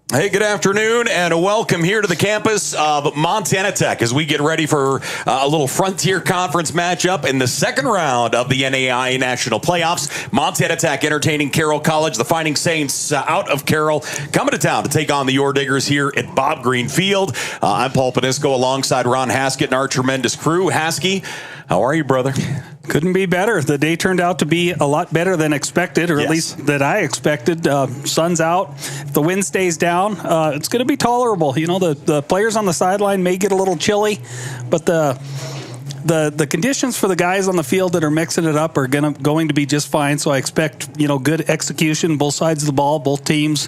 Hey, good afternoon, and welcome here to the campus of Montana Tech as we get ready for a little Frontier Conference matchup in the second round of the NAIA National Playoffs. Montana Tech entertaining Carroll College, the Fighting Saints out of Carroll, coming to town to take on the OREDIGGERs here at Bob Green Field. I'm Paul Panisco alongside Ron Haskett and our tremendous crew. Haskey, how are you, brother? Couldn't be better. The day turned out to be a lot better than expected, or at least that I expected. Sun's out. If the wind stays down, it's going to be tolerable. You know, the players on the sideline may get a little chilly, but the conditions for the guys on the field that are mixing it up are going to be just fine. So I expect, good execution, both sides of the ball, both teams.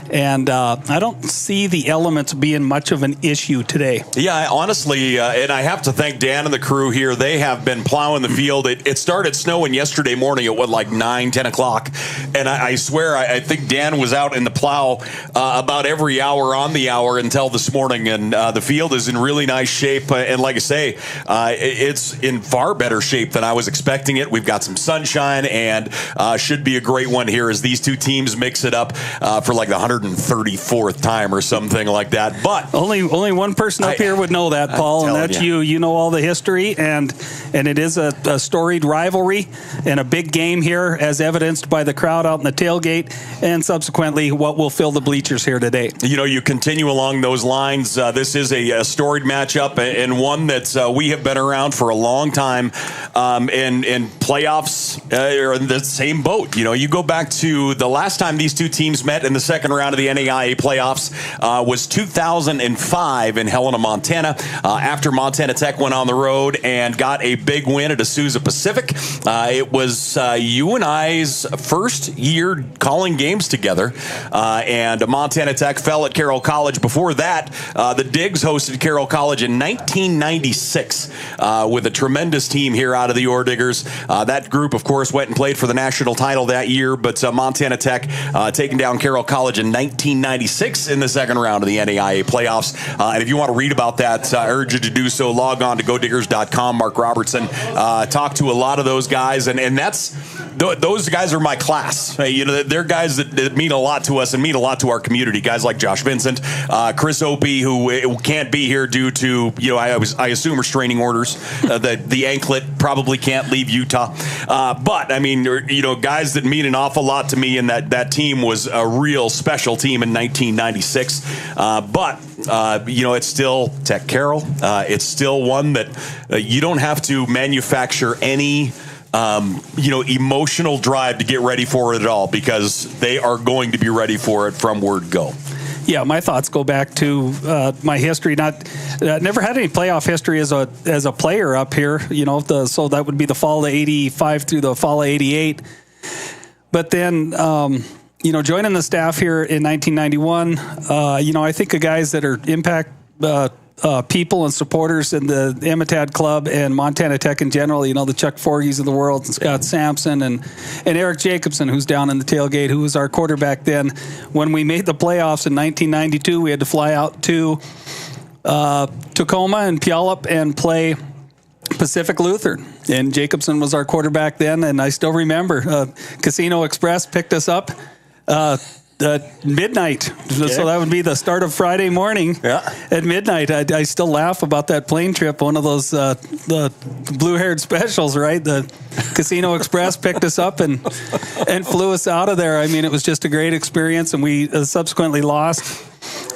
And I don't see the elements being much of an issue today. Yeah, honestly, and I have to thank Dan and the crew here. They have been plowing the field. It started snowing yesterday morning at, like 9, 10 o'clock. And I swear, I think Dan was out in the plow about every hour on the hour until this morning. And the field is in really nice shape. And like I say, it's in far better shape than I was expecting it. We've got some sunshine and should be a great one here as these two teams mix it up for like the 134th time or something like that. But only one person up here would know that, Paul, and that's you. You know all the history, and it is a storied rivalry and a big game here, as evidenced by the crowd out in the tailgate, and subsequently what will fill the bleachers here today. You continue along those lines. This is a storied matchup and one that we have been around for a long time, and playoffs are in the same boat. You go back to the last time these two teams met in the second round of the NAIA playoffs was 2005 in Helena, Montana, after Montana Tech went on the road and got a big win at Azusa Pacific. It was you and I's first year calling games together, and Montana Tech fell at Carroll College. Before that, the Diggs hosted Carroll College in 1996 with a tremendous team here out of the OREDIGGERs. That group, of course, went and played for the national title that year, but Montana Tech taking down Carroll College in 1996 in the second round of the NAIA playoffs. And if you want to read about that, I urge you to do so. Log on to GoDiggers.com. Mark Robertson talked to a lot of those guys, and those guys are my class. They're guys that mean a lot to us and mean a lot to our community. Guys like Josh Vincent, Chris Opie, who can't be here due to I assume restraining orders. The anklet probably can't leave Utah, but I mean guys that mean an awful lot to me, and that team was a real special team in 1996. But it's still Tech Carroll. It's still one that you don't have to manufacture any emotional drive to get ready for it at all, because they are going to be ready for it from word go. Yeah, my thoughts go back to my history. Never had any playoff history as a player up here. So that would be the fall of '85 through the fall of '88. But then, joining the staff here in 1991, I think of guys that are impact people and supporters in the Emetad Club and Montana Tech in general. The Chuck Forgies of the world, and Scott Sampson and Eric Jacobson, who's down in the tailgate, who was our quarterback then. When we made the playoffs in 1992, we had to fly out to Tacoma and Puyallup and play Pacific Lutheran, and Jacobson was our quarterback then. And I still remember Casino Express picked us up midnight. Okay. So that would be the start of Friday morning at midnight. I still laugh about that plane trip, one of those the blue-haired specials, right? The Casino Express picked us up and flew us out of there. I mean, it was just a great experience, and we subsequently lost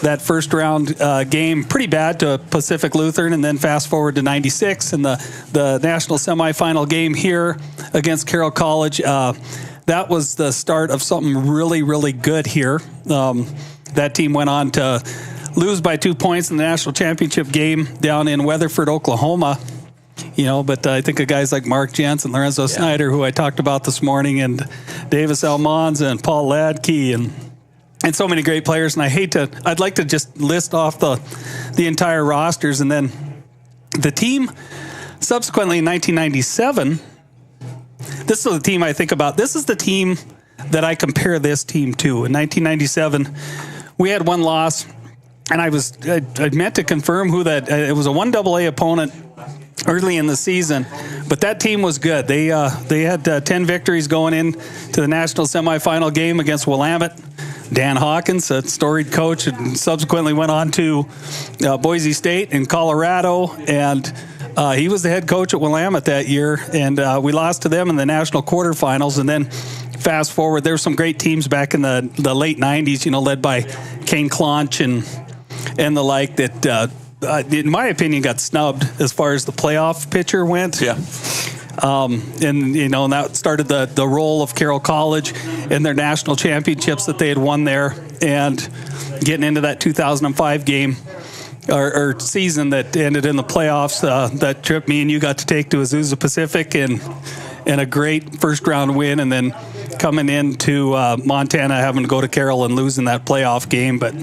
that first round game pretty bad to Pacific Lutheran, and then fast forward to 96 and the national semifinal game here against Carroll College. That was the start of something really, really good here. That team went on to lose by 2 points in the national championship game down in Weatherford, Oklahoma. But I think of guys like Mark Jensen, Lorenzo Snyder, who I talked about this morning, and Davis Almanza and Paul Ladke and so many great players. And I'd like to just list off the entire rosters. And then the team subsequently in 1997, this is the team I think about. This is the team that I compare this team to. In 1997, we had one loss, and I meant to confirm who that. It was a 1AA opponent early in the season, but that team was good. They had 10 victories going in to the national semifinal game against Willamette. Dan Hawkins, a storied coach, and subsequently went on to Boise State in Colorado, and he was the head coach at Willamette that year, and we lost to them in the national quarterfinals. And then fast forward, there were some great teams back in the late 90s, led by Kane Clonch and the like that, in my opinion, got snubbed as far as the playoff picture went. Yeah. And that started the role of Carroll College in their national championships that they had won there, and getting into that 2005 game or season that ended in the playoffs. That trip me and you got to take to Azusa Pacific, and a great first round win, and then coming into Montana, having to go to Carroll and losing that playoff game. But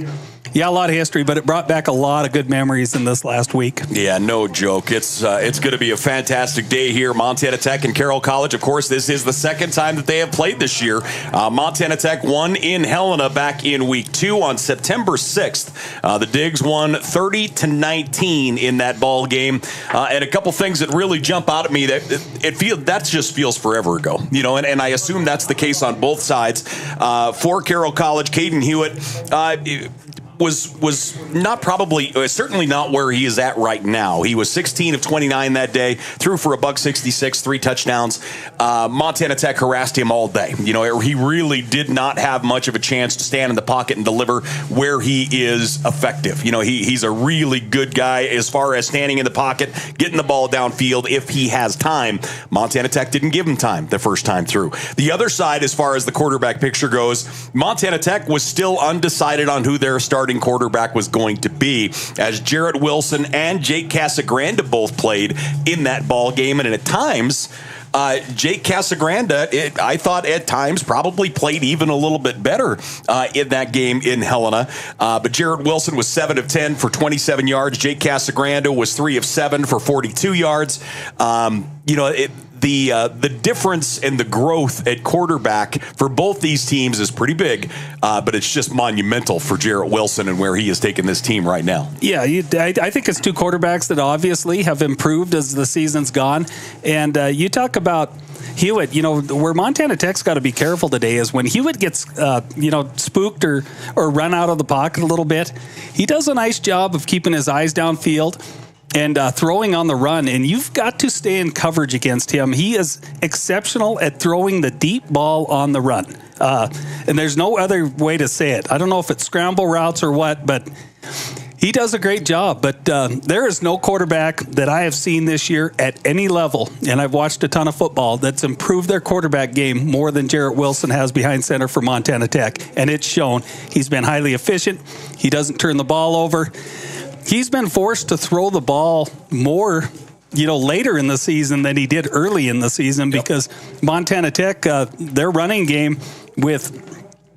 yeah, a lot of history, but it brought back a lot of good memories in this last week. Yeah, no joke. It's going to be a fantastic day here. Montana Tech and Carroll College. Of course, this is the second time that they have played this year. Montana Tech won in Helena back in week 2 on September 6th. The Digs won 30-19 in that ball game. And a couple things that really jump out at me that just feels forever ago. And I assume that's the case on both sides. For Carroll College, Caden Hewitt was not certainly not where he is at right now. He was 16 of 29 that day, threw for $166, 3 touchdowns. Montana Tech harassed him all day. He really did not have much of a chance to stand in the pocket and deliver where he is effective. He's a really good guy as far as standing in the pocket, getting the ball downfield if he has time. Montana Tech didn't give him time the first time through. The other side, as far as the quarterback picture goes, Montana Tech was still undecided on who their starting quarterback was going to be, as Jarrett Wilson and Jake Casagranda both played in that ball game. And at times, Jake Casagranda, I thought at times probably played even a little bit better in that game in Helena. But Jarrett Wilson was 7 of 10 for 27 yards. Jake Casagranda was 3 of 7 for 42 yards. The difference and the growth at quarterback for both these teams is pretty big, but it's just monumental for Jarrett Wilson and where he has taken this team right now. Yeah, I think it's 2 quarterbacks that obviously have improved as the season's gone. And you talk about Hewitt, where Montana Tech's got to be careful today is when Hewitt gets, spooked or run out of the pocket a little bit. He does a nice job of keeping his eyes downfield and throwing on the run, and you've got to stay in coverage against him. He is exceptional at throwing the deep ball on the run, and there's no other way to say it. I don't know if it's scramble routes or what, but he does a great job. But there is no quarterback that I have seen this year at any level, and I've watched a ton of football, that's improved their quarterback game more than Jarrett Wilson has behind center for Montana Tech, and it's shown. He's been highly efficient. He doesn't turn the ball over. He's been forced to throw the ball more, later in the season than he did early in the season because Montana Tech, their running game with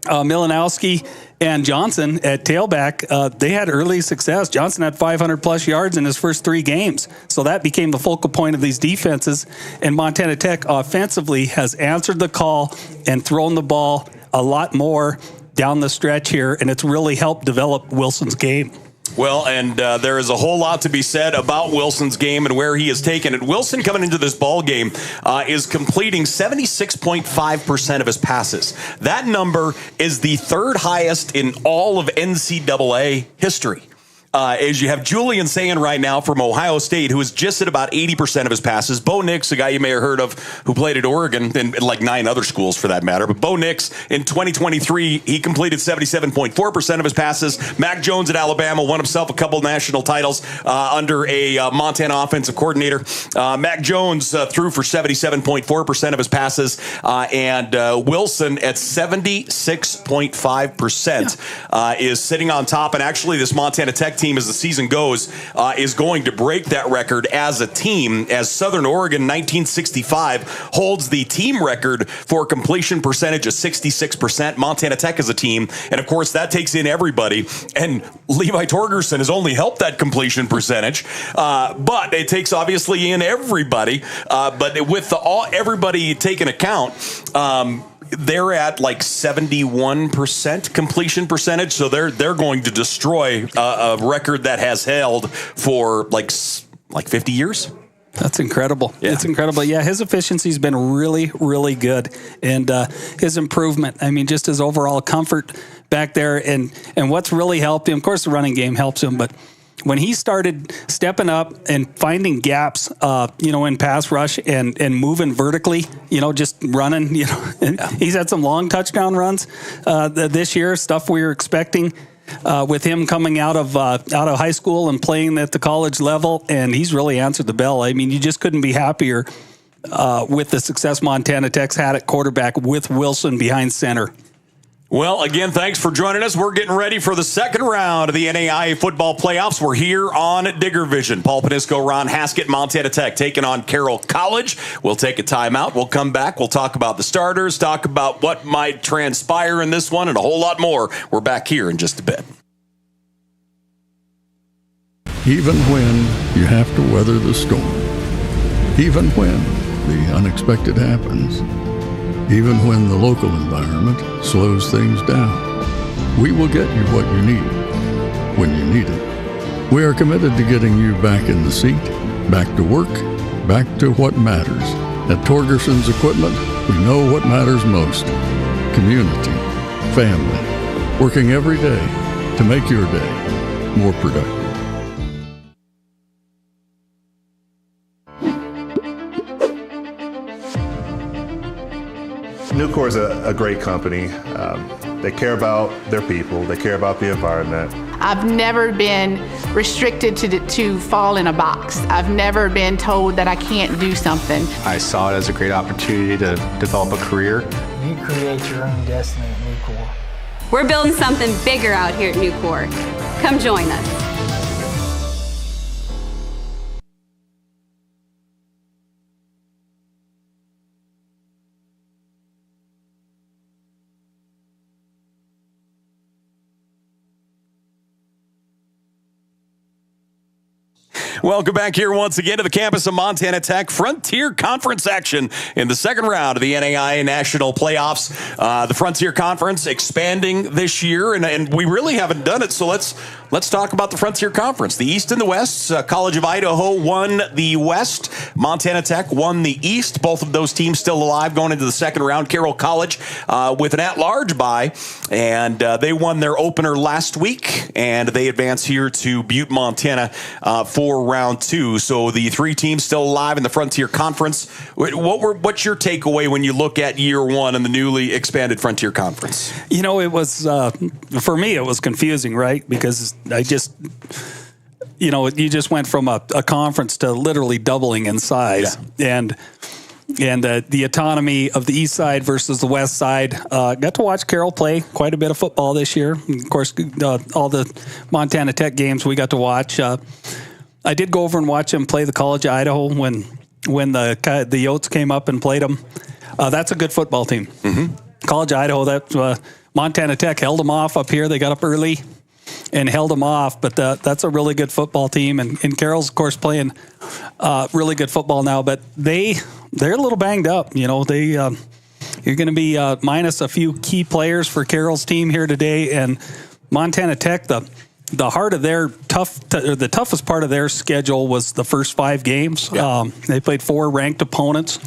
Milanowski and Johnson at tailback, they had early success. Johnson had 500-plus yards in his first 3 games. So that became the focal point of these defenses. And Montana Tech offensively has answered the call and thrown the ball a lot more down the stretch here, and it's really helped develop Wilson's game. Well, and there is a whole lot to be said about Wilson's game and where he has taken it. Wilson, coming into this ball game, is completing 76.5% of his passes. That number is the 3rd highest in all of NCAA history. As you have Julian saying right now from Ohio State, who is just at about 80% of his passes. Bo Nix, a guy you may have heard of, who played at Oregon and like 9 other schools for that matter. But Bo Nix in 2023, he completed 77.4% of his passes. Mac Jones at Alabama won himself a couple national titles under a Montana offensive coordinator. Mac Jones threw for 77.4% of his passes, and Wilson at 76.5% is sitting on top. And actually, this Montana Tech team, as the season goes, is going to break that record as a team, as Southern Oregon 1965 holds the team record for completion percentage of 66%. Montana Tech as a team, and of course that takes in everybody, and Levi Torgerson has only helped that completion percentage, but it takes obviously in everybody, but with everybody taken account, they're at like 71% completion percentage, so they're going to destroy a record that has held for like 50 years. That's incredible. Yeah. It's incredible. Yeah, his efficiency's been really, really good. And his improvement, I mean, just his overall comfort back there. And what's really helped him, of course, the running game helps him, but when he started stepping up and finding gaps, in pass rush and moving vertically, just running, he's had some long touchdown runs this year, stuff we were expecting. With him coming out of high school and playing at the college level, and he's really answered the bell. I mean, you just couldn't be happier with the success Montana Tech's had at quarterback with Wilson behind center. Well, again, thanks for joining us. We're getting ready for the second round of the NAIA football playoffs. We're here on Digger Vision. Paul Panisco, Ron Haskett, Montana Tech taking on Carroll College. We'll take a timeout. We'll come back. We'll talk about the starters, talk about what might transpire in this one, and a whole lot more. We're back here in just a bit. Even when you have to weather the storm, even when the unexpected happens, even when the local environment slows things down, we will get you what you need when you need it. We are committed to getting you back in the seat, back to work, back to what matters. At Torgerson's Equipment, we know what matters most: community, family, working every day to make your day more productive. Nucor is a great company. They care about their people. They care about the environment. I've never been restricted to fall in a box. I've never been told that I can't do something. I saw it as a great opportunity to develop a career. You create your own destiny at Nucor. We're building something bigger out here at Nucor. Come join us. Welcome back here once again to the campus of Montana Tech. Frontier Conference action in the second round of the NAIA National Playoffs. The Frontier Conference expanding this year, and we really haven't done it, so let's talk about the Frontier Conference. The East and the West. College of Idaho won the West. Montana Tech won the East. Both of those teams still alive going into the second round. Carroll College with an at-large bye, and they won their opener last week, and they advance here to Butte, Montana for round two. So the three teams still alive in the Frontier Conference. What's your takeaway when you look at year one in the newly expanded Frontier Conference? It was, for me, it was confusing, right? Because I just, you just went from a conference to literally doubling in size. Yeah. And the autonomy of the east side versus the west side. Got to watch Carroll play quite a bit of football this year. Of course, all the Montana Tech games we got to watch. I did go over and watch them play the College of Idaho when the Yotes came up and played them. That's a good football team. Mm-hmm. College of Idaho, that Montana Tech held them off up here. They got up early and held them off, but that's a really good football team. And Carroll's, of course, playing really good football now, but they're a little banged up. You're going to be minus a few key players for Carroll's team here today, and Montana Tech, the heart of the toughest part of their schedule was the first 5 games. Yeah. They played 4 ranked opponents,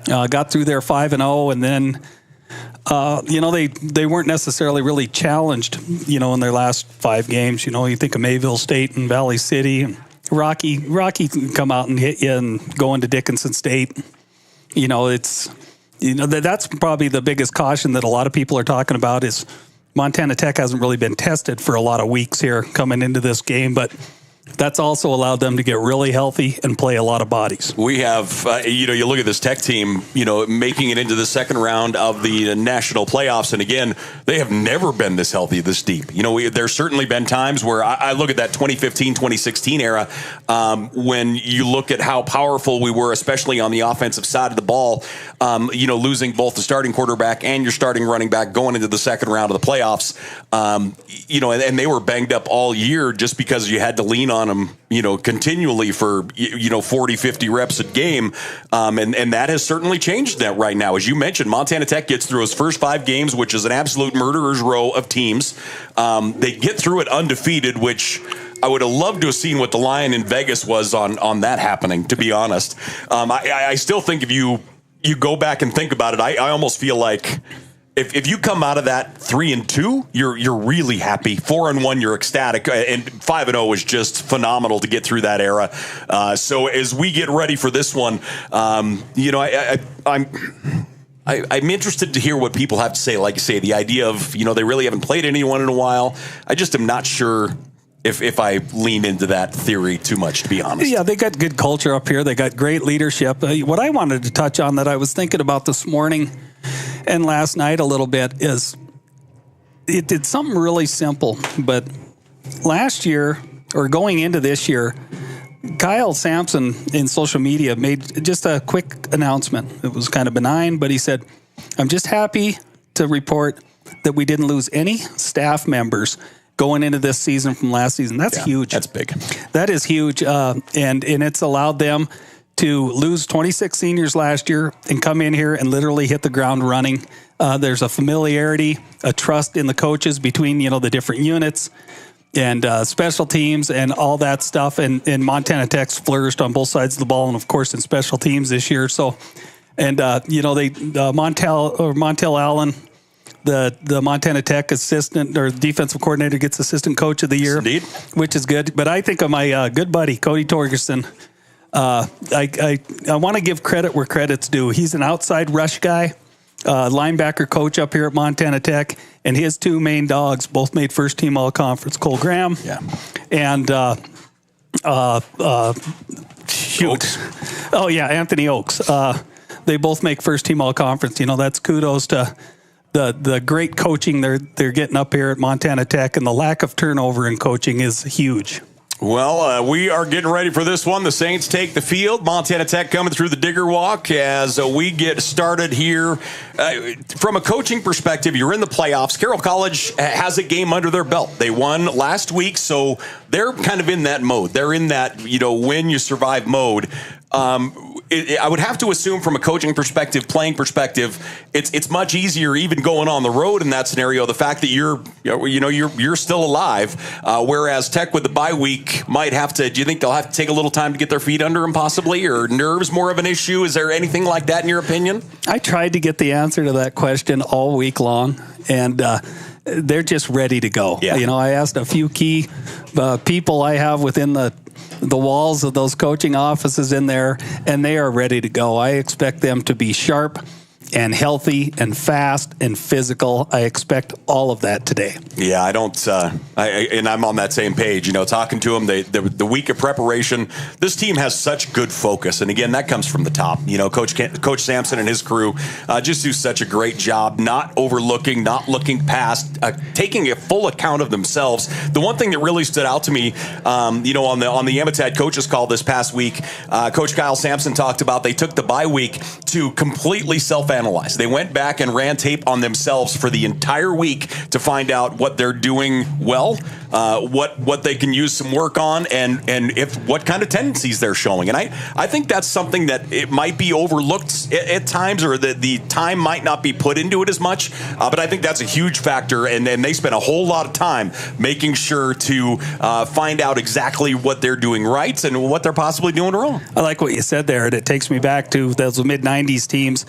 got through their 5-0, and then they weren't necessarily really challenged, in their last 5 games. You think of Mayville State and Valley City, and Rocky can come out and hit you, and go into Dickinson State. That's probably the biggest caution that a lot of people are talking about is Montana Tech hasn't really been tested for a lot of weeks here coming into this game, but that's also allowed them to get really healthy and play a lot of bodies. We have, you look at this Tech team, making it into the second round of the national playoffs. And again, they have never been this healthy, this deep. There's certainly been times where I look at that 2015, 2016 era, when you look at how powerful we were, especially on the offensive side of the ball, losing both the starting quarterback and your starting running back going into the second round of the playoffs. And they were banged up all year just because you had to lean on them, continually for, 40, 50 reps a game. And that has certainly changed that right now. As you mentioned, Montana Tech gets through its first 5 games, which is an absolute murderer's row of teams. They get through it undefeated, which I would have loved to have seen what the line in Vegas was on that happening, to be honest. I still think if you go back and think about it, I almost feel like if you come out of that 3-2, you're really happy. 4-1, you're ecstatic, and 5-0 was just phenomenal to get through that era. So as we get ready for this one, I'm interested to hear what people have to say. Like you say, the idea of they really haven't played anyone in a while. I just am not sure if I lean into that theory too much, to be honest. Yeah, they got good culture up here. They got great leadership. What I wanted to touch on that I was thinking about this morning and last night a little bit is it did something really simple. But last year, or going into this year, Kyle Sampson in social media made just a quick announcement. It was kind of benign, but he said, "I'm just happy to report that we didn't lose any staff members going into this season from last season." That's huge. That's big. That is huge. And it's allowed them to lose 26 seniors last year and come in here and literally hit the ground running. There's a familiarity, a trust in the coaches between, the different units and special teams and all that stuff. And Montana Tech's flourished on both sides of the ball and, of course, in special teams this year. So, and, Montel Allen, the Montana Tech assistant or defensive coordinator, gets assistant coach of the year, indeed, which is good. But I think of my good buddy, Cody Torgerson. I want to give credit where credit's due. He's an outside rush guy, linebacker coach up here at Montana Tech, and his two main dogs both made first team all conference. Cole Graham, and Oaks. Oh yeah, Anthony Oaks. They both make first team all conference. That's kudos to the great coaching they're getting up here at Montana Tech, and the lack of turnover in coaching is huge. Well, we are getting ready for this one. The Saints take the field. Montana Tech coming through the Digger Walk as we get started here. From a coaching perspective, you're in the playoffs. Carroll College has a game under their belt. They won last week, so they're kind of in that mode. They're in that, win, you survive mode. I would have to assume from a coaching perspective, playing perspective, it's much easier even going on the road in that scenario. The fact that you're still alive, whereas Tech with the bye week might have to. Do you think they'll have to take a little time to get their feet under them, possibly, or nerves more of an issue? Is there anything like that in your opinion? I tried to get the answer to that question all week long, and they're just ready to go. Yeah. I asked a few key people I have within the walls of those coaching offices in there, and they are ready to go. I expect them to be sharp and healthy and fast and physical. I expect all of that today. Yeah, I don't, and I'm on that same page. Talking to them, the week of preparation, this team has such good focus, and again, that comes from the top. Coach Sampson and his crew just do such a great job, not overlooking, not looking past, taking a full account of themselves. The one thing that really stood out to me, on the Amitat coaches call this past week, Coach Kyle Sampson talked about they took the bye week to completely self-analyze. They went back and ran tape on themselves for the entire week to find out what they're doing well, what they can use some work on, and what kind of tendencies they're showing. And I think that's something that it might be overlooked at times, or the time might not be put into it as much. But I think that's a huge factor, and they spend a whole lot of time making sure to find out exactly what they're doing right and what they're possibly doing wrong. I like what you said there, and it takes me back to those mid-'90s teams.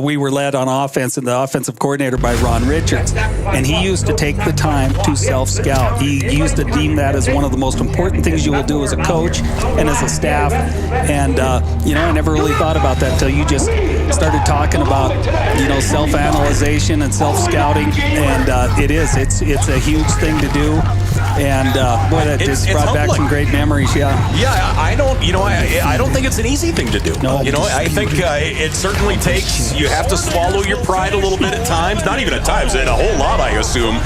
We were led on offense and the offensive coordinator by Ron Richards, and he used to take the time to self-scout. He used to deem that as one of the most important things you will do as a coach and as a staff. And I never really thought about that until you just started talking about self-analyzation and self-scouting, and it's a huge thing to do. And boy, that just brought back some great memories. Yeah. I don't think it's an easy thing to do. No. I think it certainly takes. You have to swallow your pride a little bit at times. Not even at times, a whole lot, I assume.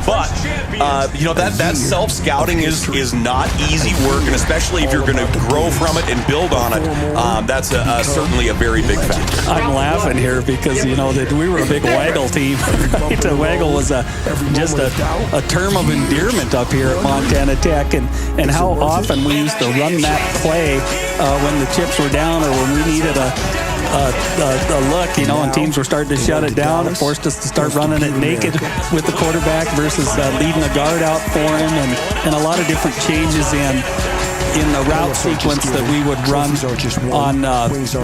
But that self-scouting is not easy work, and especially if you're going to grow from it and build on it, that's certainly a very big factor. I'm laughing here because that we were a big waggle team. Right? Waggle was just a term of endearment up here at Montana Tech, and how often we used to run that play when the chips were down or when we needed a look, and teams were starting to shut it down. It forced us to start running it naked with the quarterback versus leading the guard out for him, and a lot of different changes in the route sequence that we would run on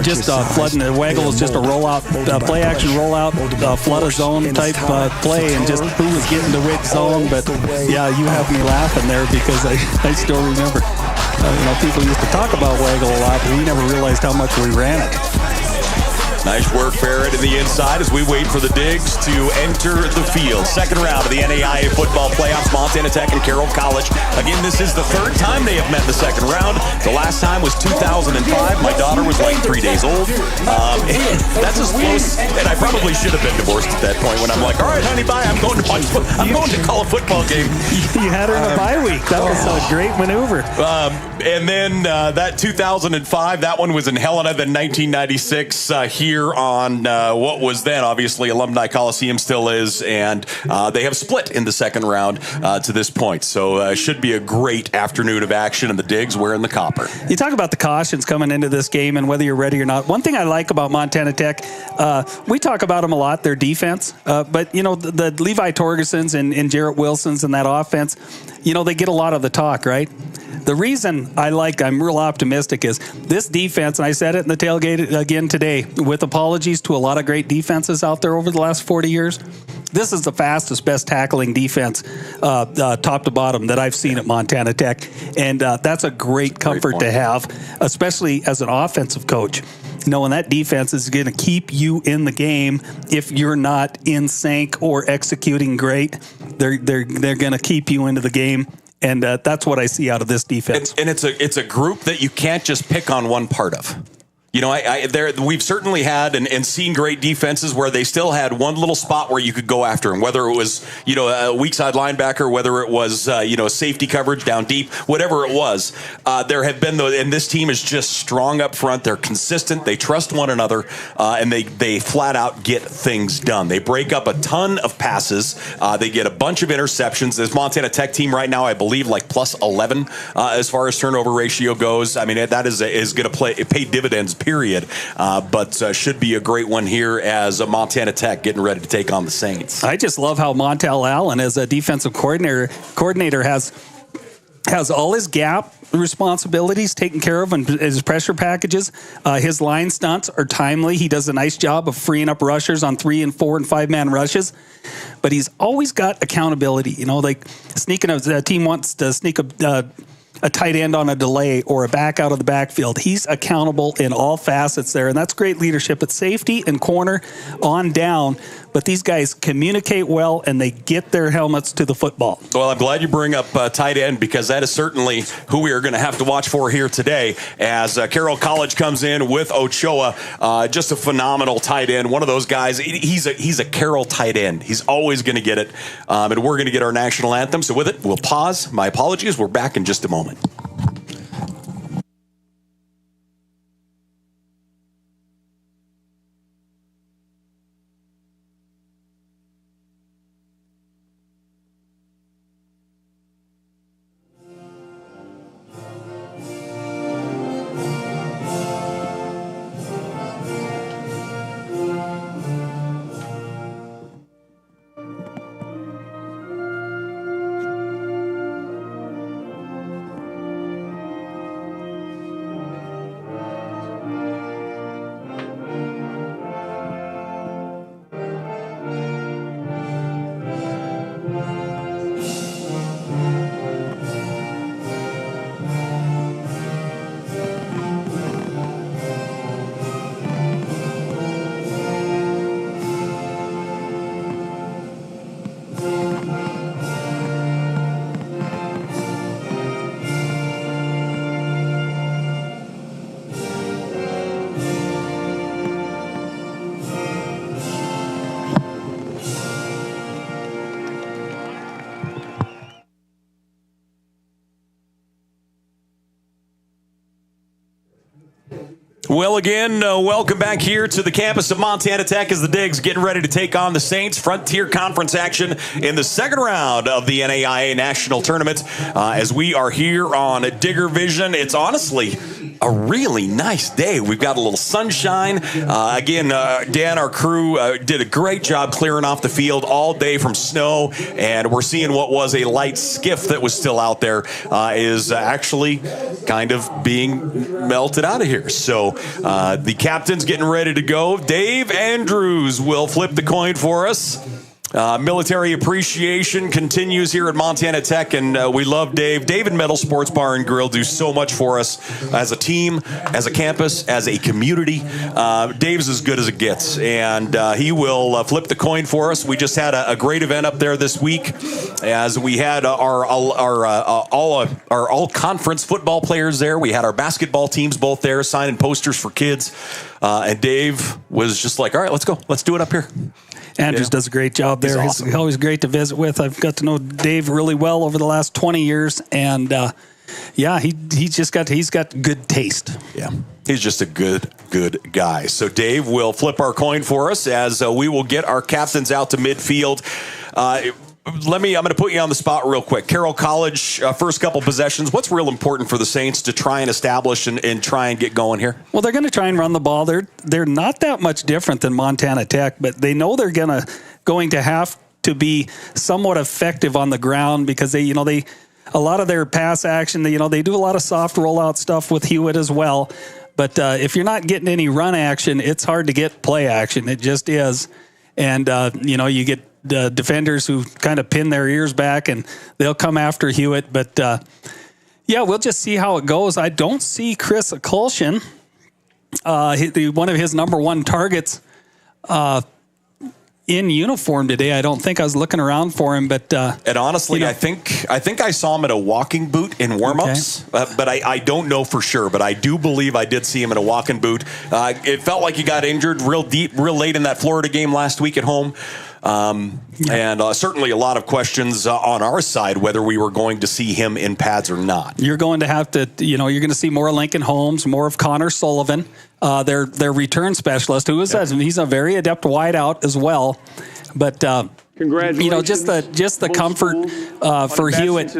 just flooding. The waggle was just a rollout, play action rollout, flood a zone type play, and just who was getting to which zone. But yeah, you have me laughing there because I still remember. People used to talk about waggle a lot, but we never realized how much we ran it. Nice work, Barrett, in the inside as we wait for the Digs to enter the field. Second round of the NAIA football playoffs, Montana Tech and Carroll College. Again, this is the third time they have met in the second round. The last time was 2005. My daughter was like 3 days old. That's as close, and I probably should have been divorced at that point when I'm like, all right, honey, bye. I'm going to call a football game. You had her in a bye week. That was a great maneuver. And then that 2005, that one was in Helena. Then 1996 here on what was then obviously Alumni Coliseum, still is, and they have split in the second round to this point. So should be a great afternoon of action, and the Digs wearing the copper. You talk about the cautions coming into this game and whether you're ready or not. One thing I like about Montana Tech, we talk about them a lot, their defense, but the Levi Torgersons and Jarrett Wilsons and that offense, they get a lot of the talk, right? The reason I'm real optimistic is this defense, and I said it in the tailgate again today, with apologies to a lot of great defenses out there over the last 40 years, this is the fastest, best tackling defense, top to bottom, that I've seen at Montana Tech. And that's a great comfort to have, especially as an offensive coach, knowing that defense is going to keep you in the game. If you're not in sync or executing great, they're going to keep you into the game. And that's what I see out of this defense. And it's a group that you can't just pick on one part of. We've certainly had and seen great defenses where they still had one little spot where you could go after them, whether it was, a weak side linebacker, whether it was, safety coverage down deep, whatever it was. There have been, and this team is just strong up front. They're consistent. They trust one another, and they flat out get things done. They break up a ton of passes. They get a bunch of interceptions. This Montana Tech team right now, I believe, like plus 11 as far as turnover ratio goes. I mean, that is going to pay dividends, period. But should be a great one here as Montana Tech getting ready to take on the Saints. I just love how Montel Allen, as a defensive coordinator has all his gap responsibilities taken care of in his pressure packages. His line stunts are timely. He does a nice job of freeing up rushers on 3 and 4 and 5-man rushes. But he's always got accountability. Like sneaking a team wants to sneak a tight end on a delay or a back out of the backfield. He's accountable in all facets there, and that's great leadership at safety and corner on down. But these guys communicate well, and they get their helmets to the football. Well, I'm glad you bring up tight end, because that is certainly who we are going to have to watch for here today as Carroll College comes in with Ochoa. Just a phenomenal tight end. One of those guys, he's a Carroll tight end. He's always going to get it. And we're going to get our national anthem. So with it, we'll pause. My apologies. We're back in just a moment. Well, again, welcome back here to the campus of Montana Tech as the Digs getting ready to take on the Saints. Frontier Conference action in the second round of the NAIA National Tournament. As we are here on Digger Vision, it's honestly a really nice day. We've got a little sunshine. Again, Dan, our crew, did a great job clearing off the field all day from snow, and we're seeing what was a light skiff that was still out there is actually kind of being melted out of here. So the captain's getting ready to go. Dave Andrews will flip the coin for us. Military appreciation continues here at Montana Tech, and we love Dave. Dave and Metal Sports Bar and Grill do so much for us as a team, as a campus, as a community. Dave's as good as it gets, and he will flip the coin for us. We just had a great event up there this week as we had our all-conference football players there. We had our basketball teams both there signing posters for kids, and Dave was just like, all right, let's go. Let's do it up here. Andrews does a great job there. He's awesome. He's always great to visit with. I've got to know Dave really well over the last 20 years, and he's got good taste. Yeah, he's just a good guy. So Dave will flip our coin for us as we will get our captains out to midfield. I'm going to put you on the spot real quick. Carroll College, first couple possessions. What's real important for the Saints to try and establish and try and get going here? Well, they're going to try and run the ball. They're not that much different than Montana Tech, but they know they're going to have to be somewhat effective on the ground because they a lot of their pass action. They do a lot of soft rollout stuff with Hewitt as well. But if you're not getting any run action, it's hard to get play action. It just is, and you get the defenders who kind of pin their ears back and they'll come after Hewitt. But we'll just see how it goes. I don't see Chris Akulshin, one of his number one targets, in uniform today. I don't think I was looking around for him, but and honestly, I think I saw him in a walking boot in warmups, but I don't know for sure. But I do believe I did see him in a walking boot. It felt like he got injured real late in that Florida game last week at home. And certainly a lot of questions on our side whether we were going to see him in pads or not. You're going to have to, you're going to see more Lincoln Holmes, more of Connor Sullivan, their return specialist, who is he's a very adept wideout as well. But just the comfort for Hewitt,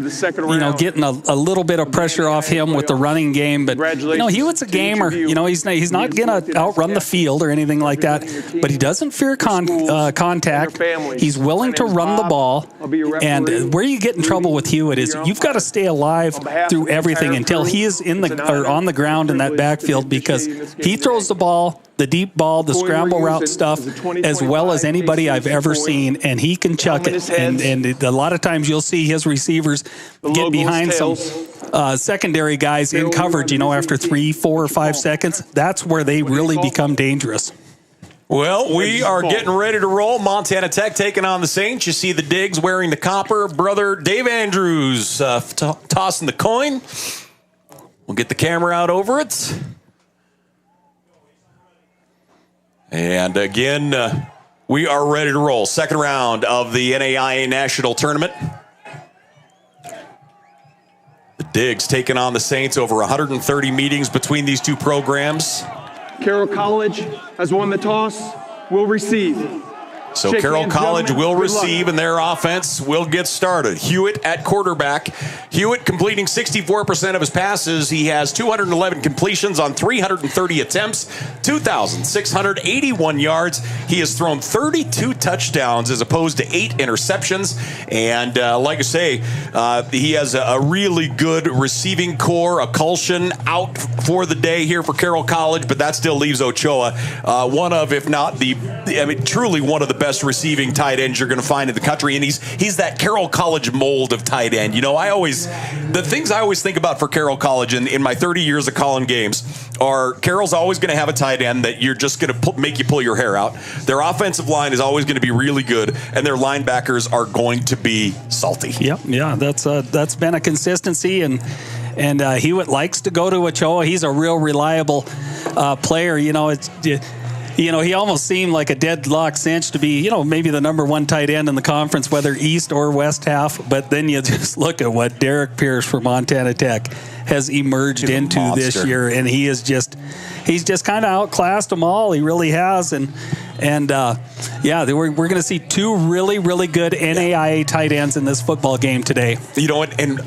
getting a little bit of pressure off him with the running game. But Hewitt's a gamer. He's not going to outrun the field or anything like that. But he doesn't fear contact. He's willing to run the ball. And where you get in trouble with Hewitt is you've got to stay alive through everything until he is on the ground in that backfield, because he throws the ball, the deep ball, the scramble route stuff, as well as anybody I've ever seen, and he can chuck it. And a lot of times you'll see his receivers get behind some secondary guys in coverage, after 3, 4, or 5 seconds. That's where they really become dangerous. Well, we are getting ready to roll. Montana Tech taking on the Saints. You see the Diggs wearing the copper. Brother Dave Andrews tossing the coin. We'll get the camera out over it. And again, we are ready to roll. Second round of the NAIA National Tournament. The Diggs taking on the Saints. Over 130 meetings between these two programs. Carroll College has won the toss, will receive. So Carroll College will receive, and their offense will get started. Hewitt at quarterback. Hewitt completing 64% of his passes. He has 211 completions on 330 attempts, 2,681 yards. He has thrown 32 touchdowns as opposed to 8 interceptions. And like I say, he has a really good receiving core. Akulshin out for the day here for Carroll College, but that still leaves Ochoa one of, if not truly one of the best receiving tight ends you're going to find in the country, and he's that Carroll College mold of tight end. The things I always think about for Carroll College in my 30 years of calling games are Carroll's always going to have a tight end that you're just going to make you pull your hair out. Their offensive line is always going to be really good, and their linebackers are going to be salty. Yep, yeah, that's been a consistency, and Hewitt likes to go to Ochoa. He's a real reliable player. He almost seemed like a deadlock cinch to be, maybe the number one tight end in the conference, whether east or west half. But then you just look at what Derek Pierce from Montana Tech has emerged into this year, and he's just kind of outclassed them all. He really has, and we're going to see two really, really good NAIA tight ends in this football game today. And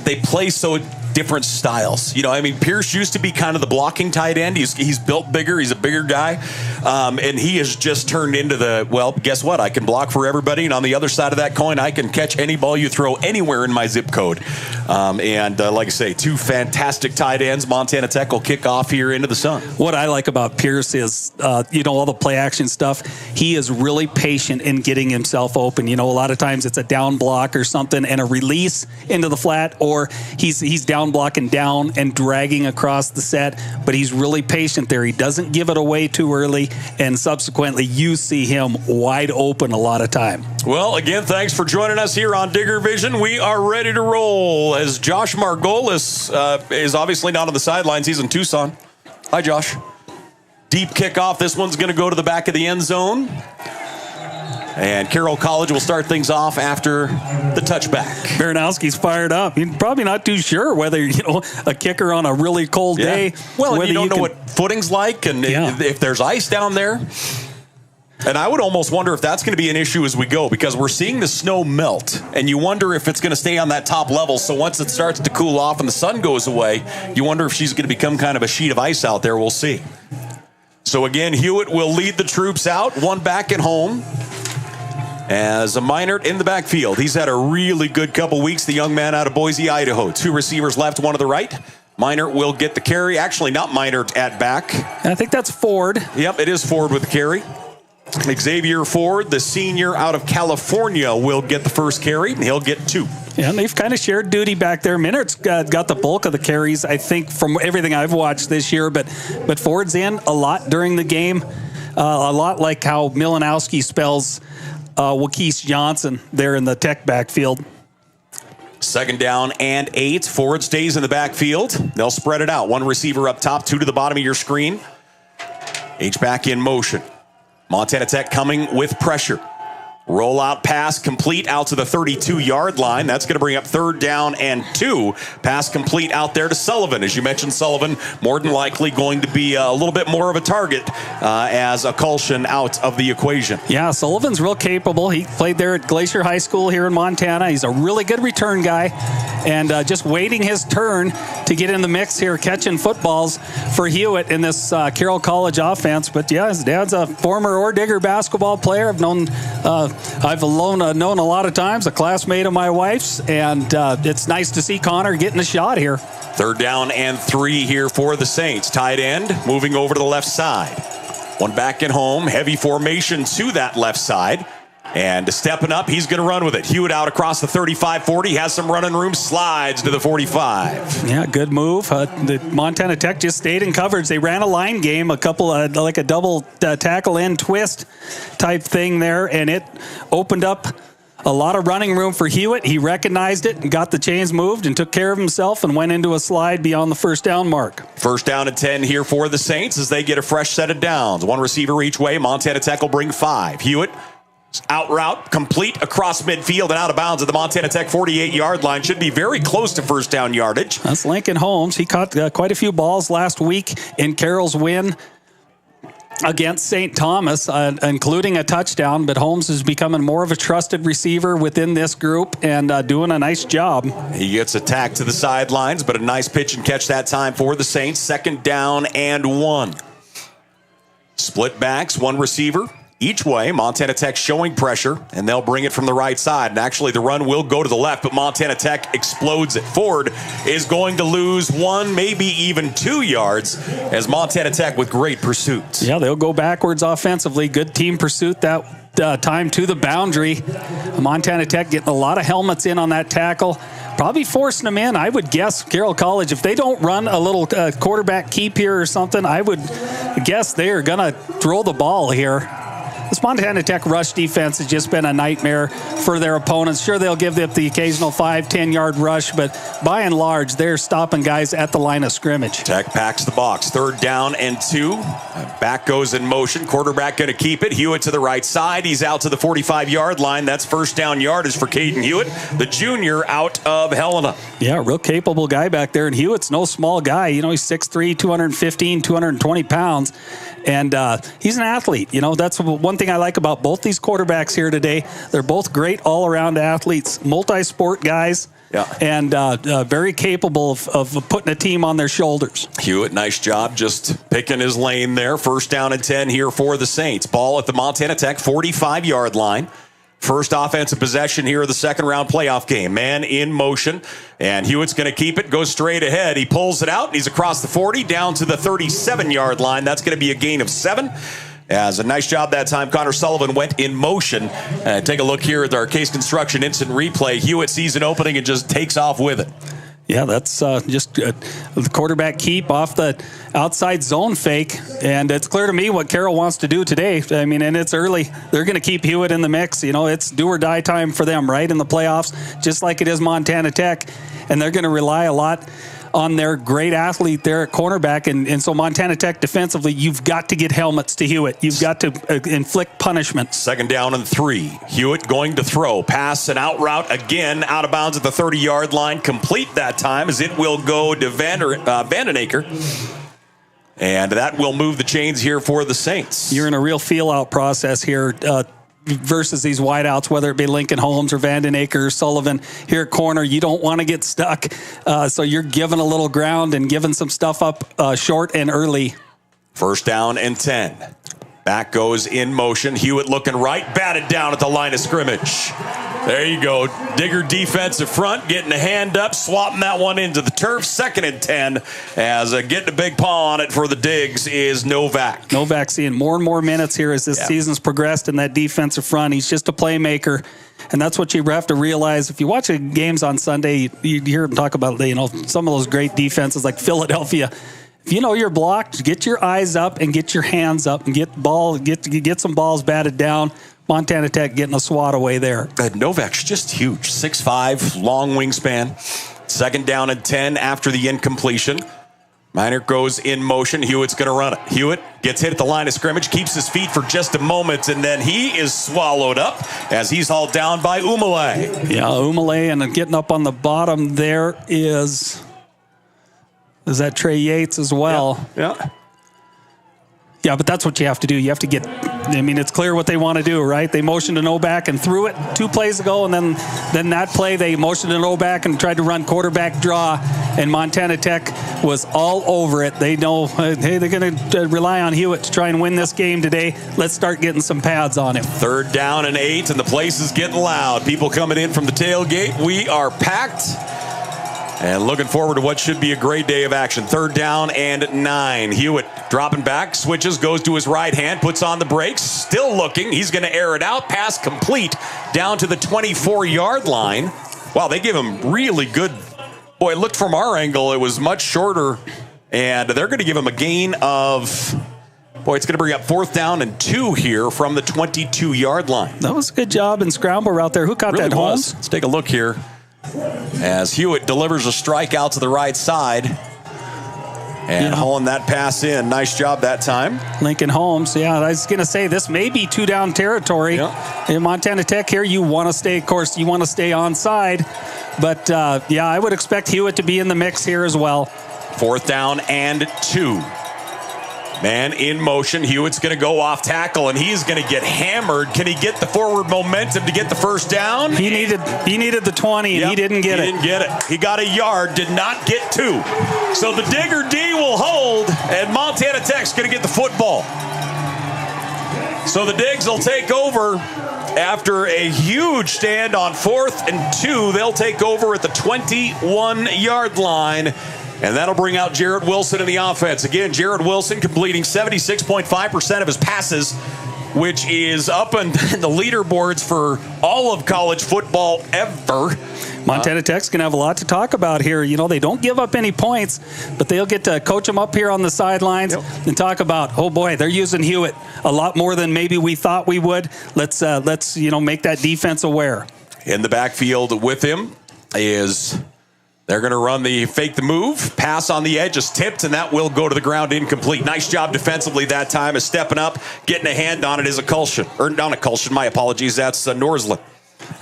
they play so different styles. You know, I mean, Pierce used to be kind of the blocking tight end. He's built bigger. He's a bigger guy. And he has just turned into the, well, guess what? I can block for everybody. And on the other side of that coin, I can catch any ball you throw anywhere in my zip code. Like I say, two fantastic tight ends. Montana Tech will kick off here into the sun. What I like about Pierce is, all the play action stuff. He is really patient in getting himself open. You know, a lot of times it's a down block or something and a release into the flat, or he's down blocking down and dragging across the set, but he's really patient there. He doesn't give it away too early, and subsequently you see him wide open a lot of time. Well, again, thanks for joining us here on Digger Vision. We are ready to roll as Josh Margolis is obviously not on the sidelines. He's in Tucson. Hi, Josh. Deep kickoff. This one's going to go to the back of the end zone. And Carroll College will start things off after the touchback. Baranowski's fired up. He's probably not too sure whether, a kicker on a really cold day. Well, you don't know what footing's like and if there's ice down there. And I would almost wonder if that's going to be an issue as we go, because we're seeing the snow melt, and you wonder if it's going to stay on that top level. So once it starts to cool off and the sun goes away, you wonder if she's going to become kind of a sheet of ice out there. We'll see. So again, Hewitt will lead the troops out, one back at home. As a Meinert in the backfield. He's had a really good couple weeks, the young man out of Boise, Idaho. Two receivers left, one to the right. Meinert will get the carry. Actually, not Meinert at back. I think that's Ford. Yep, it is Ford with the carry. Xavier Ford, the senior out of California, will get the first carry. He'll get two. Yeah, and they've kind of shared duty back there. Minnert's got the bulk of the carries, I think, from everything I've watched this year. But Ford's in a lot during the game. A lot like how Milanowski spells Waukese Johnson there in the Tech backfield. 2nd down and 8. Ford stays in the backfield. They'll spread it out. One receiver up top, two to the bottom of your screen. H-back in motion. Montana Tech coming with pressure. Rollout pass complete out to the 32-yard line. That's going to bring up 3rd down and 2. Pass complete out there to Sullivan. As you mentioned, Sullivan more than likely going to be a little bit more of a target as a Culshan out of the equation. Yeah, Sullivan's real capable. He played there at Glacier High School here in Montana. He's a really good return guy, and just waiting his turn to get in the mix here, catching footballs for Hewitt in this Carroll College offense. But yeah, his dad's a former OREDIGGER basketball player. I've known a lot of times, a classmate of my wife's, and it's nice to see Connor getting a shot here. 3rd down and 3 here for the Saints. Tight end moving over to the left side. One back at home, heavy formation to that left side. And stepping up, he's going to run with it. Hewitt out across the 35-40, has some running room, slides to the 45. Yeah, good move. The Montana Tech just stayed in coverage. They ran a line game, a couple like a double tackle end twist type thing there, and it opened up a lot of running room for Hewitt. He recognized it and got the chains moved and took care of himself and went into a slide beyond the 1st down mark. 1st down and 10 here for the Saints as they get a fresh set of downs. One receiver each way. Montana Tech will bring 5. Hewitt out route, complete across midfield and out of bounds at the Montana Tech 48-yard line. Should be very close to 1st down yardage. That's Lincoln Holmes. He caught quite a few balls last week in Carroll's win against St. Thomas, including a touchdown. But Holmes is becoming more of a trusted receiver within this group and doing a nice job. He gets attacked to the sidelines, but a nice pitch and catch that time for the Saints. 2nd down and 1. Split backs, one receiver each way. Montana Tech showing pressure, and they'll bring it from the right side. And actually, the run will go to the left, but Montana Tech explodes it. Ford is going to lose 1, maybe even 2 yards as Montana Tech with great pursuits. Yeah, they'll go backwards offensively. Good team pursuit that time to the boundary. Montana Tech getting a lot of helmets in on that tackle. Probably forcing them in. I would guess Carroll College, if they don't run a little quarterback keep here or something, I would guess they are going to throw the ball here. This Montana Tech rush defense has just been a nightmare for their opponents. Sure, they'll give them the occasional 5-10-yard rush, but by and large, they're stopping guys at the line of scrimmage. Tech packs the box. 3rd down and 2. Back goes in motion. Quarterback going to keep it. Hewitt to the right side. He's out to the 45-yard line. That's 1st down yardage for Caden Hewitt, the junior out of Helena. Yeah, real capable guy back there. And Hewitt's no small guy. You know, he's 6'3", 215, 220 pounds. And he's an athlete. You know, that's one thing I like about both these quarterbacks here today. They're both great all-around athletes, multi-sport guys. and very capable of putting a team on their shoulders. Hewitt, nice job just picking his lane there. First down and 10 here for the Saints. Ball at the Montana Tech 45-yard line. First offensive possession here of the second-round playoff game. Man in motion, and Hewitt's going to keep it, goes straight ahead. He pulls it out, and he's across the 40, down to the 37-yard line. That's going to be a gain of 7. As a nice job that time, Connor Sullivan went in motion. Take a look here at our Case Construction instant replay. Hewitt sees an opening and just takes off with it. Yeah, that's just the quarterback keep off the outside zone fake. And it's clear to me what Carroll wants to do today. I mean, and it's early. They're going to keep Hewitt in the mix. You know, it's do or die time for them, right, in the playoffs, just like it is Montana Tech. And they're going to rely a lot on their great athlete there at cornerback. And so Montana Tech defensively, you've got to get helmets to Hewitt. You've got to inflict punishment. Second down and 3. Hewitt going to throw. Pass and out route again, out of bounds at the 30-yard line. Complete that time as it will go to Vandenaker. And that will move the chains here for the Saints. You're in a real feel-out process here versus these wideouts, whether it be Lincoln Holmes or Vandenaker or Sullivan here at corner. You don't want to get stuck. So you're giving a little ground and giving some stuff up short and early. First down and 10. Back goes in motion. Hewitt looking right, batted down at the line of scrimmage. There you go. Digger defensive front, getting a hand up, swapping that one into the turf. Second and 10 as getting a big paw on it for the Digs is Novak. Novak seeing more and more minutes here as this season's progressed in that defensive front. He's just a playmaker. And that's what you have to realize. If you watch the games on Sunday, you hear them talk about, some of those great defenses like Philadelphia. If you know you're blocked, get your eyes up and get your hands up and get some balls batted down. Montana Tech getting a swat away there. Novak's just huge. 6'5", long wingspan. Second down and 10 after the incompletion. Miner goes in motion. Hewitt's going to run it. Hewitt gets hit at the line of scrimmage, keeps his feet for just a moment, and then he is swallowed up as he's hauled down by Umale. Yeah, Umale, and getting up on the bottom there is that Trey Yates as well. Yeah. Yeah, but that's what you have to do. You have to it's clear what they want to do, right? They motioned to Novak and threw it 2 plays ago, and then that play they motioned to Novak and tried to run quarterback draw, and Montana Tech was all over it. They know, hey, they're going to rely on Hewitt to try and win this game today. Let's start getting some pads on him. Third down and 8, and the place is getting loud. People coming in from the tailgate. We are packed. And looking forward to what should be a great day of action. Third down and 9. Hewitt dropping back, switches, goes to his right hand, puts on the brakes, still looking. He's going to air it out. Pass complete down to the 24-yard line. Wow, they give him really good. Boy, it looked from our angle, it was much shorter. And they're going to give him a gain of, it's going to bring up 4th down and 2 here from the 22-yard line. That was a good job in scramble route there. Who caught really that, Holmes? Let's take a look here. As Hewitt delivers a strike out to the right side and hauling that pass in. Nice job that time. Lincoln Holmes, I was going to say this may be 2-down territory. In Montana Tech here, you want to stay onside. But, I would expect Hewitt to be in the mix here as well. 4th down and 2. Man in motion. Hewitt's going to go off tackle, and he's going to get hammered. Can he get the forward momentum to get the first down? He needed the 20, and he didn't get it. He didn't get it. He got a yard, did not get 2. So the Digger D will hold, and Montana Tech's going to get the football. So the Digs will take over after a huge stand on 4th and 2. They'll take over at the 21-yard line. And that'll bring out Jarrett Wilson in the offense. Again, Jarrett Wilson completing 76.5% of his passes, which is up on the leaderboards for all of college football ever. Montana Tech's going to have a lot to talk about here. They don't give up any points, but they'll get to coach them up here on the sidelines and talk about, they're using Hewitt a lot more than maybe we thought we would. Let's make that defense aware. In the backfield with him is... They're going to run the fake the move. Pass on the edge is tipped, and that will go to the ground incomplete. Nice job defensively that time. Is stepping up, getting a hand on it is a Culshin. Or not a Culshin, my apologies. That's Norslin.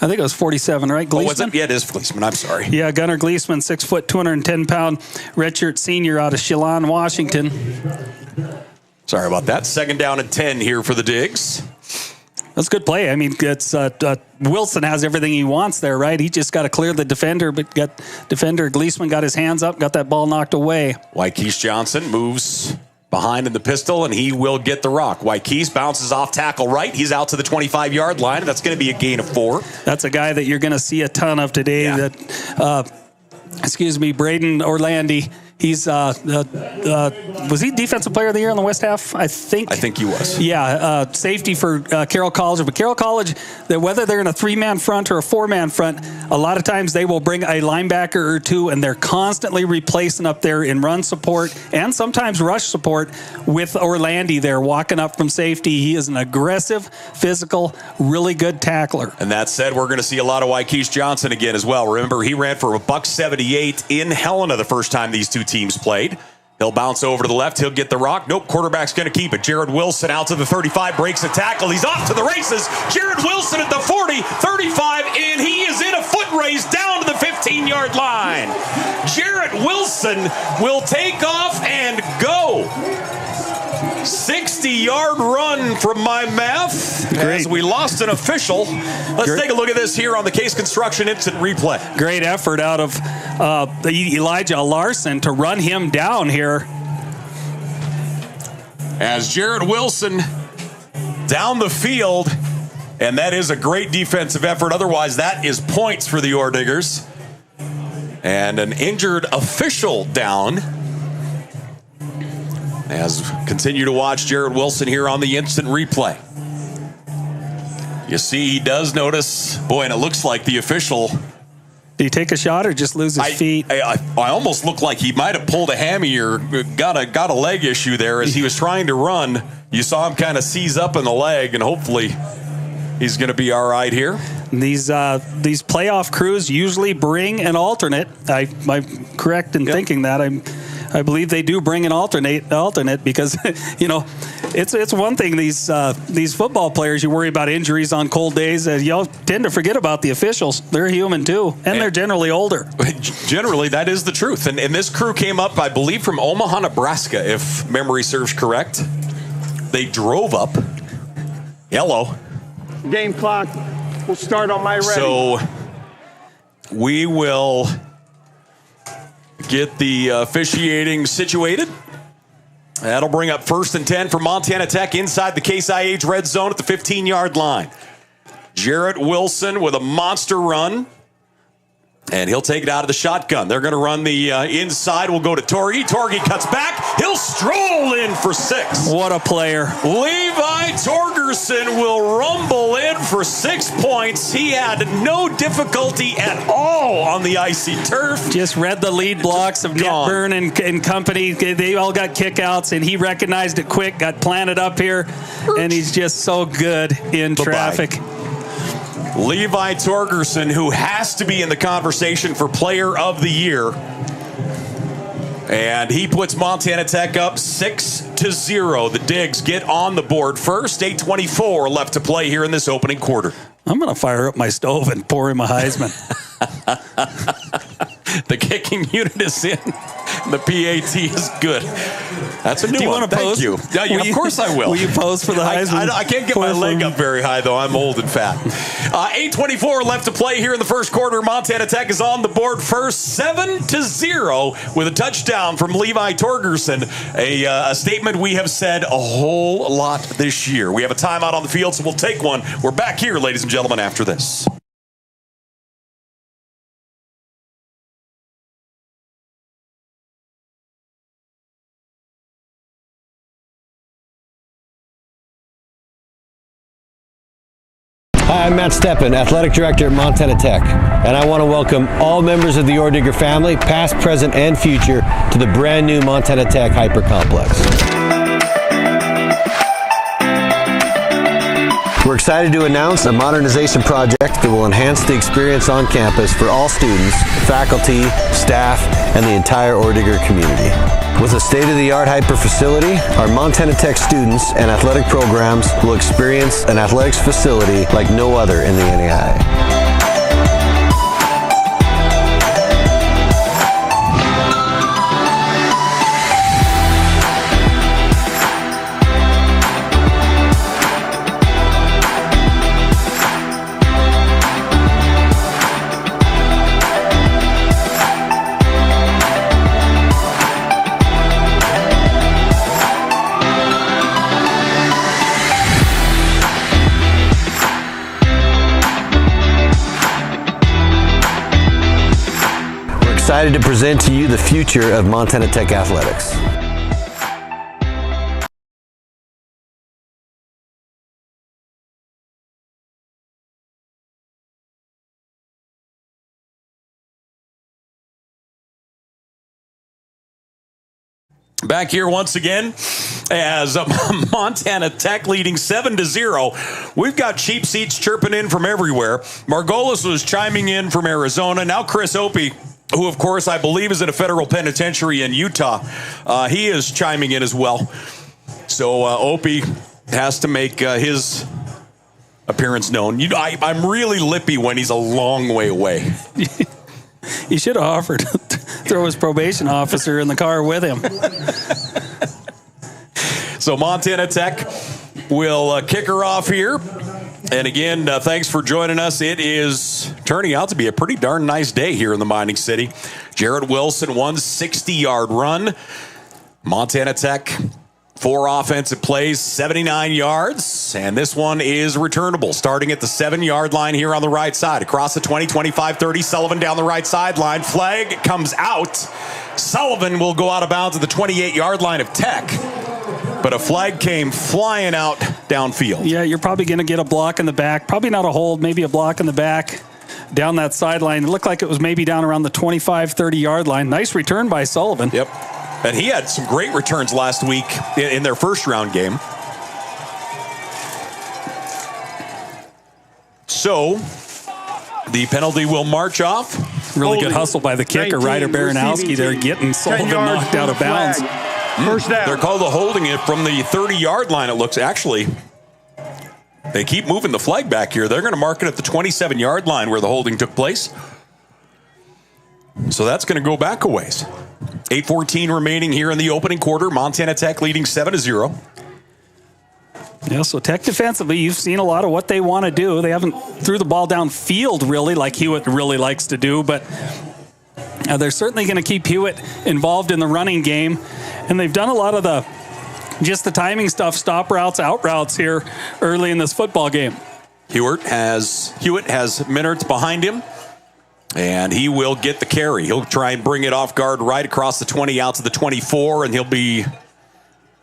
I think it was 47, right? Gleesman? Was it? Yeah, it is Gleesman. I'm sorry. Yeah, Gunnar Gleesman, 6 foot, 210-pound redshirt senior out of Chelan, Washington. Sorry about that. Second down and 10 here for the Digs. That's a good play. I mean, it's Wilson has everything he wants there, right? He just got to clear the defender, but defender Gleesman got his hands up, got that ball knocked away. Wykeese Johnson moves behind in the pistol, and he will get the rock. Wykeese bounces off tackle right. He's out to the 25-yard line, and that's going to be a gain of 4. That's a guy that you're going to see a ton of today. Yeah. Braden Orlandi. He's was he Defensive Player of the Year in the West Half? I think he was. Yeah, safety for Carroll College. But Carroll College, whether they're in a 3-man front or a 4-man front, a lot of times they will bring a linebacker or two, and they're constantly replacing up there in run support and sometimes rush support with Orlandi there walking up from safety. He is an aggressive, physical, really good tackler. And that said, we're going to see a lot of Wykeese Johnson again as well. Remember, he ran for $178 in Helena the first time these two teams played. He'll bounce over to the left. He'll get the rock. Nope, quarterback's going to keep it. Jared Wilson out to the 35, breaks a tackle. He's off to the races. Jared Wilson at the 40, 35, and he is in a foot race down to the 15-yard line. Jared Wilson will take off and go. 60-yard run from my math. Great. As we lost an official. Let's take a look at this here on the Case Construction Instant Replay. Great effort out of Elijah Larson to run him down here. As Jared Wilson down the field, and that is a great defensive effort. Otherwise, that is points for the OREDIGGERs. And an injured official down. As continue to watch Jared Wilson here on the instant replay. You see, he does notice, boy, and it looks like the official. Did he take a shot or just lose his feet? I almost looked like he might have pulled a hammy or got a leg issue there as he was trying to run. You saw him kind of seize up in the leg, and hopefully he's going to be all right here. These playoff crews usually bring an alternate. I'm correct in thinking that. I believe they do bring an alternate because, you know, it's one thing these football players, you worry about injuries on cold days. You tend to forget about the officials. They're human too, and they're generally older. Generally, that is the truth. And this crew came up, I believe, from Omaha, Nebraska, if memory serves correct. They drove up. Yellow. Game clock will start on my ready. So we will get the officiating situated. That'll bring up 1st and 10 for Montana Tech inside the Case IH red zone at the 15-yard line. Jarrett Wilson with a monster run. And he'll take it out of the shotgun. They're going to run the inside. We'll go to Torgy. Torgy cuts back. He'll stroll in for 6. What a player. Levi Torgerson will rumble in for 6 points. He had no difficulty at all on the icy turf. Just read the lead blocks of Nick Byrne and company. They all got kickouts, and he recognized it quick, got planted up here, and he's just so good in traffic. Levi Torgerson, who has to be in the conversation for Player of the Year. And he puts Montana Tech up 6-0. The Digs get on the board first. 8:24 left to play here in this opening quarter. I'm going to fire up my stove and pour him a Heisman. The kicking unit is in. The PAT is good. That's a new one. Thank you. Yeah, of course I will. Will you pose for the Heisman? I can't get my leg up very high, though. I'm old and fat. 8:24 left to play here in the first quarter. Montana Tech is on the board first, 7-0 with a touchdown from Levi Torgerson. A statement we have said a whole lot this year. We have a timeout on the field, so we'll take one. We're back here, ladies and gentlemen, after this. Hi, I'm Matt Steppen, Athletic Director at Montana Tech, and I want to welcome all members of the OREDIGGER family, past, present, and future, to the brand new Montana Tech Hyper Complex. We're excited to announce a modernization project that will enhance the experience on campus for all students, faculty, staff, and the entire OREDIGGER community. With a state-of-the-art hyper facility, our Montana Tech students and athletic programs will experience an athletics facility like no other in the NAIA. excited to present to you the future of Montana Tech athletics. Back here once again as Montana Tech leading 7-0. We've got cheap seats chirping in from everywhere. Margolis was chiming in from Arizona. Now Chris Opie, who of course I believe is at a federal penitentiary in Utah, he is chiming in as well. So Opie has to make his appearance known. You know, I'm really lippy when he's a long way away. He should have offered to throw his probation officer in the car with him. So Montana Tech will kick her off here. And again, thanks for joining us. It is turning out to be a pretty darn nice day here in the mining city. Jared Wilson, 160-yard run. Montana Tech, 4 offensive plays, 79 yards. And this one is returnable, starting at the 7-yard line here on the right side. Across the 20, 25, 30. Sullivan down the right sideline. Flag comes out. Sullivan will go out of bounds at the 28-yard line of Tech. But a flag came flying out downfield. Yeah, you're probably going to get a block in the back. Probably not a hold, maybe a block in the back down that sideline. It looked like it was maybe down around the 25, 30-yard line. Nice return by Sullivan. Yep. And he had some great returns last week in their first-round game. So the penalty will march off. Really good hustle by the kicker, Ryder Baranowski there, getting Sullivan knocked out of bounds. First down. They're called holding it from the 30-yard line, it looks. Actually, they keep moving the flag back here. They're going to mark it at the 27-yard line where the holding took place. So that's going to go back a ways. 8:14 remaining here in the opening quarter. Montana Tech leading 7-0. Yeah, so Tech defensively, you've seen a lot of what they want to do. They haven't threw the ball downfield really like Hewitt really likes to do, but they're certainly going to keep Hewitt involved in the running game. And they've done a lot of the timing stuff, stop routes, out routes here early in this football game. Hewitt has Minert behind him, and he will get the carry. He'll try and bring it off guard right across the 20 out to the 24, and he'll be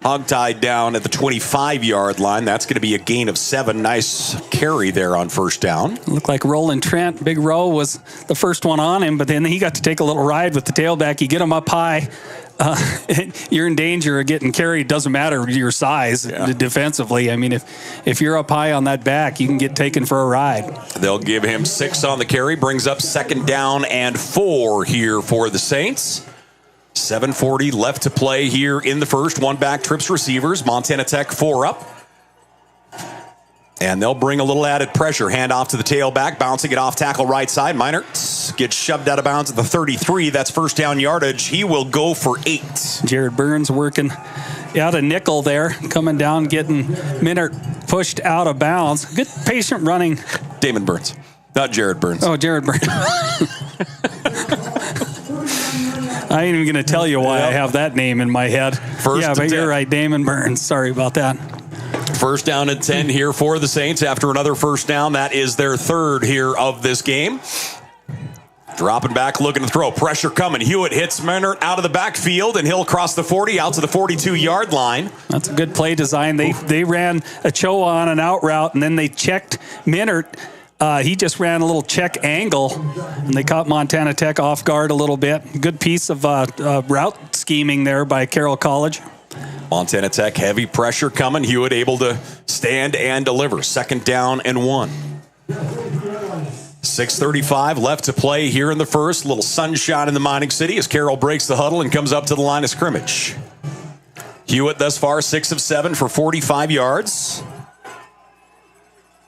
hogtied down at the 25-yard line. That's going to be a gain of 7. Nice carry there on first down. Looked like Roland Trent, Big Row, was the first one on him, but then he got to take a little ride with the tailback. You get him up high, you're in danger of getting carried. Doesn't matter your size defensively. I mean, if you're up high on that back, you can get taken for a ride. They'll give him 6 on the carry. Brings up 2nd down and 4 here for the Saints. 7:40 left to play here in the first. 1 back, trips receivers. Montana Tech 4 up. And they'll bring a little added pressure. Hand off to the tailback, bouncing it off tackle right side. Minor gets shoved out of bounds at the 33. That's first down yardage. He will go for 8. Jared Burns working out a nickel there, coming down, getting Minert pushed out of bounds. Good patient running. Damon Burns, not Jared Burns. Oh, Jared Burns. I ain't even going to tell you why I have that name in my head. But you're right, Damon Burns. Sorry about that. First down and 10 here for the Saints after another first down. That is their 3rd here of this game. Dropping back, looking to throw. Pressure coming. Hewitt hits Minert out of the backfield, and he'll cross the 40 out to the 42-yard line. That's a good play design. They ran a Cho on an out route, and then they checked Minert. He just ran a little check angle, and they caught Montana Tech off guard a little bit. Good piece of route scheming there by Carroll College. Montana Tech, heavy pressure coming. Hewitt able to stand and deliver. 2nd down and 1. 6:35 left to play here in the first. Little sunshine in the mining city as Carroll breaks the huddle and comes up to the line of scrimmage. Hewitt thus far 6 of 7 for 45 yards.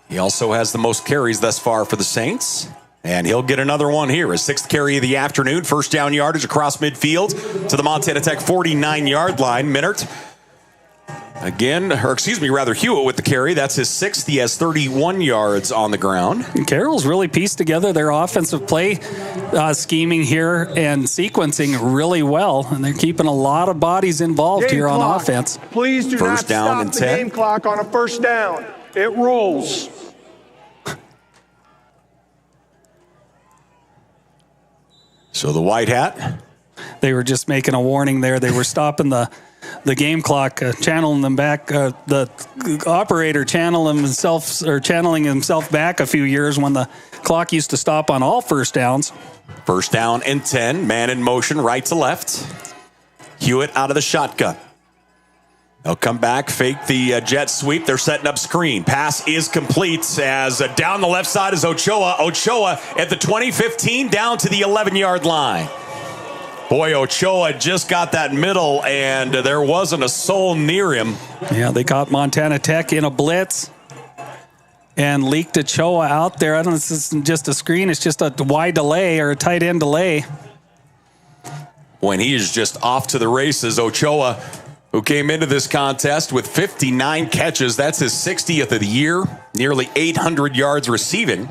He also has the most carries thus far for the Saints. And he'll get another one here. His 6th carry of the afternoon. First down yardage across midfield to the Montana Tech 49-yard line. Minert Hewitt with the carry. That's his 6th. He has 31 yards on the ground. And Carroll's really pieced together their offensive play scheming here and sequencing really well. And they're keeping a lot of bodies involved game here clock. On offense. Please do first not down stop and the 10. game clock on a first down. It rolls. So the white hat. They were just making a warning there. They were stopping the game clock, channeling them back. The operator channeling himself back a few years when the clock used to stop on all first downs. First down and 10. Man in motion, right to left. Hewitt out of the shotgun. They'll come back, fake the jet sweep. They're setting up screen. Pass is complete as down the left side is Ochoa. Ochoa at the 20-15 down to the 11-yard line. Boy, Ochoa just got that middle, and there wasn't a soul near him. Yeah, they caught Montana Tech in a blitz and leaked Ochoa out there. I don't know if this is just a screen. It's just a wide delay or a tight end delay. When he is just off to the races, Ochoa, who came into this contest with 59 catches. That's his 60th of the year, nearly 800 yards receiving.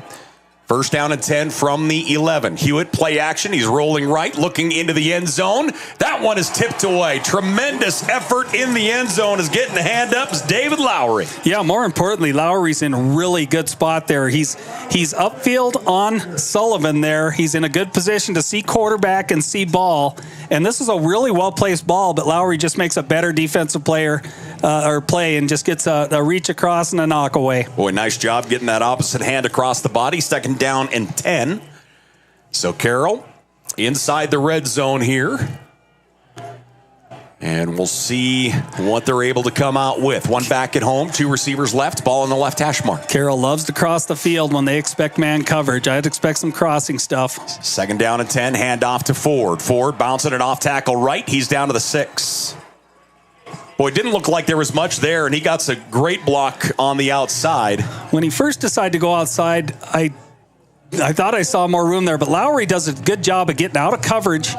First down and 10 from the 11. Hewitt play action. He's rolling right, looking into the end zone. That one is tipped away. Tremendous effort in the end zone is getting the hand up is David Lowry. Yeah, more importantly, Lowry's in a really good spot there. He's upfield on Sullivan there. He's in a good position to see quarterback and see ball. And this is a really well-placed ball, but Lowry just makes a better defensive player or play and just gets a reach across and a knock away. Boy, nice job getting that opposite hand across the body. Second down and 10. So Carroll inside the red zone here. And we'll see what they're able to come out with. One back at home, two receivers left, ball in the left hash mark. Carroll loves to cross the field when they expect man coverage. I'd expect some crossing stuff. Second down and 10, hand off to Ford. Ford bouncing it off tackle right. He's down to the 6. Boy, it didn't look like there was much there, and he got a great block on the outside. When he first decided to go outside, I thought I saw more room there, but Lowry does a good job of getting out of coverage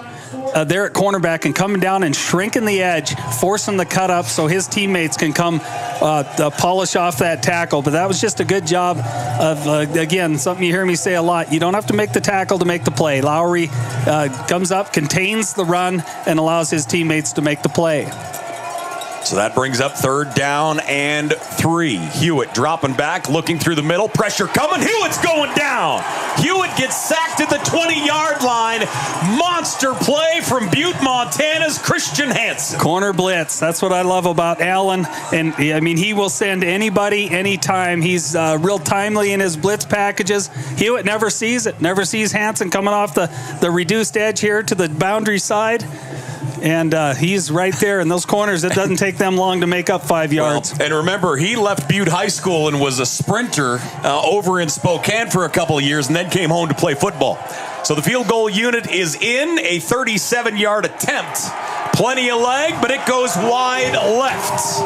there at cornerback and coming down and shrinking the edge, forcing the cut up so his teammates can come polish off that tackle. But that was just a good job of, again, something you hear me say a lot. You don't have to make the tackle to make the play. Lowry comes up, contains the run, and allows his teammates to make the play. So that brings up third down and 3. Hewitt dropping back, looking through the middle. Pressure coming. Hewitt's going down. Hewitt gets sacked at the 20-yard line. Monster play from Butte, Montana's Christian Hansen. Corner blitz. That's what I love about Allen. And, I mean, he will send anybody anytime. He's real timely in his blitz packages. Hewitt never sees it. Never sees Hansen coming off the reduced edge here to the boundary side. And he's right there in those corners. It doesn't take them long to make up 5 yards. Well, and remember, he left Butte High School and was a sprinter over in Spokane for a couple of years and then came home to play football. So the field goal unit is in, a 37-yard attempt. Plenty of leg, but it goes wide left.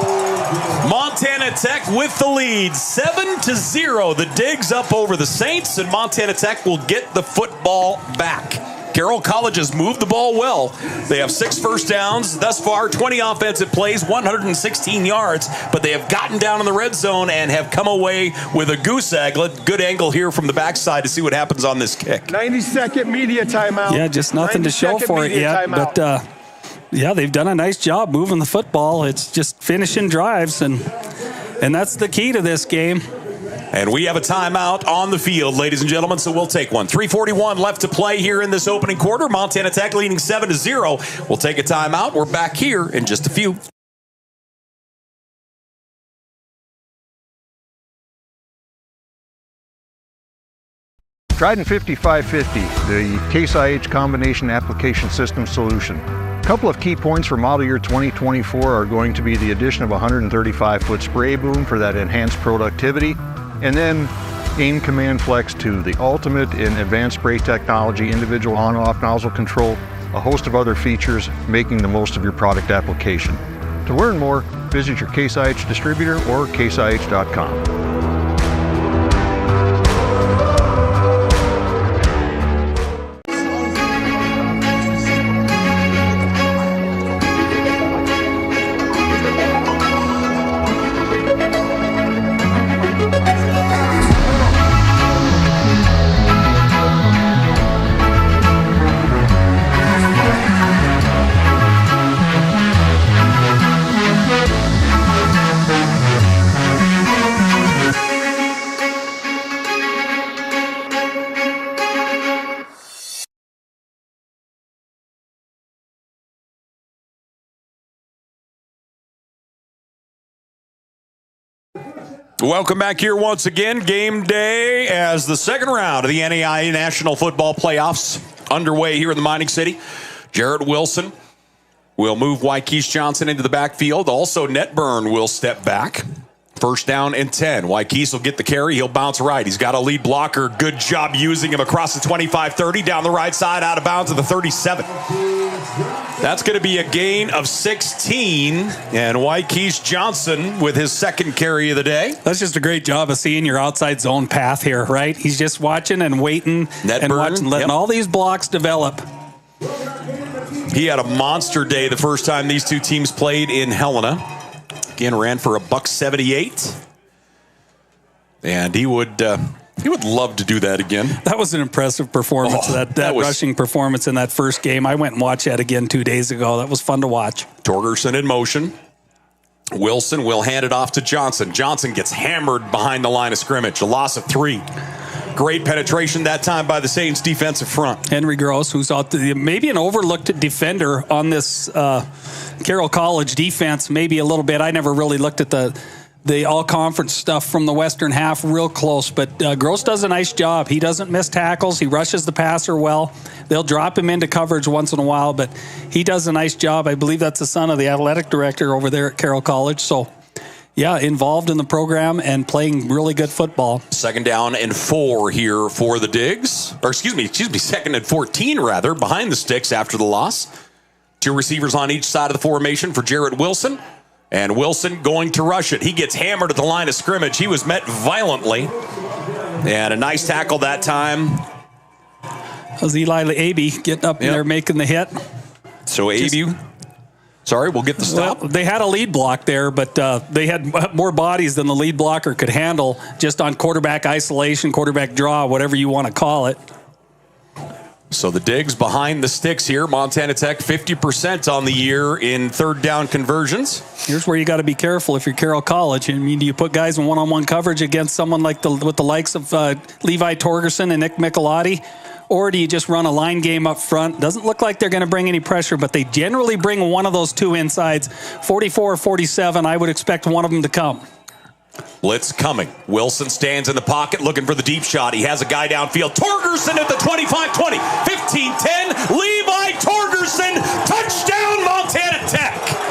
Montana Tech with the lead, 7-0. The Digs up over the Saints, and Montana Tech will get the football back. Carroll College has moved the ball well. They have 6 first downs thus far, 20 offensive plays, 116 yards, but they have gotten down in the red zone and have come away with a goose egg. Good angle here from the backside to see what happens on this kick. 90-second media timeout. Yeah, just nothing to show for it yet, but yeah, they've done a nice job moving the football. It's just finishing drives, and that's the key to this game. And we have a timeout on the field, ladies and gentlemen, so we'll take one. 3:41 left to play here in this opening quarter. Montana Tech leading 7-0. We'll take a timeout. We're back here in just a few. Trident 5550, the Case IH combination application system solution. A couple of key points for model year 2024 are going to be the addition of a 135-foot spray boom for that enhanced productivity, and then AIM Command Flex 2, the ultimate in advanced spray technology, individual on-off nozzle control, a host of other features, making the most of your product application. To learn more, visit your Case IH distributor or caseih.com. Welcome back here once again. Game day as the second round of the NAIA National Football Playoffs underway here in the mining city. Jarrett Wilson will move Wykeese Johnson into the backfield. Also, Netburn will step back. First down and 10. Wykeese will get the carry. He'll bounce right. He's got a lead blocker. Good job using him across the 25-30, down the right side, out of bounds at the 37. That's going to be a gain of 16. And Wykeese Johnson with his second carry of the day. That's just a great job of seeing your outside zone path here, right? He's just watching and waiting and watching, letting all these blocks develop. He had a monster day the first time these two teams played in Helena. Again, ran for $178, and he would love to do that again. That was an impressive performance. That rushing performance in that first game. I went and watched that again 2 days ago. That was fun to watch. Torgerson in motion. Wilson will hand it off to Johnson. Johnson gets hammered behind the line of scrimmage. A loss of 3. Great penetration that time by the Saints defensive front. Henry Gross, who's out there, maybe an overlooked defender on this Carroll College defense, maybe a little bit. I never really looked at the all-conference stuff from the western half real close, but Gross does a nice job. He doesn't miss tackles. He rushes the passer well. They'll drop him into coverage once in a while, but he does a nice job. I believe that's the son of the athletic director over there at Carroll College, so yeah, involved in the program and playing really good football. Second down and 4 here for the Digs. Or excuse me, second and 14 rather, behind the sticks after the loss. 2 receivers on each side of the formation for Jarrett Wilson. And Wilson going to rush it. He gets hammered at the line of scrimmage. He was met violently. And a nice tackle that time. That was Eli Abe getting up there making the hit. So Abe... Sorry, we'll get the stop. Well, they had a lead block there, but they had more bodies than the lead blocker could handle just on quarterback isolation, quarterback draw, whatever you want to call it. So the Digs behind the sticks here. Montana Tech 50% on the year in third down conversions. Here's where you got to be careful if you're Carroll College. I mean, do you put guys in one-on-one coverage against someone like with the likes of Levi Torgerson and Nick Michelotti? Or do you just run a line game up front? Doesn't look like they're going to bring any pressure, but they generally bring one of those 2 insides. 44 or 47, I would expect one of them to come. Blitz coming. Wilson stands in the pocket looking for the deep shot. He has a guy downfield. Torgerson at the 25-20, 15-10. Levi Torgerson, touchdown Montana Tech.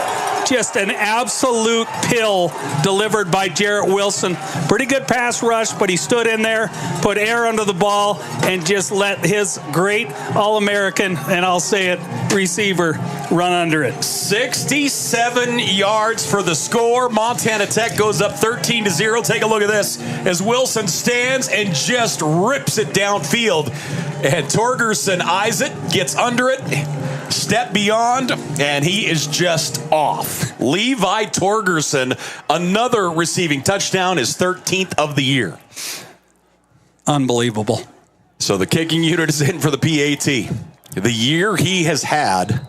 Just an absolute pill delivered by Jarrett Wilson. Pretty good pass rush, but he stood in there, put air under the ball, and just let his great All-American, and I'll say it, receiver run under it. 67 yards for the score. Montana Tech goes up 13-0. Take a look at this as Wilson stands and just rips it downfield. And Torgerson eyes it, gets under it, step beyond, and he is just off. Levi Torgerson, another receiving touchdown, his 13th of the year. Unbelievable. So the kicking unit is in for the PAT. The year he has had,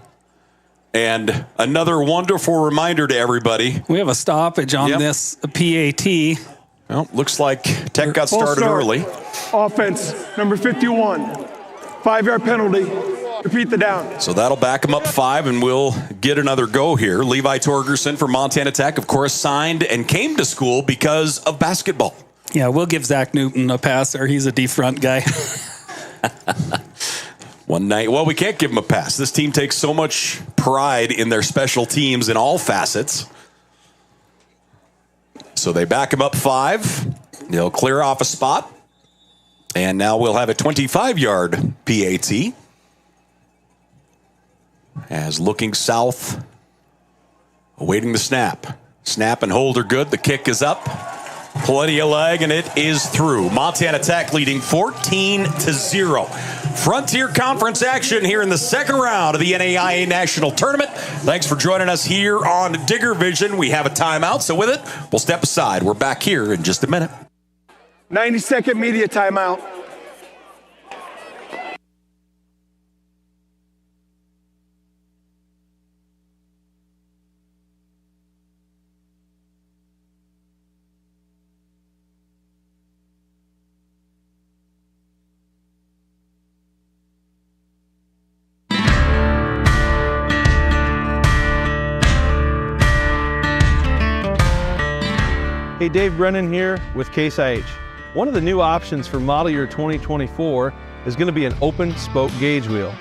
and another wonderful reminder to everybody. We have a stoppage on this PAT. Well, looks like Tech got started early. Offense, number 51. 5-yard penalty. Repeat the down. So that'll back him up 5, and we'll get another go here. Levi Torgerson from Montana Tech, of course, signed and came to school because of basketball. Yeah, we'll give Zach Newton a pass there. He's a D-front guy. One night. Well, we can't give him a pass. This team takes so much pride in their special teams in all facets. So they back him up 5. They'll clear off a spot. And now we'll have a 25-yard PAT. As looking south, awaiting the snap. Snap and hold are good. The kick is up. Plenty of leg, and it is through. Montana Tech leading 14-0. Frontier Conference action here in the second round of the NAIA National Tournament. Thanks for joining us here on Digger Vision. We have a timeout, so with it, we'll step aside. We're back here in just a minute. 90-second media timeout. Hey, Dave Brennan here with Case IH. One of the new options for model year 2024 is going to be an open spoke gauge wheel.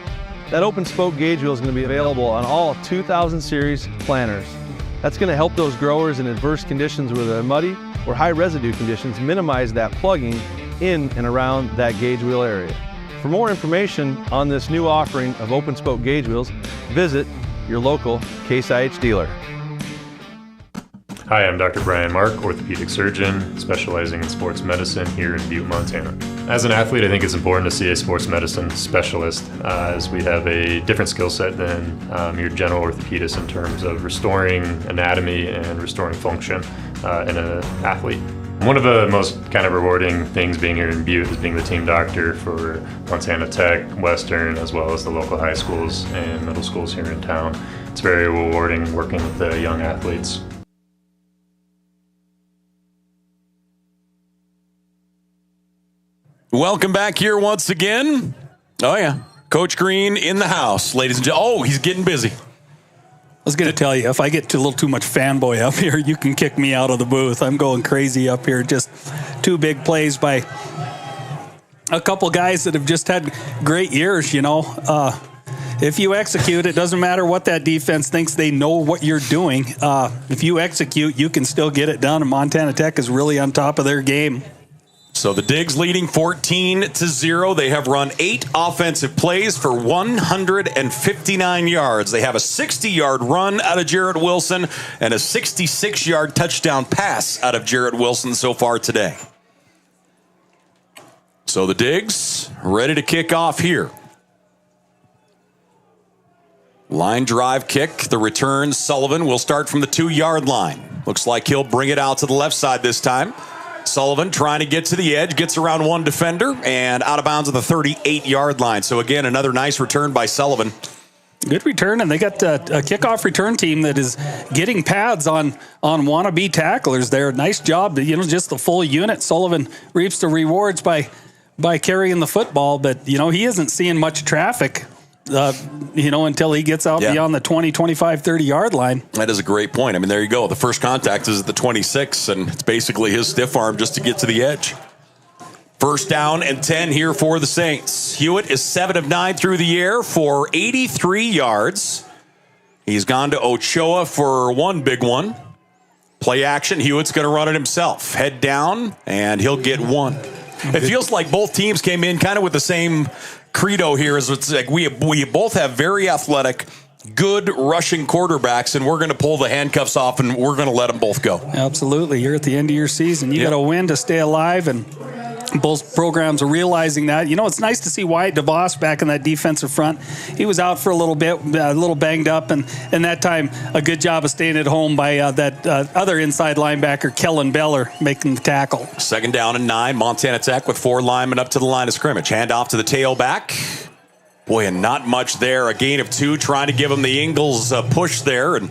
That open spoke gauge wheel is going to be available on all 2000 series planters. That's going to help those growers in adverse conditions where they're muddy or high residue conditions minimize that plugging in and around that gauge wheel area. For more information on this new offering of open spoke gauge wheels, visit your local Case IH dealer. Hi, I'm Dr. Brian Mark, orthopedic surgeon specializing in sports medicine here in Butte, Montana. As an athlete, I think it's important to see a sports medicine specialist as we have a different skill set than your general orthopedist in terms of restoring anatomy and restoring function in an athlete. One of the most kind of rewarding things being here in Butte is being the team doctor for Montana Tech, Western, as well as the local high schools and middle schools here in town. It's very rewarding working with the young athletes. Welcome back here once again. Oh, yeah. Coach Green in the house, ladies and gentlemen. Oh, he's getting busy. I was going to tell you, if I get a little too much fanboy up here, you can kick me out of the booth. I'm going crazy up here. Just two big plays by a couple guys that have just had great years, you know. If you execute, it doesn't matter what that defense thinks. They know what you're doing. If you execute, you can still get it done, and Montana Tech is really on top of their game. So the Digs leading 14-0. They have run 8 offensive plays for 159 yards. They have a 60-yard run out of Jarrett Wilson and a 66-yard touchdown pass out of Jarrett Wilson so far today. So the Digs ready to kick off here. Line drive kick. The return, Sullivan will start from the 2-yard line. Looks like he'll bring it out to the left side this time. Sullivan trying to get to the edge, gets around one defender, and out of bounds at the 38-yard line. So, again, another nice return by Sullivan. Good return, and they got a kickoff return team that is getting pads on wannabe tacklers there. Nice job, just the full unit. Sullivan reaps the rewards by carrying the football, but, he isn't seeing much traffic. Until he gets out beyond the 20, 25, 30-yard line. That is a great point. I mean, there you go. The first contact is at the 26, and it's basically his stiff arm just to get to the edge. First down and 10 here for the Saints. Hewitt is 7 of 9 through the air for 83 yards. He's gone to Ochoa for one big one. Play action. Hewitt's going to run it himself. Head down, and he'll get one. It feels like both teams came in kind of with the same credo here. Is it's like we both have very athletic, good rushing quarterbacks, and we're going to pull the handcuffs off, and we're going to let them both go. Absolutely. You're at the end of your season. You got to win to stay alive, and both programs are realizing that. It's nice to see Wyatt DeVos back in that defensive front. He was out for a little bit, a little banged up, and that time a good job of staying at home by that other inside linebacker, Kellen Beller, making the tackle. Second down and 9. Montana Tech with 4 linemen up to the line of scrimmage. Hand off to the tailback. Boy, and not much there. A gain of 2, trying to give them the Ingles push there, and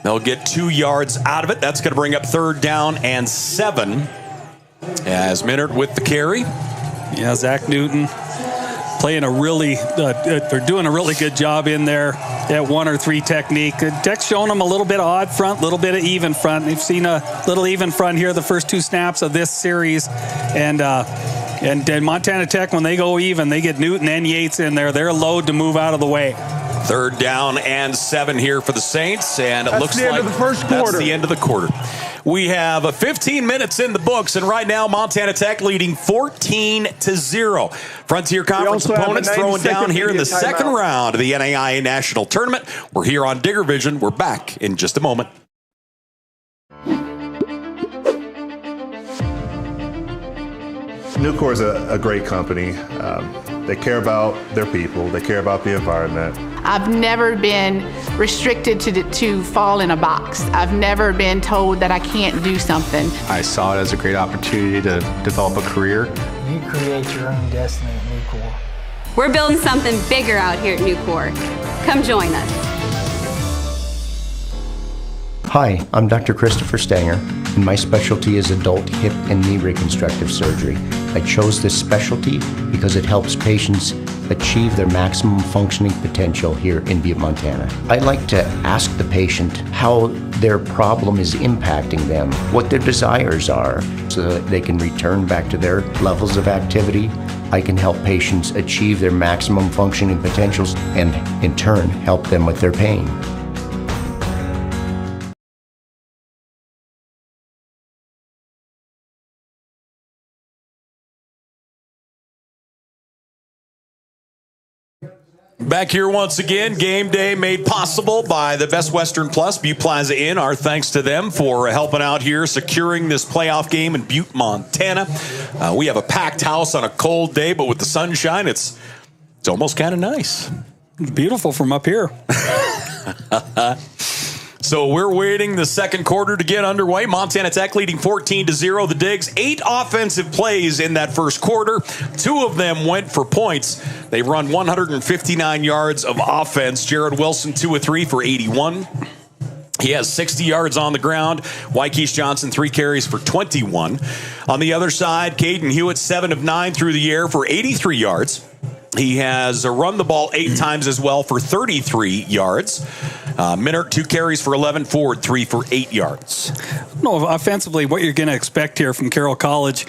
they'll get 2 yards out of it. That's going to bring up 3rd down and 7. As Minard with the carry. Yeah, Zach Newton they're doing a really good job in there at 1 or 3 technique. Tech's showing them a little bit of odd front, a little bit of even front. They've seen a little even front here the first 2 snaps of this series. And Montana Tech, when they go even, they get Newton and Yates in there. They're low to move out of the way. 3rd down and 7 here for the Saints, and it looks like that's the end of the quarter. We have 15 minutes in the books, and right now Montana Tech leading 14-0. Frontier Conference opponents throwing down here in the second round of the NAIA National Tournament. We're here on Digger Vision. We're back in just a moment. Nucor is a great company. They care about their people. They care about the environment. I've never been restricted to fall in a box. I've never been told that I can't do something. I saw it as a great opportunity to develop a career. You create your own destiny at Nucor. We're building something bigger out here at Nucor. Come join us. Hi, I'm Dr. Christopher Stanger, and my specialty is adult hip and knee reconstructive surgery. I chose this specialty because it helps patients achieve their maximum functioning potential here in Butte, Montana. I like to ask the patient how their problem is impacting them, what their desires are, so that they can return back to their levels of activity. I can help patients achieve their maximum functioning potentials and, in turn, help them with their pain. Back here once again, game day made possible by the Best Western Plus, Butte Plaza Inn. Our thanks to them for helping out here, securing this playoff game in Butte, Montana. We have a packed house on a cold day, but with the sunshine, it's almost kind of nice. It's beautiful from up here. So we're waiting the second quarter to get underway. Montana Tech leading 14-0. The Digs, 8 offensive plays in that first quarter. 2 of them went for points. They run 159 yards of offense. Jared Wilson, 2 of 3 for 81. He has 60 yards on the ground. Wykees Johnson, 3 carries for 21. On the other side, Caden Hewitt, 7 of 9 through the air for 83 yards. He has run the ball 8 times as well for 33 yards. Minert, 2 carries for 11. Ford, 3 for 8 yards. I don't know offensively what you're going to expect here from Carroll College.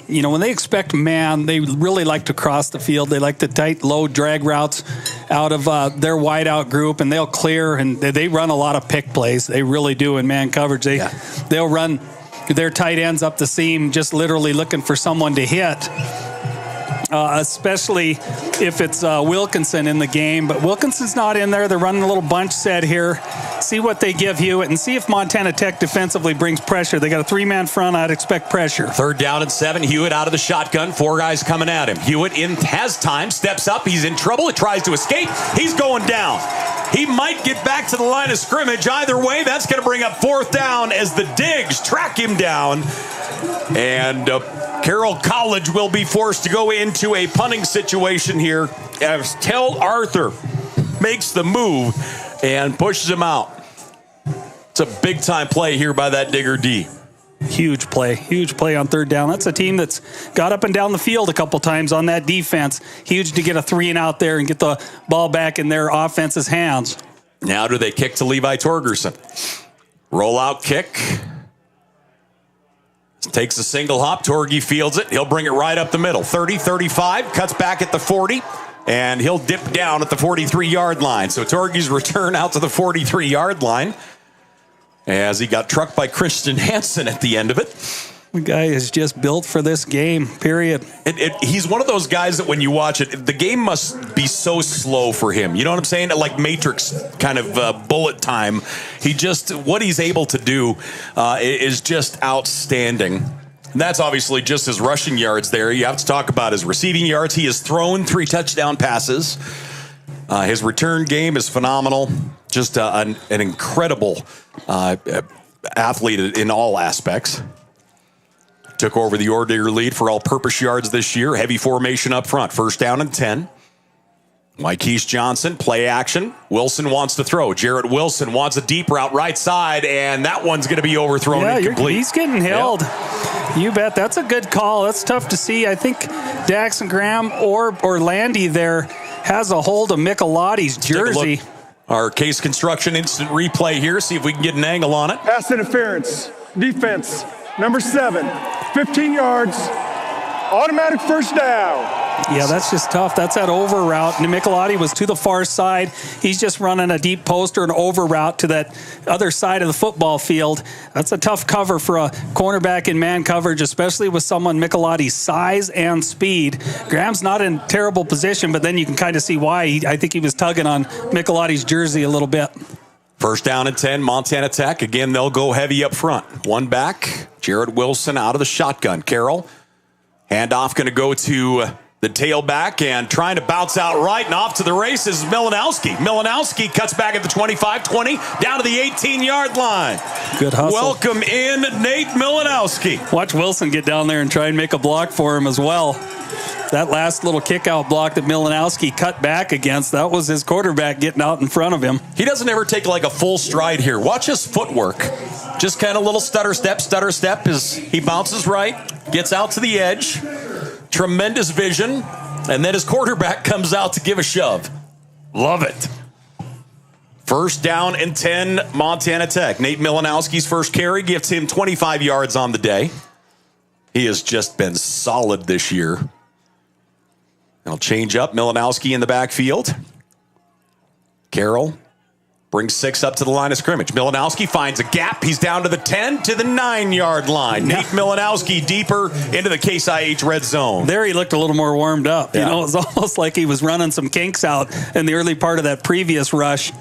You know, when they expect man, they really like to cross the field. They like the tight, low drag routes out of their wideout group, and they'll clear, and they run a lot of pick plays. They really do in man coverage. They'll run their tight ends up the seam, just literally looking for someone to hit. Especially if it's Wilkinson in the game. But Wilkinson's not in there. They're running a little bunch set here. See what they give Hewitt and see if Montana Tech defensively brings pressure. They got a 3-man front. I'd expect pressure. 3rd down and 7. Hewitt out of the shotgun. 4 guys coming at him. Hewitt has time, steps up. He's in trouble. It tries to escape. He's going down. He might get back to the line of scrimmage. Either way, that's going to bring up 4th down as the Digs track him down. And Carroll College will be forced to go into a punting situation here as Tel Arthur makes the move and pushes him out. It's a big-time play here by that Digger D. Huge play on 3rd down. That's a team that's got up and down the field a couple times on that defense. Huge to get a 3-and-out there and get the ball back in their offense's hands. Now do they kick to Levi Torgerson? Rollout kick. Takes a single hop. Torgy fields it. He'll bring it right up the middle. 30, 35, cuts back at the 40, and he'll dip down at the 43-yard line. So Torgy's return out to the 43-yard line as he got trucked by Christian Hansen at the end of it. The guy is just built for this game, period. He's one of those guys that when you watch it, the game must be so slow for him. You know what I'm saying? Like Matrix kind of bullet time. What he's able to do is just outstanding. And that's obviously just his rushing yards there. You have to talk about his receiving yards. He has thrown 3 touchdown passes. His return game is phenomenal. Just an incredible athlete in all aspects. Took over the OREDIGGER lead for all-purpose yards this year. Heavy formation up front. 1st down and 10. Wykees Johnson, play action. Wilson wants to throw. Jarrett Wilson wants a deep route right side, and that one's going to be overthrown incomplete. He's getting held. Yeah. You bet. That's a good call. That's tough to see. I think Daxon Graham or Landy there has a hold of Michelotti's jersey. Our Case Construction instant replay here. See if we can get an angle on it. Pass interference. Defense. Number 7. 15 yards. Automatic 1st down. Yeah, that's just tough. That's that over route. Michelotti was to the far side. He's just running a deep post or an over route to that other side of the football field. That's a tough cover for a cornerback in man coverage, especially with someone Michelotti's size and speed. Graham's not in terrible position, but then you can kind of see why. I think he was tugging on Michelotti's jersey a little bit. 1st down and 10, Montana Tech. Again, they'll go heavy up front. 1 back, Jared Wilson out of the shotgun. Carroll, handoff going to go to the tailback and trying to bounce out right and off to the races is Milanowski. Milanowski cuts back at the 25, 20, down to the 18-yard line. Good hustle. Welcome in Nate Milanowski. Watch Wilson get down there and try and make a block for him as well. That last little kick-out block that Milanowski cut back against, that was his quarterback getting out in front of him. He doesn't ever take like a full stride here. Watch his footwork. Just kind of little stutter step as he bounces right, gets out to the edge. Tremendous vision. And then his quarterback comes out to give a shove. Love it. First down and 10, Montana Tech. Nate Milanowski's first carry gets him 25 yards on the day. He has just been solid this year. They'll change up. Milanowski in the backfield. Carroll brings 6 up to the line of scrimmage. Milanowski finds a gap. He's down to the 10 to the 9-yard line. Nate Milanowski deeper into the Case IH red zone. There he looked a little more warmed up. Yeah. You know, it was almost like he was running some kinks out in the early part of that previous rush.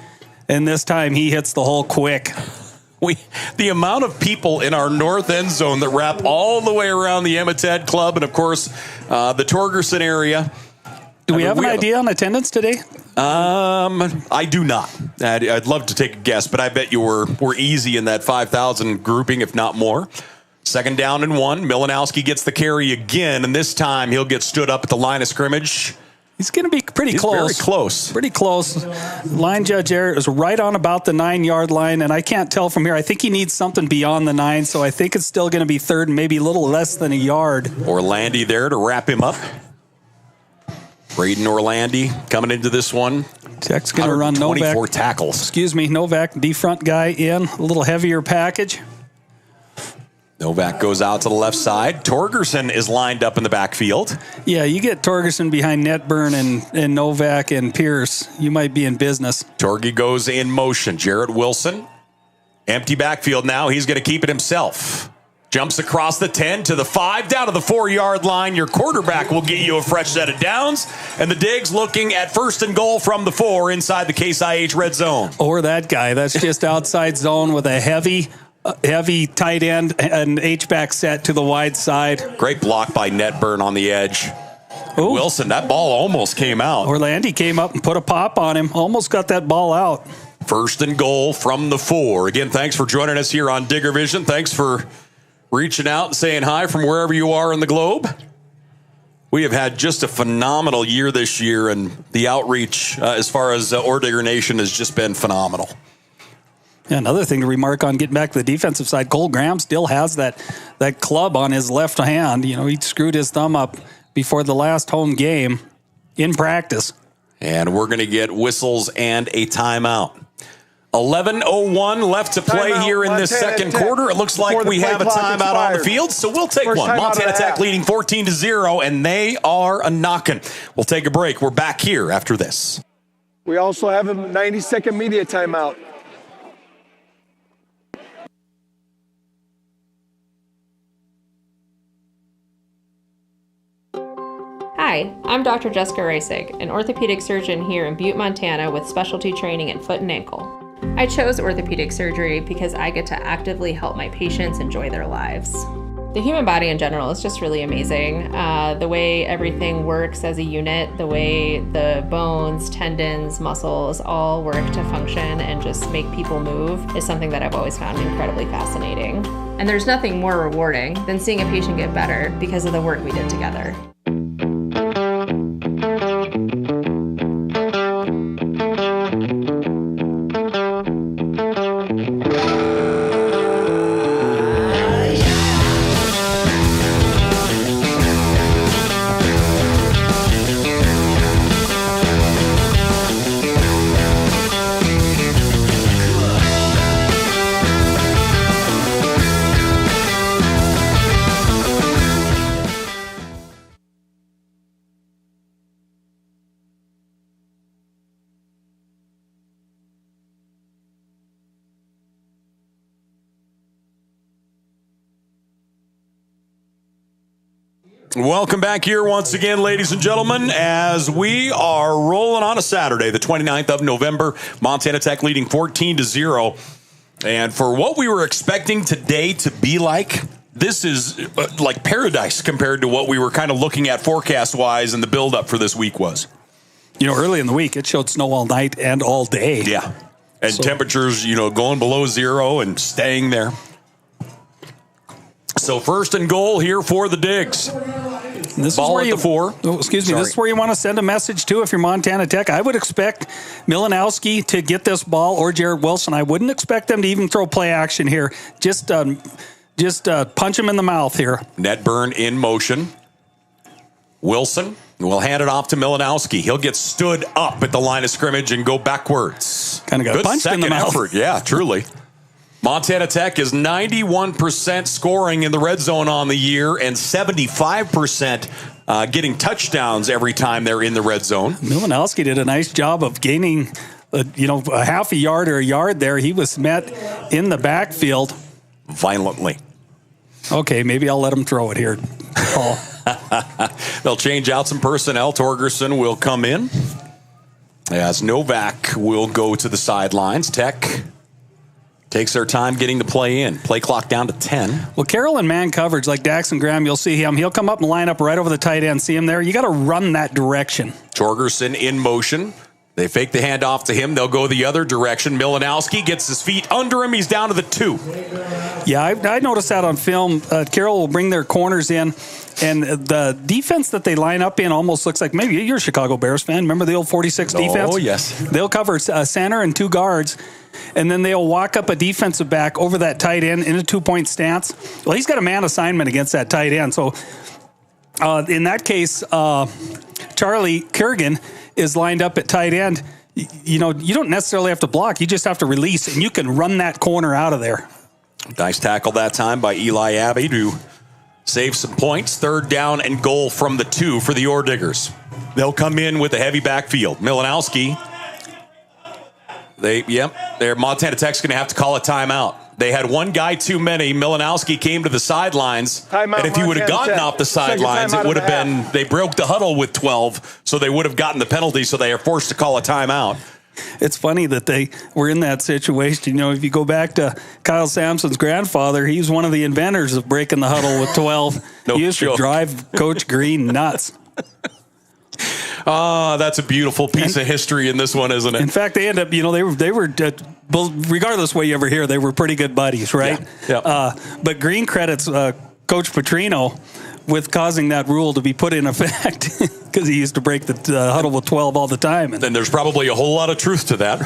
And this time he hits the hole quick. The amount of people in our north end zone that wrap all the way around the Emitet Club and, of course, the Torgerson area. Do we have an idea on attendance today? I do not. I'd love to take a guess, but I bet you we're easy in that 5,000 grouping, if not more. Second down and 1. Milanowski gets the carry again, and this time he'll get stood up at the line of scrimmage. He's going to be pretty close. Very close. Pretty close. Line judge there is right on about the 9-yard line, and I can't tell from here. I think he needs something beyond the 9, so I think it's still going to be third and maybe a little less than a yard. Orlandi there to wrap him up. Braden Orlandi coming into this one. Tech's going to run Novak. 24 tackles. Excuse me, Novak, D-front guy in. A little heavier package. Novak goes out to the left side. Torgerson is lined up in the backfield. Yeah, you get Torgerson behind Netburn and Novak and Pierce, you might be in business. Torgy goes in motion. Jarrett Wilson, empty backfield now. He's going to keep it himself. Jumps across the 10 to the 5, down to the 4-yard line. Your quarterback will get you a fresh set of downs. And the Digs looking at first and goal from the 4 inside the Case IH red zone. Or that guy. That's just outside zone with a heavy tight end and H-back set to the wide side. Great block by Netburn on the edge. Ooh. Wilson, that ball almost came out. Orlandi came up and put a pop on him. Almost got that ball out. First and goal from the 4. Again, thanks for joining us here on Digger Vision. Thanks for reaching out and saying hi from wherever you are in the globe. We have had just a phenomenal year this year, and the outreach as far as OREDIGGER Nation has just been phenomenal. Yeah, another thing to remark on getting back to the defensive side, Cole Graham still has that club on his left hand. You know, he screwed his thumb up before the last home game in practice. And we're going to get whistles and a timeout. 11:01 left to play here in this second quarter. It looks like we have a timeout on the field, so we'll take one. Montana Tech leading 14-0, and they are a-knockin'. We'll take a break. We're back here after this. We also have a 90-second media timeout. Hi, I'm Dr. Jessica Reisig, an orthopedic surgeon here in Butte, Montana with specialty training in foot and ankle. I chose orthopedic surgery because I get to actively help my patients enjoy their lives. The human body in general is just really amazing. The way everything works as a unit, the way the bones, tendons, muscles all work to function and just make people move is something that I've always found incredibly fascinating. And there's nothing more rewarding than seeing a patient get better because of the work we did together. Welcome back here once again, ladies and gentlemen, as we are rolling on a Saturday, the 29th of November. Montana Tech leading 14-0. And for what we were expecting today to be like, this is like paradise compared to what we were kind of looking at forecast-wise and the build-up for this week was. You know, early in the week, it showed snow all night and all day. Yeah. And temperatures, you know, going below 0 and staying there. So first and goal here for the Digs. This Ball is where at the 4. Oh, excuse me. This is where you want to send a message to if you're Montana Tech. I would expect Milanowski to get this ball or Jarrett Wilson. I wouldn't expect them to even throw play action here. Just punch him in the mouth here. Netburn in motion. Wilson We'll hand it off to Milanowski. He'll get stood up at the line of scrimmage and go backwards. Kind of got punched in the mouth. Effort. Yeah, truly. Montana Tech is 91% scoring in the red zone on the year and 75% getting touchdowns every time they're in the red zone. Milanowski did a nice job of gaining, a half a yard or a yard there. He was met in the backfield. Violently. Okay, maybe I'll let him throw it here, Paul. They'll change out some personnel. Torgerson will come in as Novak will go to the sidelines. Tech takes their time getting the play in. Play clock down to 10. Well, Carroll in man coverage, like Daxon Graham, you'll see him. He'll come up and line up right over the tight end. See him there? You got to run that direction. Torgerson in motion. They fake the handoff to him. They'll go the other direction. Milanowski gets his feet under him. He's down to the 2. Yeah, I noticed that on film. Carroll will bring their corners in, and the defense that they line up in almost looks like, maybe you're a Chicago Bears fan. Remember the old 46 defense? Oh, yes. They'll cover center and 2 guards, and then they'll walk up a defensive back over that tight end in a 2-point stance. Well, he's got a man assignment against that tight end. So in that case, Charlie Kurgan is lined up at tight end. You don't necessarily have to block. You just have to release, and you can run that corner out of there. Nice tackle that time by Eli Abbey to save some points. 3rd down and goal from the 2 for the OREDIGGERs. They'll come in with a heavy backfield. Milanowski. Montana Tech's going to have to call a timeout. They had one guy too many. Milanowski came to the sidelines. Timeout, and if he would have gotten off the sidelines, it would have been, they broke the huddle with 12, so they would have gotten the penalty, so they are forced to call a timeout. It's funny that they were in that situation. If you go back to Kyle Sampson's grandfather, he's one of the inventors of breaking the huddle with 12. No he used joke. to drive Coach Green nuts. That's a beautiful piece of history in this one, isn't it? In fact, they end up, they were regardless what you ever hear, they were pretty good buddies, right? Yeah. But Green credits Coach Petrino with causing that rule to be put in effect because he used to break the huddle with 12 all the time. And then there's probably a whole lot of truth to that.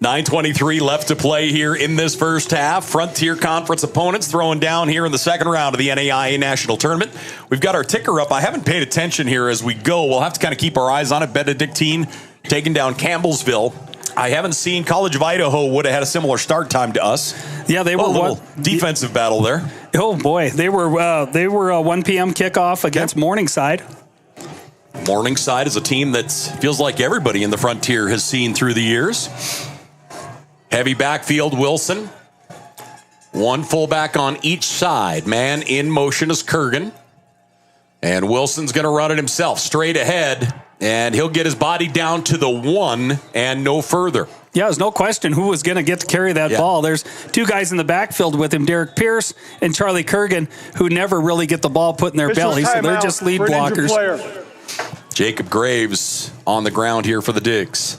9:23 left to play here in this first half. Frontier Conference opponents throwing down here in the second round of the NAIA National Tournament. We've got our ticker up. I haven't paid attention here as we go. We'll have to kind of keep our eyes on it. Benedictine taking down Campbellsville. I haven't seen College of Idaho would have had a similar start time to us. Yeah, they were a little defensive battle there. Oh boy, they were a 1 p.m. kickoff against Morningside. Morningside is a team that feels like everybody in the Frontier has seen through the years. Heavy backfield, Wilson. One fullback on each side. Man in motion is Kurgan. And Wilson's going to run it himself straight ahead. And he'll get his body down to the 1 and no further. Yeah, there's no question who was going to get to carry that ball. There's 2 guys in the backfield with him, Derek Pierce and Charlie Kurgan, who never really get the ball put in their belly. So they're just lead blockers. Jacob Graves on the ground here for the Digs.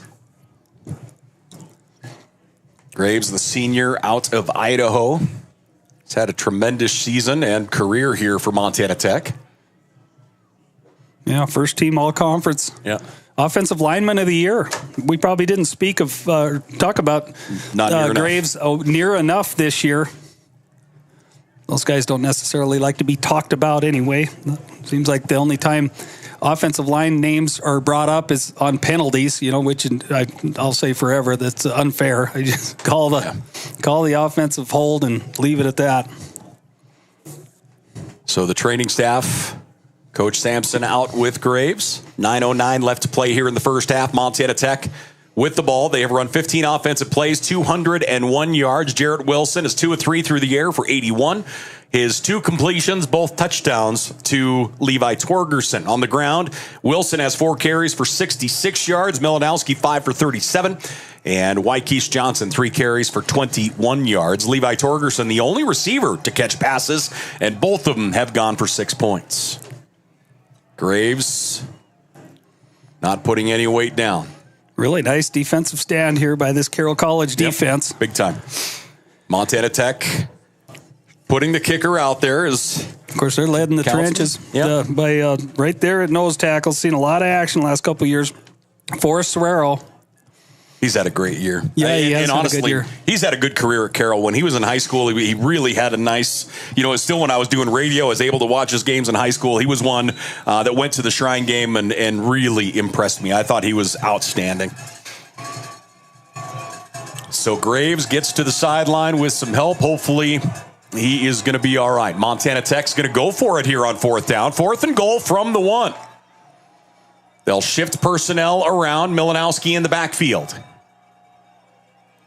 Graves, the senior out of Idaho. He's had a tremendous season and career here for Montana Tech. Yeah, first team all-conference. Yeah. Offensive lineman of the year. We probably didn't talk about Graves near enough this year. Those guys don't necessarily like to be talked about anyway. Seems like the only time offensive line names are brought up is on penalties, which I'll say forever that's unfair. I just call the offensive hold and leave it at that. So the training staff, Coach Sampson out with Graves. 9:09 left to play here in the first half. Montana Tech with the ball. They have run 15 offensive plays, 201 yards. Jarrett Wilson is 2 of 3 through the air for 81. His 2 completions, both touchdowns to Levi Torgerson. On the ground, Wilson has 4 carries for 66 yards. Milanowski 5 for 37. And Wykees Johnson 3 carries for 21 yards. Levi Torgerson, the only receiver to catch passes, and both of them have gone for 6 points. Graves not putting any weight down. Really nice defensive stand here by this Carroll College defense. Big time. Montana Tech putting the kicker out there. Of course, they're led in the trenches by right there at nose tackle. Seen a lot of action the last couple of years. Forrest Serrero. He's had a great year. Yeah, he has and had honestly, a good year. He's had a good career at Carroll. When he was in high school, he really had a nice, still when I was doing radio, I was able to watch his games in high school. He was one that went to the Shrine game and really impressed me. I thought he was outstanding. So Graves gets to the sideline with some help. Hopefully he is going to be all right. Montana Tech's going to go for it here on 4th down. 4th and goal from the 1. They'll shift personnel around. Milanowski in the backfield.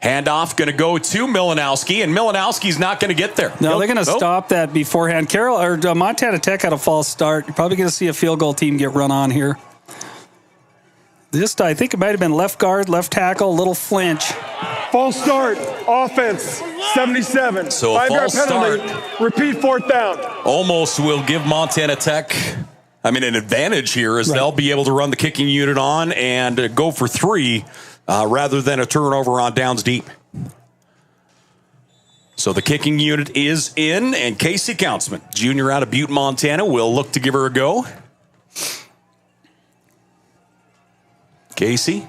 Handoff going to go to Milanowski, and Milanowski's not going to get there. No, they're going to stop that beforehand. Montana Tech had a false start. You're probably going to see a field goal team get run on here. I think it might have been left guard, left tackle, a little flinch. False start, offense, 77. So a 5-yard false penalty, start. Repeat 4th down. Almost will give Montana Tech, an advantage here as they'll be able to run the kicking unit on and go for 3 rather than a turnover on downs deep. So the kicking unit is in, and Casey Countsman, junior out of Butte, Montana, will look to give her a go. Casey.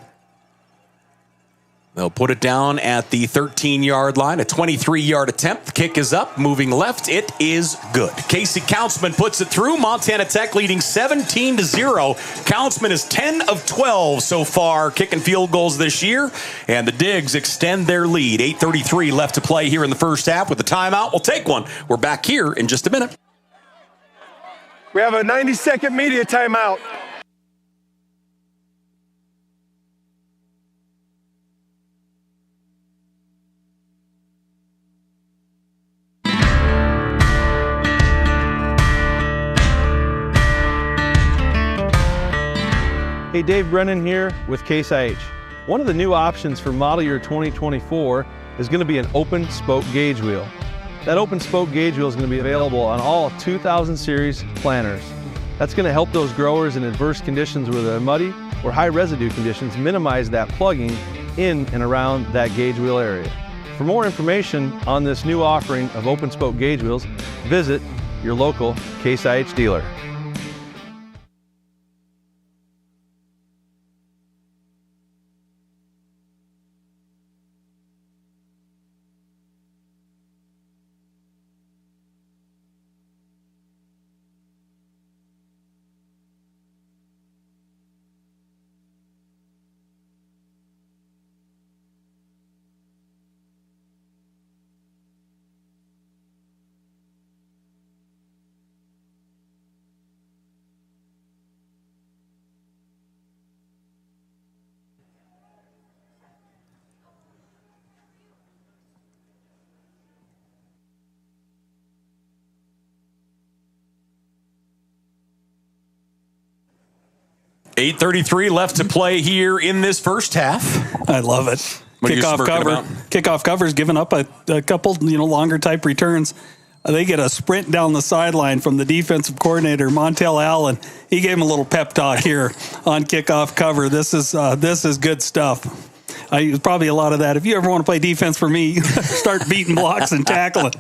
They'll put it down at the 13-yard line, a 23-yard attempt. The kick is up, moving left. It is good. Casey Countsman puts it through. Montana Tech leading 17-0. Countsman is 10 of 12 so far, kicking field goals this year. And the Digs extend their lead. 8:33 left to play here in the first half. With the timeout, we'll take one. We're back here in just a minute. We have a 90-second media timeout. Hey, Dave Brennan here with Case IH. One of the new options for model year 2024 is going to be an open spoke gauge wheel. That open spoke gauge wheel is going to be available on all 2000 series planters. That's going to help those growers in adverse conditions with a muddy or high residue conditions minimize that plugging in and around that gauge wheel area. For more information on this new offering of open spoke gauge wheels, visit your local Case IH dealer. .833 left to play here in this first half. I love it. Kickoff cover's given up a couple, longer type returns. They get a sprint down the sideline from the defensive coordinator, Montel Allen. He gave him a little pep talk here on kickoff cover. This is good stuff. Probably a lot of that. If you ever want to play defense for me, start beating blocks and tackling.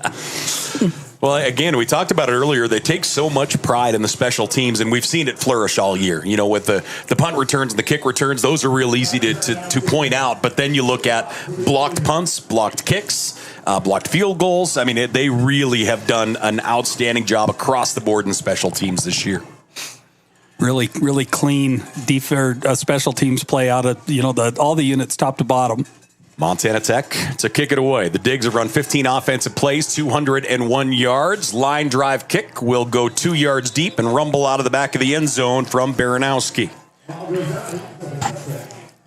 Well, again, we talked about it earlier. They take so much pride in the special teams, and we've seen it flourish all year. With the punt returns and the kick returns, those are real easy to point out. But then you look at blocked punts, blocked kicks, blocked field goals. They really have done an outstanding job across the board in special teams this year. Really, really clean special teams play out of all the units top to bottom. Montana Tech to kick it away. The Digs have run 15 offensive plays, 201 yards. Line drive kick will go 2 yards deep and rumble out of the back of the end zone from Baranowski.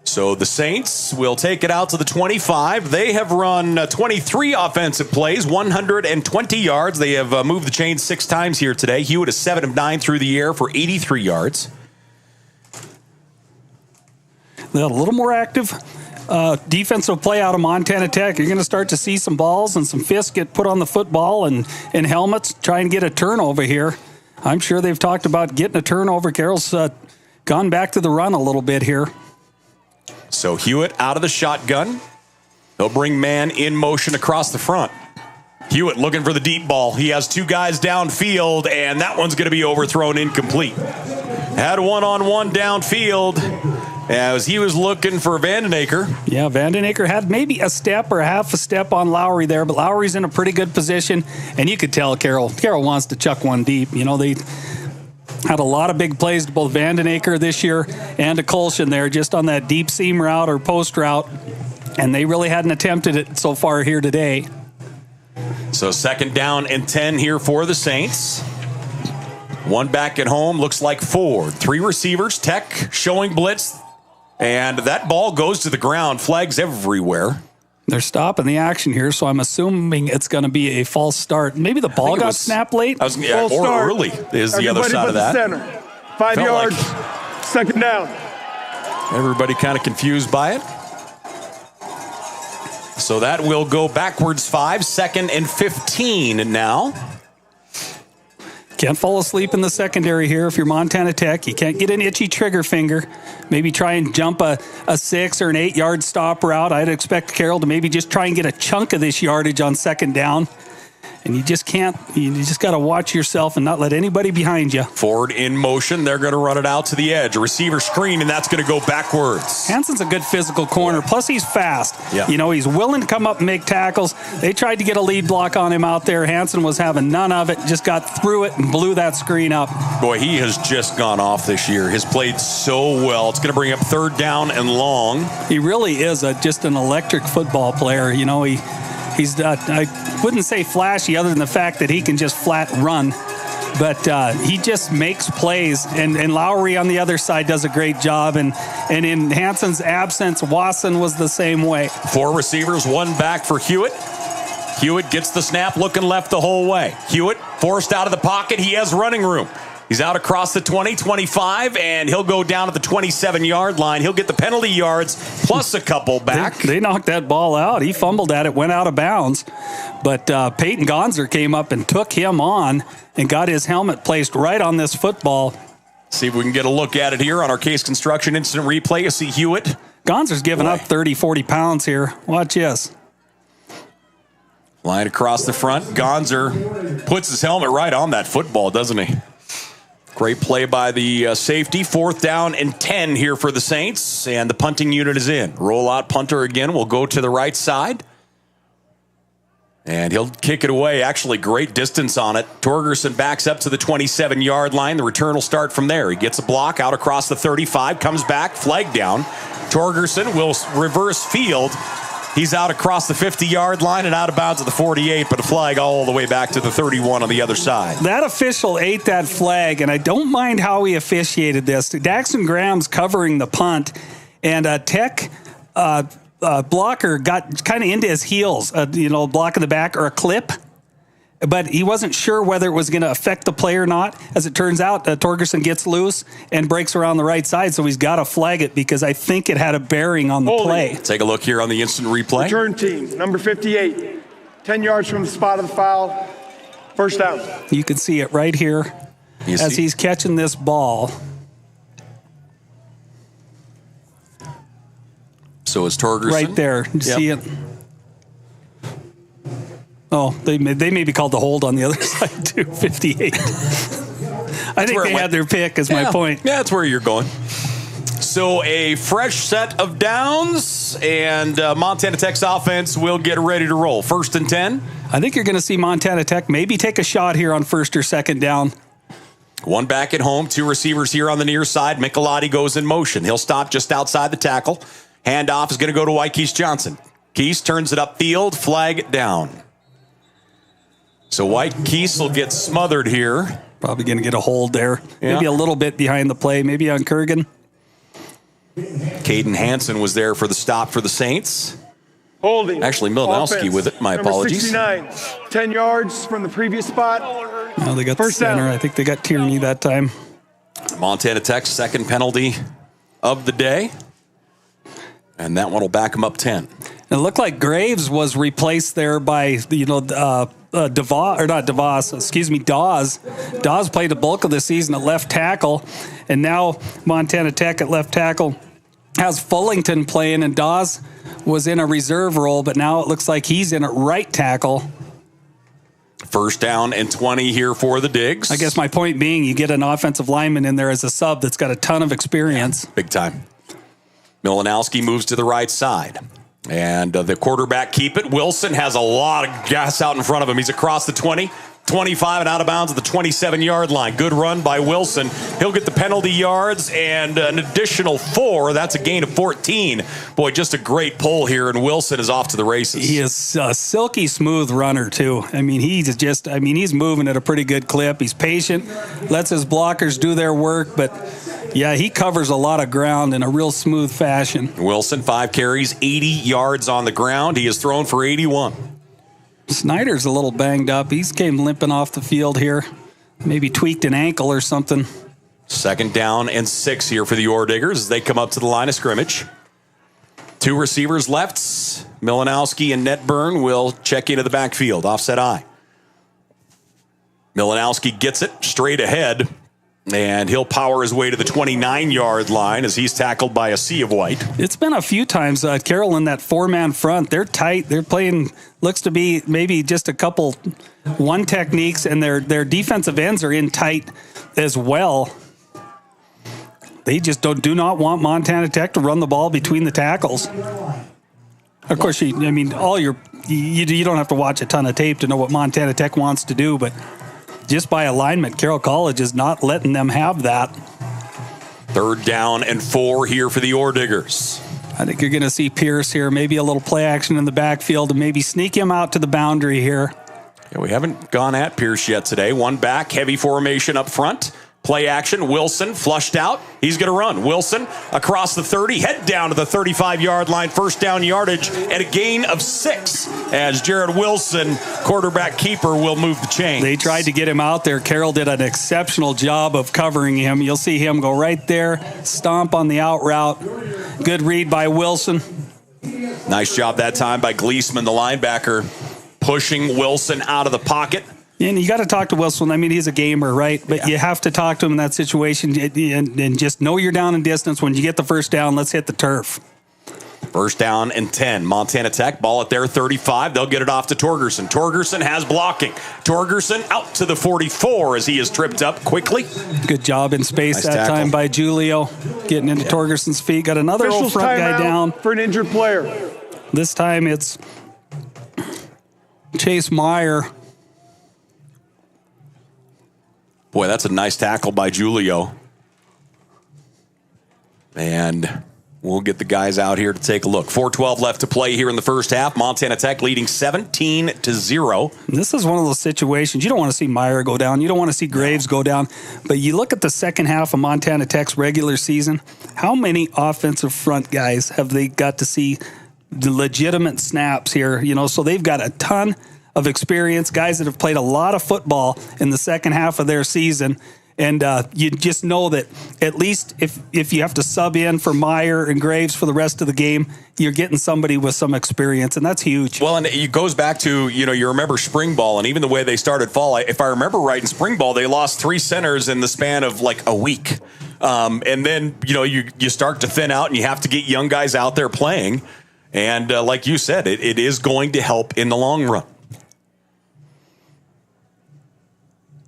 So the Saints will take it out to the 25. They have run 23 offensive plays, 120 yards. They have moved the chains 6 times here today. Hewitt is 7 of 9 through the air for 83 yards. They're a little more active. Defensive play out of Montana Tech. You're going to start to see some balls and some fists get put on the football and helmets. Try and get a turnover here. I'm sure they've talked about getting a turnover. Carroll's gone back to the run a little bit here. So Hewitt out of the shotgun. They'll bring man in motion across the front. Hewitt looking for the deep ball. He has 2 guys downfield, and that one's going to be overthrown incomplete. Had one-on-one downfield. as he was looking for Vandenaker. Yeah, Vandenaker had maybe a step or a half a step on Lowry there, but Lowry's in a pretty good position, and you could tell Carroll wants to chuck one deep. You know, they had a lot of big plays to both Vandenaker this year and to Colshin there just on that deep seam route or post route, and they really hadn't attempted it so far here today. So 2nd down and 10 here for the Saints. One back at home, looks like 4. 3 receivers, Tech showing blitz, and that ball goes to the ground. Flags everywhere. They're stopping the action here, so I'm assuming it's going to be a false start. Maybe the ball got snapped late. Or early is the other side of that. Center. 5 yards, 2nd down. Everybody kind of confused by it. So that will go backwards 5, 2nd and 15 now. Can't fall asleep in the secondary here if you're Montana Tech. You can't get an itchy trigger finger. Maybe try and jump a 6 or an 8-yard stop route. I'd expect Carroll to maybe just try and get a chunk of this yardage on 2nd down. And you just can't. You just got to watch yourself and not let anybody behind you. Forward in motion. They're going to run it out to the edge. A receiver screen, and that's going to go backwards. Hansen's a good physical corner. Plus, he's fast. Yeah. You know, he's willing to come up and make tackles. They tried to get a lead block on him out there. Hansen was having none of it. Just got through it and blew that screen up. Boy, he has just gone off this year. Has played so well. It's going to bring up 3rd down and long. He really is just an electric football player. You know, He's I wouldn't say flashy other than the fact that he can just flat run. But he just makes plays. And Lowry on the other side does a great job. And in Hansen's absence, Wasson was the same way. 4 receivers, 1 back for Hewitt. Hewitt gets the snap, looking left the whole way. Hewitt forced out of the pocket. He has running room. He's out across the 20, 25, and he'll go down to the 27-yard line. He'll get the penalty yards plus a couple back. They knocked that ball out. He fumbled at it, went out of bounds. But Peyton Gonzer came up and took him on and got his helmet placed right on this football. See if we can get a look at it here on our Case Construction Instant Replay. You see Hewitt. Gonzer's giving up 30, 40 pounds here. Watch this. Line across the front. Gonzer puts his helmet right on that football, doesn't he? Great play by the safety. 4th down and 10 here for the Saints. And the punting unit is in. Rollout punter again will go to the right side. And he'll kick it away. Actually, great distance on it. Torgerson backs up to the 27-yard line. The return will start from there. He gets a block out across the 35. Comes back. Flag down. Torgerson will reverse field. He's out across the 50-yard line and out of bounds at the 48, but a flag all the way back to the 31 on the other side. That official ate that flag, and I don't mind how he officiated this. Daxton Graham's covering the punt, and a Tech blocker got kind of into his heels, block in the back or a clip. But he wasn't sure whether it was going to affect the play or not. As it turns out, Torgerson gets loose and breaks around the right side, so he's got to flag it because I think it had a bearing on the play. Take a look here on the instant replay. Return team, number 58, 10 yards from the spot of the foul, 1st down. You can see it right here as he's catching this ball. So is Torgerson. Right there. You see it? Oh, they may be called the hold on the other side, too, 58. I think they had their pick, is my point. Yeah, that's where you're going. So a fresh set of downs, and Montana Tech's offense will get ready to roll. 1st and 10. I think you're going to see Montana Tech maybe take a shot here on 1st or 2nd down. 1 back at home, 2 receivers here on the near side. Michelotti goes in motion. He'll stop just outside the tackle. Handoff is going to go to Wykeese Johnson. Keese turns it upfield, flag down. So Wykeese will get smothered here. Probably going to get a hold there. Yeah. Maybe a little bit behind the play, maybe on Kurgan. Caden Hansen was there for the stop for the Saints. Holding. Actually, Milanowski with it. My apologies. 69, 10 yards from the previous spot. No, they got the center. I think they got Tierney that time. Montana Tech's 2nd penalty of the day. And that one will back him up 10. It looked like Graves was replaced there by, Dawes. Dawes played the bulk of the season at left tackle, and now Montana Tech at left tackle has Fullington playing, and Dawes was in a reserve role, but now it looks like he's in at right tackle. 1st down and 20 here for the Digs. I guess my point being, you get an offensive lineman in there as a sub that's got a ton of experience. Big time. Milanowski moves to the right side. And the quarterback keep it. Wilson has a lot of gas out in front of him. He's across the 20, 25, and out of bounds at the 27-yard line. Good run by Wilson. He'll get the penalty yards and an additional 4. That's a gain of 14. Boy, just a great pull here, and Wilson is off to the races. He is a silky smooth runner, too. I mean, he's moving at a pretty good clip. He's patient, lets his blockers do their work, but yeah, he covers a lot of ground in a real smooth fashion. Wilson, 5 carries, 80 yards on the ground. He has thrown for 81. Snyder's a little banged up. He's came limping off the field here. Maybe tweaked an ankle or something. 2nd down and 6 here for the OREDIGGERs as they come up to the line of scrimmage. 2 receivers left. Milanowski and Netburn will check into the backfield. Offset eye. Milanowski gets it straight ahead. And he'll power his way to the 29-yard line as he's tackled by a sea of white. It's been a few times, Carroll, in that 4-man front. They're tight. They're playing, looks to be maybe just a couple one techniques, and their defensive ends are in tight as well. They just do not want Montana Tech to run the ball between the tackles. Of course, you don't have to watch a ton of tape to know what Montana Tech wants to do, but just by alignment, Carroll College is not letting them have that. 3rd down and 4 here for the OREDIGGERs. I think you're going to see Pierce here, maybe a little play action in the backfield and maybe sneak him out to the boundary here. Yeah, we haven't gone at Pierce yet today. 1 back, heavy formation up front. Play action, Wilson flushed out. He's going to run. Wilson across the 30, head down to the 35-yard line. 1st down yardage and a gain of 6 as Jared Wilson, quarterback keeper, will move the chains. They tried to get him out there. Carroll did an exceptional job of covering him. You'll see him go right there, stomp on the out route. Good read by Wilson. Nice job that time by Gleesman, the linebacker, pushing Wilson out of the pocket. And you got to talk to Wilson. I mean, he's a gamer, right? But you have to talk to him in that situation and just know you're down in distance. When you get the 1st down, let's hit the turf. 1st down and 10. Montana Tech, ball at their 35. They'll get it off to Torgerson. Torgerson has blocking. Torgerson out to the 44 as he is tripped up quickly. Good job in space that time by Julio. Getting into Torgerson's feet. Got another old front guy down. For an injured player. This time it's Chase Meyer. Boy, that's a nice tackle by Julio. And we'll get the guys out here to take a look. 4:12 left to play here in the first half. Montana Tech leading 17-0. This is one of those situations. You don't want to see Meyer go down. You don't want to see Graves go down. But you look at the second half of Montana Tech's regular season. How many offensive front guys have they got to see the legitimate snaps here? So they've got a ton of experience, guys that have played a lot of football in the second half of their season. And you just know that at least if you have to sub in for Meyer and Graves for the rest of the game, you're getting somebody with some experience, and that's huge. Well, and it goes back to, you remember spring ball and even the way they started fall. If I remember right, in spring ball, they lost 3 centers in the span of like a week. And then, you start to thin out and you have to get young guys out there playing. And like you said, it is going to help in the long run.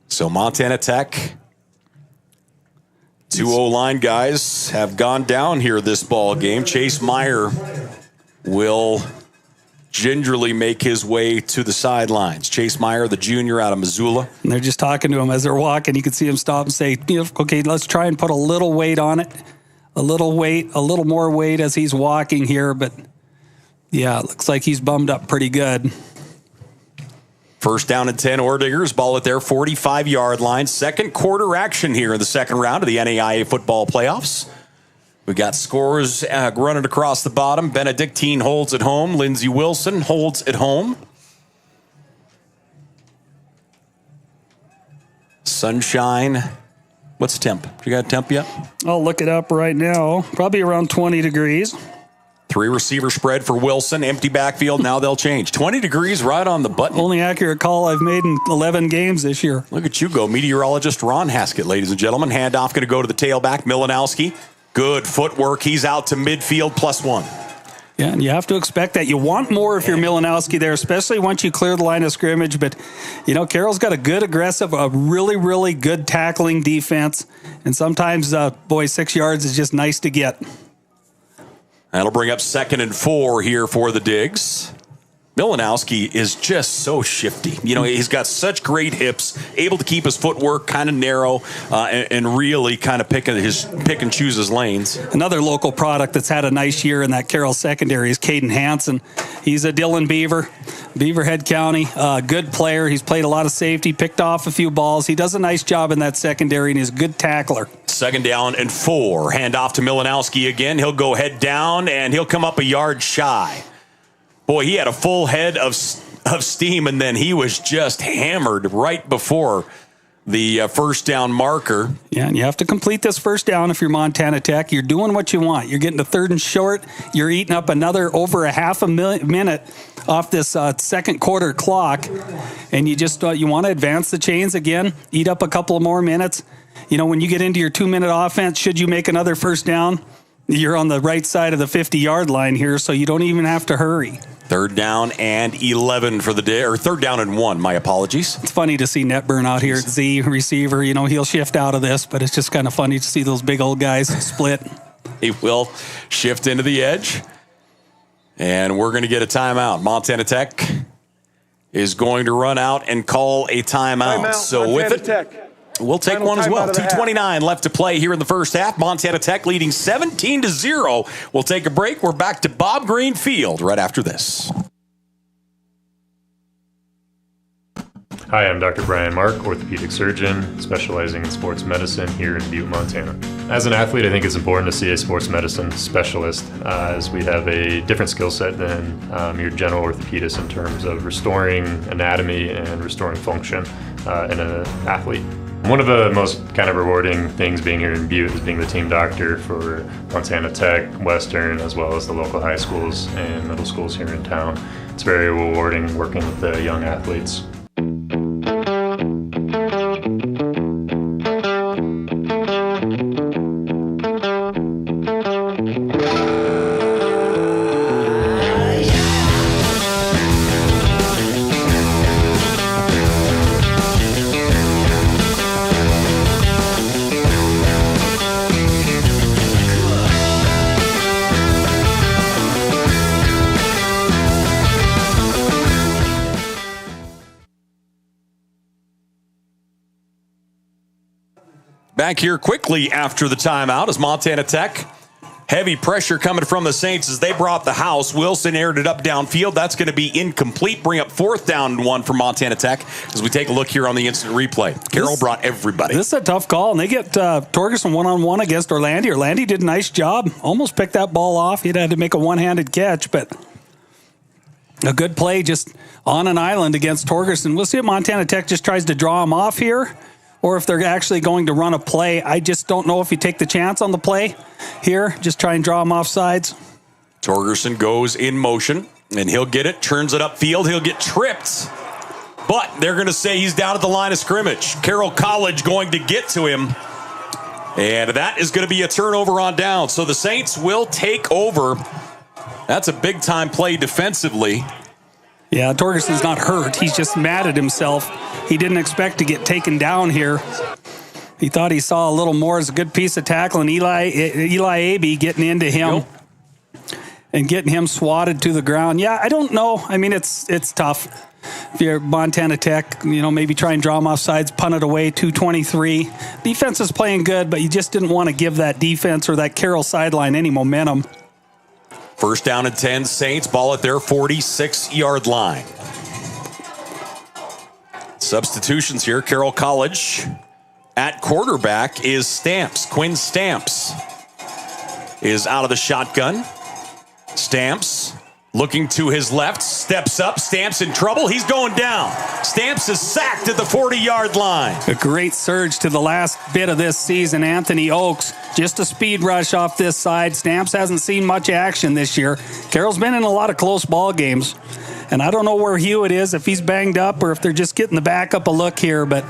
So Montana Tech, 2 O-line guys have gone down here this ball game. Chase Meyer will gingerly make his way to the sidelines. Chase Meyer, the junior out of Missoula. And they're just talking to him as they're walking. You can see him stop and say, okay, let's try and put a little weight on it. A little more weight as he's walking here. But, yeah, it looks like he's bummed up pretty good. 1st down and 10, OREDIGGERs, ball at their 45-yard line. Second quarter action here in the second round of the NAIA football playoffs. We got scores running across the bottom. Benedictine holds at home. Lindsey Wilson holds at home. Sunshine. What's the temp? You got a temp yet? I'll look it up right now. Probably around 20 degrees. 3 receiver spread for Wilson. Empty backfield. Now they'll change. 20 degrees right on the button. Only accurate call I've made in 11 games this year. Look at you go. Meteorologist Ron Haskett, ladies and gentlemen. Handoff going to go to the tailback, Milanowski. Good footwork. He's out to midfield, +1. Yeah, and you have to expect that. You want more if you're Milanowski there, especially once you clear the line of scrimmage. But, Carroll's got a good, aggressive, a really, really good tackling defense. And sometimes, 6 yards is just nice to get. That'll bring up 2nd and 4 here for the Digs. Milanowski is just so shifty. You know, he's got such great hips, able to keep his footwork kind of narrow, and really kind of pick and choose his lanes. Another local product that's had a nice year in that Carroll secondary is Caden Hansen. He's a Dillon Beaver, Beaverhead County, good player. He's played a lot of safety, picked off a few balls. He does a nice job in that secondary, and he's a good tackler. 2nd down and 4. Hand off to Milanowski again. He'll go head down, and he'll come up a yard shy. Boy, he had a full head of steam, and then he was just hammered right before the first down marker. Yeah, and you have to complete this first down if you're Montana Tech. You're doing what you want. You're getting to 3rd and short. You're eating up another over a half a minute off this second quarter clock, and you just you want to advance the chains again, eat up a couple of more minutes. You know, when you get into your 2-minute offense, should you make another first down, you're on the right side of the 50-yard line here, so you don't even have to hurry. 3rd down and 11 for the day, or 3rd down and 1, my apologies. It's funny to see Netburn out here at Z receiver. You know, he'll shift out of this, but it's just kind of funny to see those big old guys split. He will shift into the edge, and we're going to get a timeout. Montana Tech is going to run out and call a timeout. So Montana with it, Tech. we'll take one as well. 2:29 left to play here in the first half. Montana Tech leading 17-0. We'll take a break. We're back to Bob Green Field right after this. Hi, I'm Dr. Brian Mark, orthopedic surgeon, specializing in sports medicine here in Butte, Montana. As an athlete, I think it's important to see a sports medicine specialist, as we have a different skill set than your general orthopedist in terms of restoring anatomy and restoring function in an athlete. One of the most kind of rewarding things being here in Butte is being the team doctor for Montana Tech, Western, as well as the local high schools and middle schools here in town. It's very rewarding working with the young athletes. Back here quickly after the timeout as Montana Tech. Heavy pressure coming from the Saints as they brought the house. Wilson aired it up downfield. That's going to be incomplete. Bring up 4th down and 1 for Montana Tech as we take a look here on the instant replay. Carroll brought everybody. This is a tough call, and they get Torgerson one-on-one against Orlandi. Orlandi did a nice job. Almost picked that ball off. He'd had to make a one-handed catch, but a good play just on an island against Torgerson. We'll see if Montana Tech just tries to draw him off here, or if they're actually going to run a play. I just don't know if you take the chance on the play here. Just try and draw him off sides. Torgerson goes in motion, and he'll get it, turns it upfield. He'll get tripped, but they're going to say he's down at the line of scrimmage. Carroll College going to get to him, and that is going to be a turnover on down. So the Saints will take over. That's a big-time play defensively. Yeah, Torgerson's not hurt. He's just mad at himself. He didn't expect to get taken down here. He thought he saw a little more. It's a good piece of tackling. Eli Abe getting into him and getting him swatted to the ground. Yeah, I don't know. I mean, it's tough. If you're Montana Tech, you know, maybe try and draw him off sides, punt it away, 223. Defense is playing good, but you just didn't want to give that defense or that Carroll sideline any momentum. 1st down and 10, Saints, ball at their 46-yard line. Substitutions here, Carroll College. At quarterback is Stamps. Quinn Stamps is out of the shotgun. Stamps looking to his left, steps up. Stamps in trouble. He's going down. Stamps is sacked at the 40-yard line. A great surge to the last bit of this season. Anthony Oakes, just a speed rush off this side. Stamps hasn't seen much action this year. Carroll's been in a lot of close ball games. And I don't know where Hewitt is, if he's banged up or if they're just getting the backup a look here, but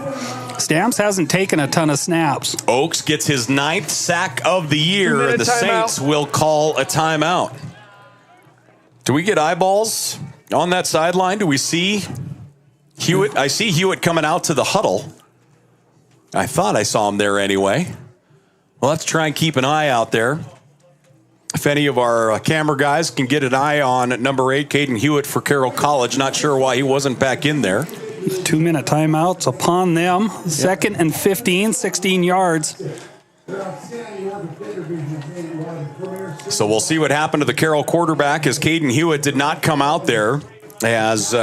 Stamps hasn't taken a ton of snaps. Oakes gets his 9th sack of the year, and the Saints will call a timeout. Do we get eyeballs on that sideline? Do we see Hewitt? I see Hewitt coming out to the huddle. I thought I saw him there anyway. Well, let's try and keep an eye out there. If any of our camera guys can get an eye on number 8, Caden Hewitt for Carroll College. Not sure why he wasn't back in there. 2-minute timeouts upon them. Second and 15, 16 yards. So we'll see what happened to the Carroll quarterback as Caden Hewitt did not come out there, as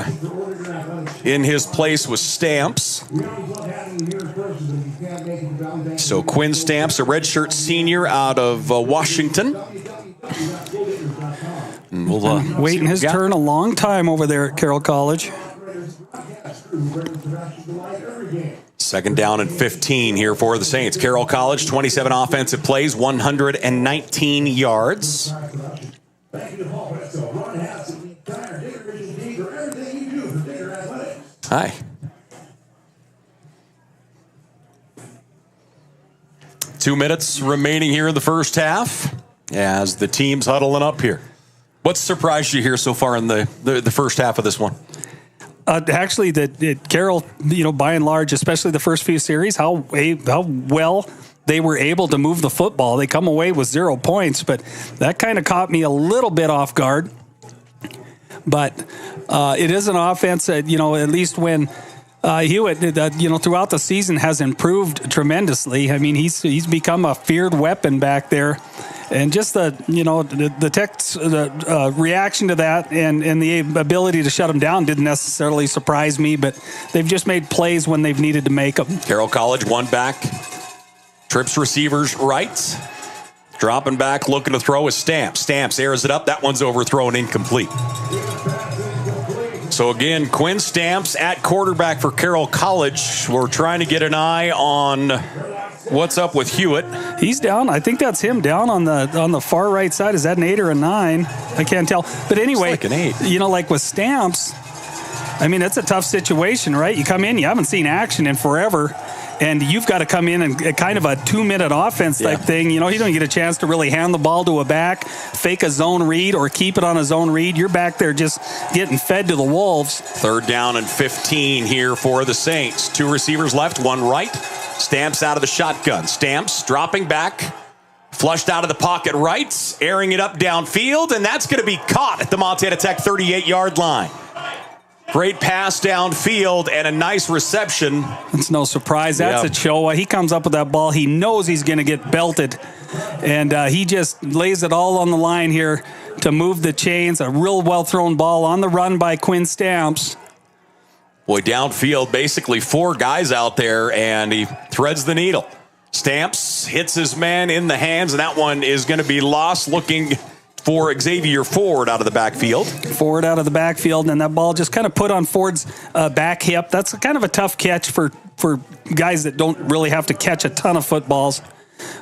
in his place was Stamps. So Quinn Stamps, a redshirt senior out of Washington. And we'll, waiting his turn a long time over there at Carroll College. Second down and 15 here for the Saints. Carroll College, 27 offensive plays, 119 yards. Hi. Two minutes remaining here in the first half as the team's huddling up here. What's surprised you here so far in the first half of this one? Actually, that Carroll, by and large, especially the first few series, how well they were able to move the football. They come away with 0 points, but that kind of caught me a little bit off guard. But it is an offense that, at least when Hewitt, throughout the season has improved tremendously. I mean, he's become a feared weapon back there. And just the reaction to that and the ability to shut them down didn't necessarily surprise me, but they've just made plays when they've needed to make them. Carroll College, one back, trips receivers right, dropping back, looking to throw is Stamps. Stamps airs it up. That one's overthrown, incomplete. So again, Quinn Stamps at quarterback for Carroll College. We're trying to get an eye on what's up with Hewitt. He's down. I think that's him down on the far right side. Is that an 8 or a 9? I can't tell. But anyway, it's like an 8. Like with Stamps, I mean, it's a tough situation, right? You come in, you haven't seen action in forever, and you've got to come in and kind of a 2-minute offense type thing. You don't get a chance to really hand the ball to a back, fake a zone read, or keep it on a zone read. You're back there just getting fed to the wolves. Third down and 15 here for the Saints. 2 receivers left, 1 right. Stamps out of the shotgun. Stamps dropping back, flushed out of the pocket right, airing it up downfield, and that's going to be caught at the Montana Tech 38-yard line. Great pass downfield and a nice reception. It's no surprise. That's a Choa. He comes up with that ball. He knows he's going to get belted, and he just lays it all on the line here to move the chains. A real well-thrown ball on the run by Quinn Stamps. Boy, downfield, basically 4 guys out there, and he threads the needle. Stamps hits his man in the hands, and that one is going to be lost, looking for Xavier Ford out of the backfield. Ford out of the backfield, and that ball just kind of put on Ford's back hip. That's kind of a tough catch for guys that don't really have to catch a ton of footballs.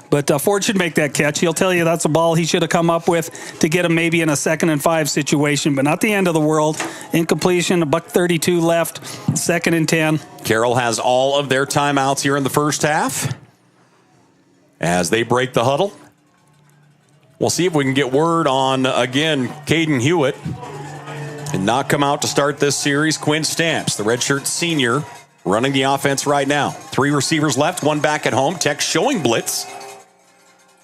But Ford should make that catch. He'll tell you that's a ball he should have come up with to get him maybe in a 2nd and 5 situation, but not the end of the world. Incompletion, $1:32 left, 2nd and 10. Carroll has all of their timeouts here in the first half as they break the huddle. We'll see if we can get word on, again, Caden Hewitt and not come out to start this series. Quinn Stamps, the redshirt senior, running the offense right now. 3 receivers left, 1 back at home. Tech showing blitz.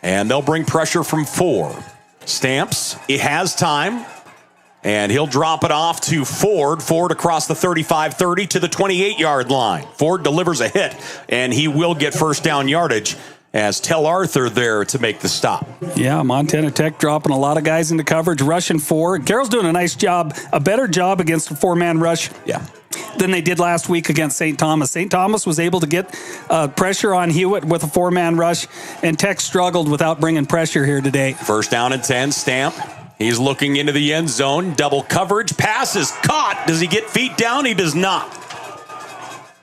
And they'll bring pressure from 4. Stamps, it has time. And he'll drop it off to Ford. Ford across the 35-30 to the 28-yard line. Ford delivers a hit, and he will get first down yardage as Tel Arthur there to make the stop. Yeah, Montana Tech dropping a lot of guys into coverage, rushing 4. Carroll's doing a nice job, a better job against a 4-man rush than they did last week against St. Thomas. St. Thomas was able to get pressure on Hewitt with a 4-man rush, and Tech struggled without bringing pressure here today. First down and 10, Stamp. He's looking into the end zone. Double coverage. Pass is caught. Does he get feet down? He does not.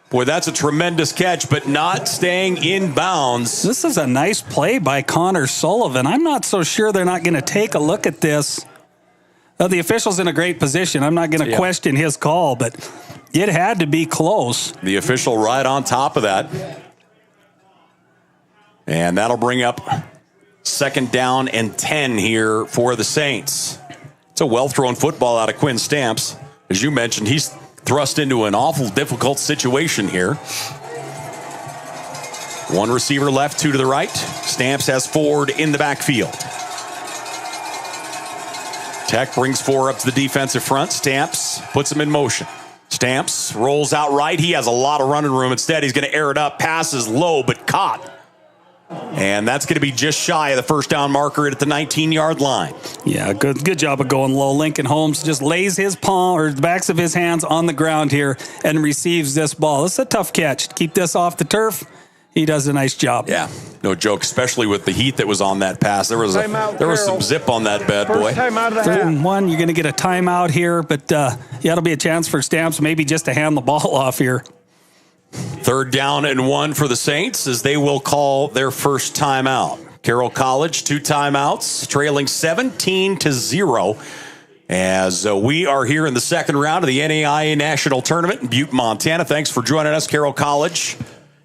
Boy, that's a tremendous catch, but not staying in bounds. This is a nice play by Connor Sullivan. I'm not so sure they're not going to take a look at this. The official's in a great position. I'm not going to question his call, but it had to be close. The official right on top of that. And that'll bring up 2nd down and 10 here for the Saints. It's a well-thrown football out of Quinn Stamps. As you mentioned, he's thrust into an awful difficult situation here. 1 receiver left, 2 to the right. Stamps has Ford in the backfield. Tech brings 4 up to the defensive front. Stamps puts him in motion. Stamps rolls out right. He has a lot of running room. Instead, he's going to air it up. Passes low, but caught. And that's going to be just shy of the first down marker at the 19-yard line. Yeah, good job of going low. Lincoln Holmes just lays his palm or the backs of his hands on the ground here and receives this ball. It's a tough catch. Keep this off the turf. He does a nice job. Yeah, no joke, especially with the heat that was on that pass. There was some zip on that bad boy. 3rd and 1, you're going to get a timeout here, but it'll be a chance for Stamps maybe just to hand the ball off here. 3rd down and 1 for the Saints as they will call their first timeout. Carroll College, 2 timeouts, trailing 17-0 as we are here in the second round of the NAIA National Tournament in Butte, Montana. Thanks for joining us. Carroll College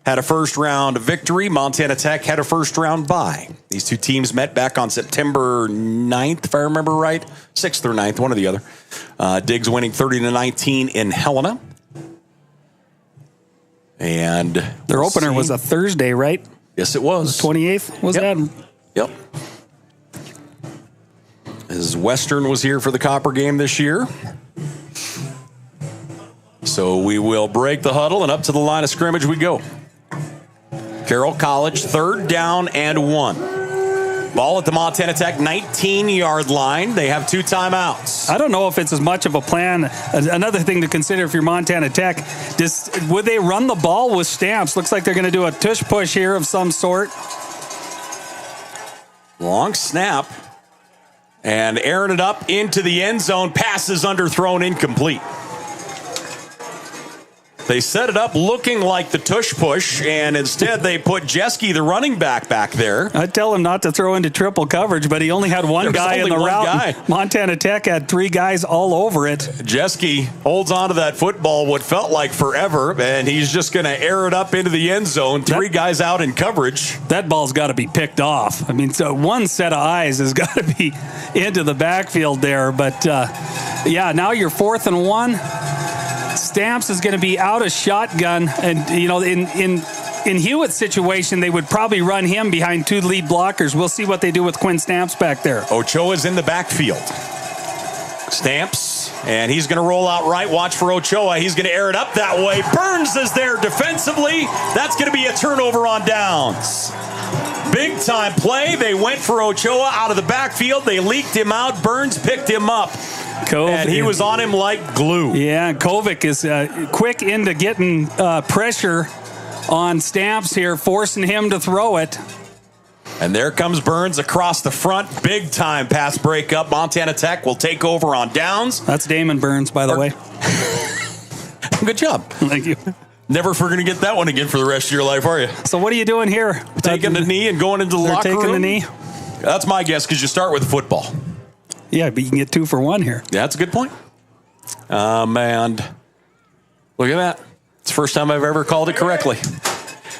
had a first-round victory. Montana Tech had a first-round bye. These 2 teams met back on September 9th, if I remember right. 6th or 9th, one or the other. Diggs winning 30-19 in Helena. And their opener was a Thursday, right? Yes, it was. The 28th was that? Yep. As Western was here for the Copper game this year. So we will break the huddle, and up to the line of scrimmage we go. Carroll College, 3rd down and 1. Ball at the Montana Tech 19-yard line. They have 2 timeouts. I don't know if it's as much of a plan. Another thing to consider if you're Montana Tech, would they run the ball with Stamps? Looks like they're going to do a tush-push here of some sort. Long snap. And airing it up into the end zone. Passes underthrown, incomplete. They set it up looking like the tush push, and instead they put Jeske, the running back there. I'd tell him not to throw into triple coverage, but he only had one guy in the route. Montana Tech had 3 guys all over it. Jeske holds on to that football what felt like forever, and he's just going to air it up into the end zone. 3 guys out in coverage. That ball's got to be picked off. I mean, so one set of eyes has got to be into the backfield there. But, yeah, now you're 4th and 1. Stamps is going to be out of shotgun, and in Hewitt's situation, they would probably run him behind 2 lead blockers. We'll see what they do with Quinn Stamps back there. Ochoa's in the backfield. Stamps, and he's going to roll out right. Watch for Ochoa. He's going to air it up that way. Burns is there defensively. That's going to be a turnover on downs. Big time play. They went for Ochoa out of the backfield. They leaked him out. Burns picked him up. And he was on him like glue. Yeah, Kovic is quick into getting pressure on Stamps here, forcing him to throw it. And there comes Burns across the front. Big time pass breakup. Montana Tech will take over on downs. That's Damon Burns, by the way. Good job. Thank you. Never going to get that one again for the rest of your life, are you? So what are you doing here? Taking the knee and going into the locker room? Taking the knee? That's my guess, because you start with football. Yeah, but you can get 2 for 1 here. Yeah, that's a good point. And look at that. It's the first time I've ever called it correctly.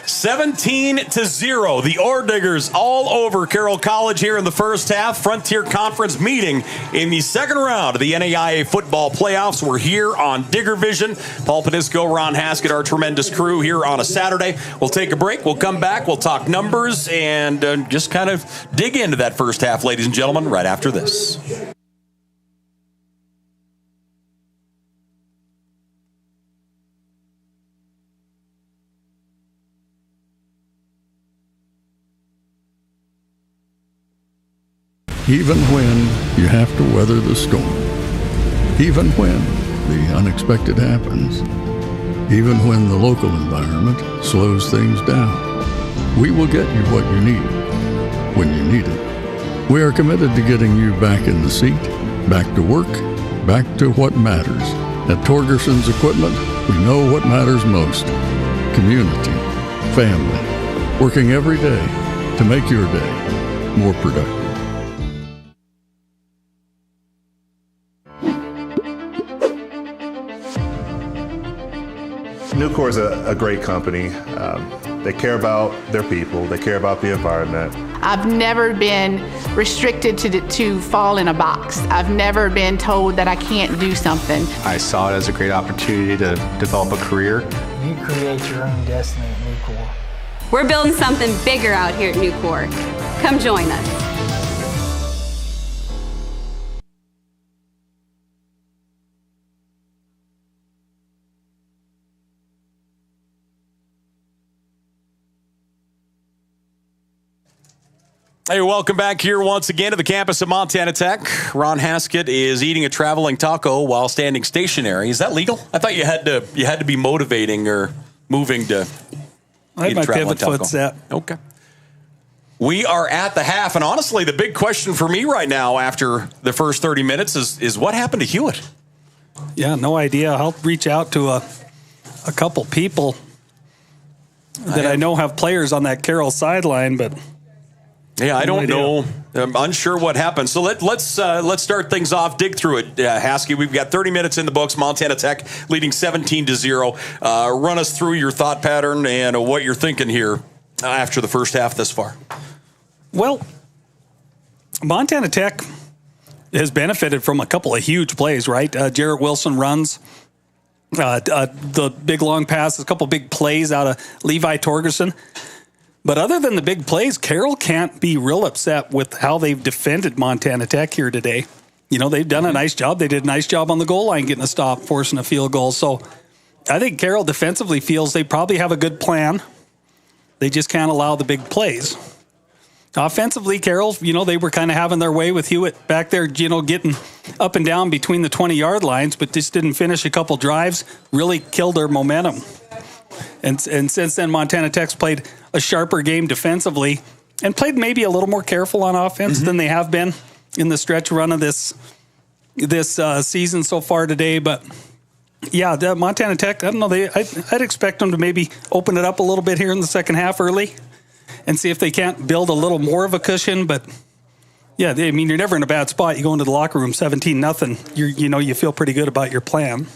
17-0. The OREDIGGERs all over Carroll College here in the first half. Frontier Conference meeting in the second round of the NAIA football playoffs. We're here on Digger Vision. Paul Panisco, Ron Haskett, our tremendous crew here on a Saturday. We'll take a break. We'll come back. We'll talk numbers and just kind of dig into that first half, ladies and gentlemen, right after this. Even when you have to weather the storm, even when the unexpected happens, even when the local environment slows things down, we will get you what you need when you need it. We are committed to getting you back in the seat, back to work, back to what matters. At Torgerson's Equipment, we know what matters most: community, family, working every day to make your day more productive. Nucor is a great company. They care about their people. They care about the environment. I've never been restricted to fall in a box. I've never been told that I can't do something. I saw it as a great opportunity to develop a career. You create your own destiny at Nucor. We're building something bigger out here at Nucor. Come join us. Hey, welcome back here once again to the campus of Montana Tech. Ron Haskett is eating a traveling taco while standing stationary. Is that legal? I thought you had to be motivating or moving to I had my pivot foot set. Okay. We are at the half, and honestly, the big question for me right now after the first 30 minutes is what happened to Hewitt? Yeah, no idea. I'll reach out to a couple people that I know have players on that Carroll sideline, but yeah, I don't know. I'm unsure what happened. So let's start things off. Dig through it, Haskey. We've got 30 minutes in the books. Montana Tech leading 17-0. Run us through your thought pattern and what you're thinking here after the first half thus far. Well, Montana Tech has benefited from a couple of huge plays, right? Jarrett Wilson runs. The big long passes, a couple big plays out of Levi Torgerson. But other than the big plays, Carroll can't be real upset with how they've defended Montana Tech here today. You know, they've done a nice job. They did a nice job on the goal line getting a stop, forcing a field goal. So I think Carroll defensively feels they probably have a good plan. They just can't allow the big plays. Offensively, Carroll, you know, they were kind of having their way with Hewitt back there, you know, getting up and down between the 20-yard lines, but just didn't finish a couple drives, really killed their momentum. And since then, Montana Tech's played a sharper game defensively and played maybe a little more careful on offense than they have been in the stretch run of this season so far today. But yeah, the Montana Tech, I don't know, I'd expect them to maybe open it up a little bit here in the second half early and see if they can't build a little more of a cushion. But yeah, I mean, you're never in a bad spot. You go into the locker room 17-0. You feel pretty good about your plan.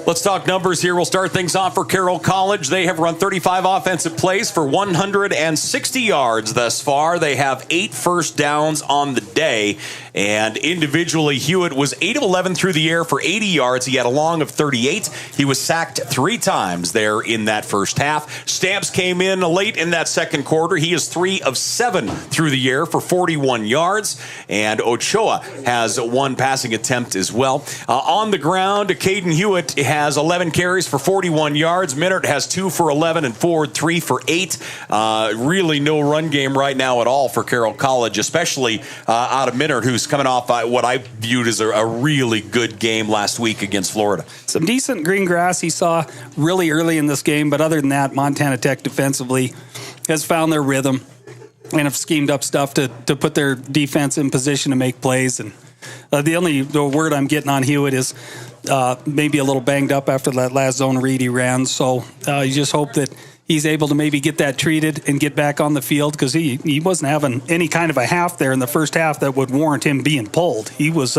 Let's talk numbers here. We'll start things off for Carroll College. They have run 35 offensive plays for 160 yards thus far. They have 8 first downs on the day. And individually, Hewitt was 8 of 11 through the air for 80 yards. He had a long of 38. He was sacked 3 times there in that first half. Stamps came in late in that second quarter. He is 3 of 7 through the air for 41 yards. And Ochoa has 1 passing attempt as well. On the ground, Caden Hewitt has 11 carries for 41 yards. Minert has 2 for 11 and Ford 3 for 8. Really no run game right now at all for Carroll College, especially out of Minert, who's coming off what I viewed as a really good game last week against Florida. Some decent green grass he saw really early in this game, but other than that, Montana Tech defensively has found their rhythm and have schemed up stuff to put their defense in position to make plays. And the word I'm getting on Hewitt is maybe a little banged up after that last zone read he ran. So you just hope that he's able to maybe get that treated and get back on the field, because he wasn't having any kind of a half there in the first half that would warrant him being pulled. He was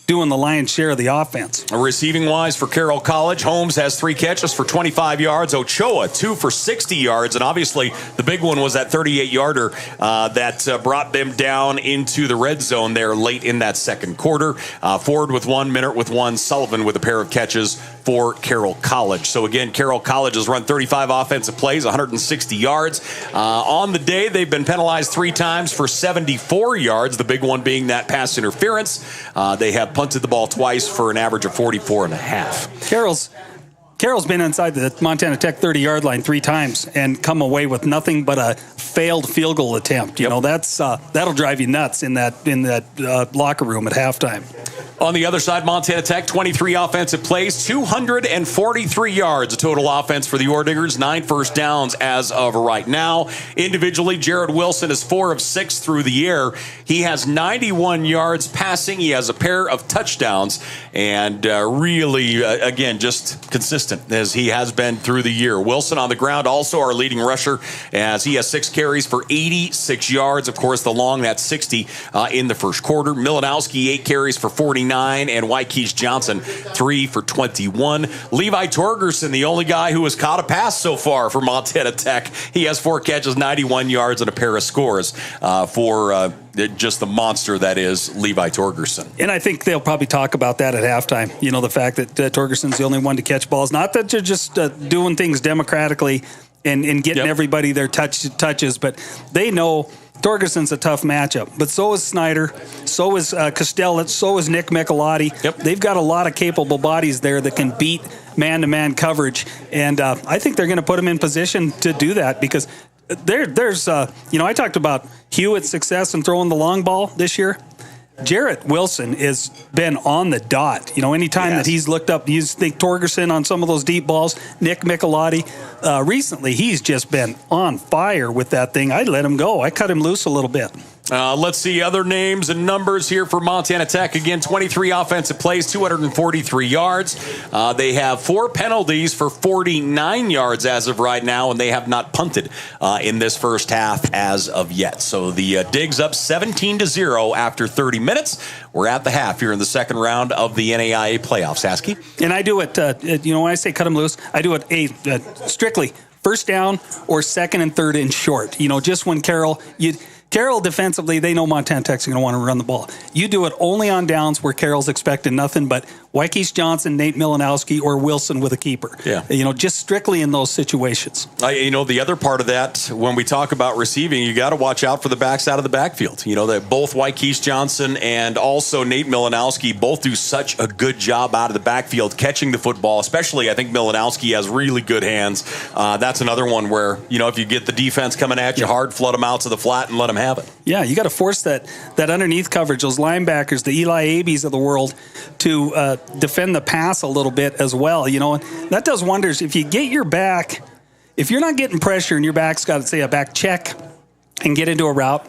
doing the lion's share of the offense. Receiving-wise for Carroll College, Holmes has 3 catches for 25 yards. Ochoa, 2 for 60 yards. And obviously, the big one was that 38-yarder that brought them down into the red zone there late in that second quarter. Ford with 1, Minert with 1, Sullivan with a pair of catches for Carroll College. So again, Carroll College has run 35 offensive plays, 160 yards. On the day, they've been penalized 3 times for 74 yards, the big one being that pass interference. They have punted the ball twice for an average of 44.5. Carroll's been inside the Montana Tech 30-yard line 3 times and come away with nothing but a failed field goal attempt. You know, that'll drive you nuts in that locker room at halftime. On the other side, Montana Tech, 23 offensive plays, 243 yards of total offense for the OREDIGGERs, 9 first downs as of right now. Individually, Jarrett Wilson is 4 of 6 through the air. He has 91 yards passing. He has a pair of touchdowns, and really, again, just consistent as he has been through the year. Wilson on the ground, also our leading rusher, as he has 6 carries for 86 yards. Of course, the long, that's 60 in the first quarter. Milanowski, 8 carries for 49. And Wykees Johnson, 3 for 21. Levi Torgerson, the only guy who has caught a pass so far for Montana Tech. He has 4 catches, 91 yards, and a pair of scores for just the monster that is Levi Torgerson. And I think they'll probably talk about that at halftime. You know, the fact that Torgerson's the only one to catch balls. Not that they're just doing things democratically and getting everybody their touches, but they know Torgerson's a tough matchup, but so is Snyder, so is Costello, so is Nick Michelotti. They've got a lot of capable bodies there that can beat man-to-man coverage, and I think they're going to put him in position to do that, because there's I talked about Hewitt's success in throwing the long ball this year. Jarrett Wilson has been on the dot. Anytime that he's looked up, you think Torgerson on some of those deep balls, Nick Michelotti. Recently, he's just been on fire with that thing. I'd let him go. I cut him loose a little bit. Let's see other names and numbers here for Montana Tech. Again, 23 offensive plays, 243 yards. They have 4 penalties for 49 yards as of right now, and they have not punted in this first half as of yet. So the Digs up 17-0 after 30 minutes. We're at the half here in the second round of the NAIA playoffs. Askey? And I do it, when I say cut them loose, I do it strictly first down or second and third and short. Just when Carroll defensively, they know Montana Tech's going to want to run the ball. You do it only on downs where Carroll's expecting nothing but Wykees Johnson, Nate Milanowski, or Wilson with a keeper. Yeah. Just strictly in those situations. The other part of that, when we talk about receiving, you got to watch out for the backside of the backfield. That both Wykees Johnson and also Nate Milanowski both do such a good job out of the backfield catching the football, especially I think Milanowski has really good hands. That's another one where, if you get the defense coming at you hard, flood them out to the flat and let them have it. Yeah, you got to force that underneath coverage, those linebackers, the Eli Abeys of the world, to defend the pass a little bit as well. And that does wonders. If you get your back, if you're not getting pressure and your back's got to say a back check and get into a route,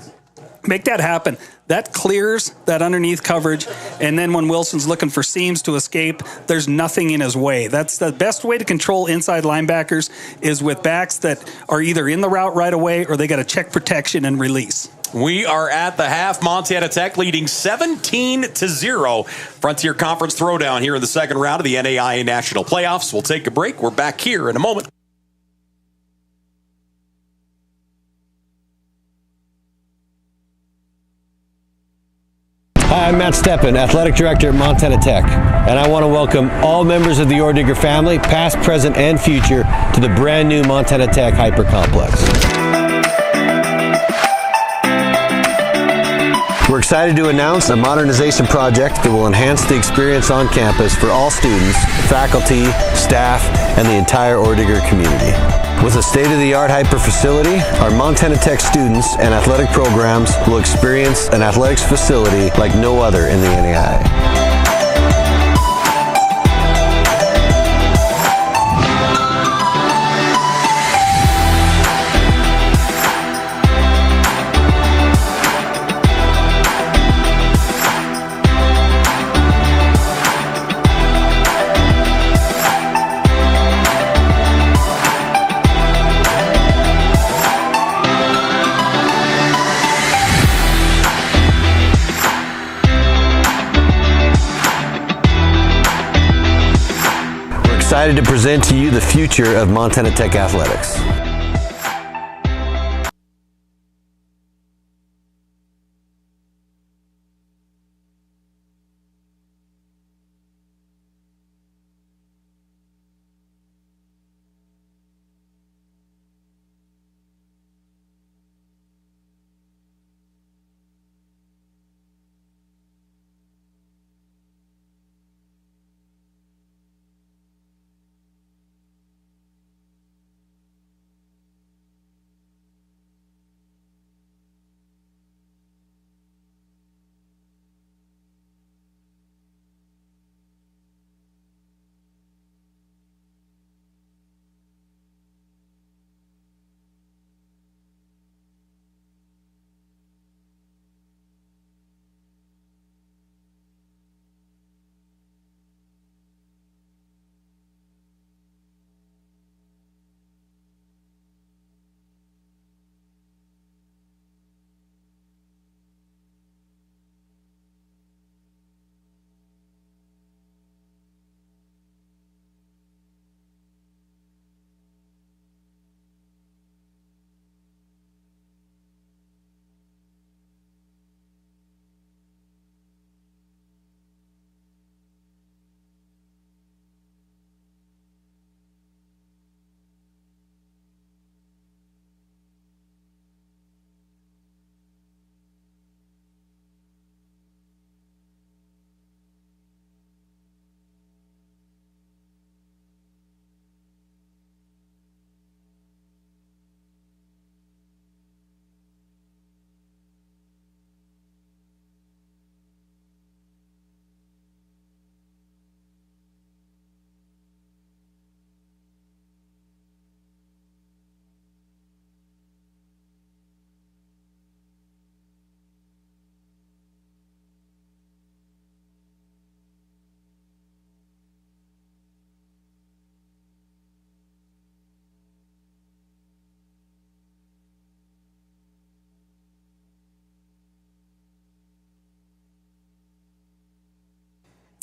make that happen. That clears that underneath coverage, and then when Wilson's looking for seams to escape, there's nothing in his way. That's the best way to control inside linebackers is with backs that are either in the route right away or they got to check protection and release. We are at the half. Montana Tech leading 17-0. Frontier Conference throwdown here in the second round of the NAIA National Playoffs. We'll take a break. We're back here in a moment. Hi, I'm Matt Steppen, Athletic Director at Montana Tech, and I want to welcome all members of the OREDIGGER family, past, present, and future, to the brand new Montana Tech Hyper Complex. We're excited to announce a modernization project that will enhance the experience on campus for all students, faculty, staff, and the entire OREDIGGER community. With a state-of-the-art hyper facility, our Montana Tech students and athletic programs will experience an athletics facility like no other in the NAIA. Excited to present to you the future of Montana Tech athletics.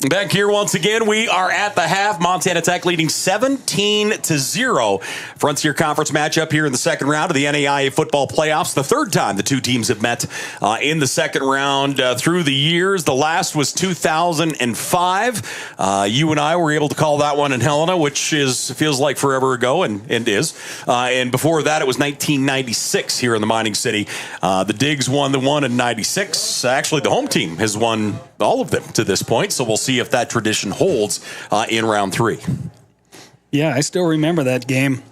Back here once again, we are at the half. Montana Tech leading 17-0. Frontier Conference matchup here in the second round of the NAIA football playoffs. The third time the two teams have met in the second round through the years. The last was 2005. You and I were able to call that one in Helena, which feels like forever ago and is. And before that, it was 1996 here in the mining city. The Digs won the one in 96. Actually, the home team has won all of them to this point, so we'll see if that tradition holds in round 3. Yeah, I still remember that game.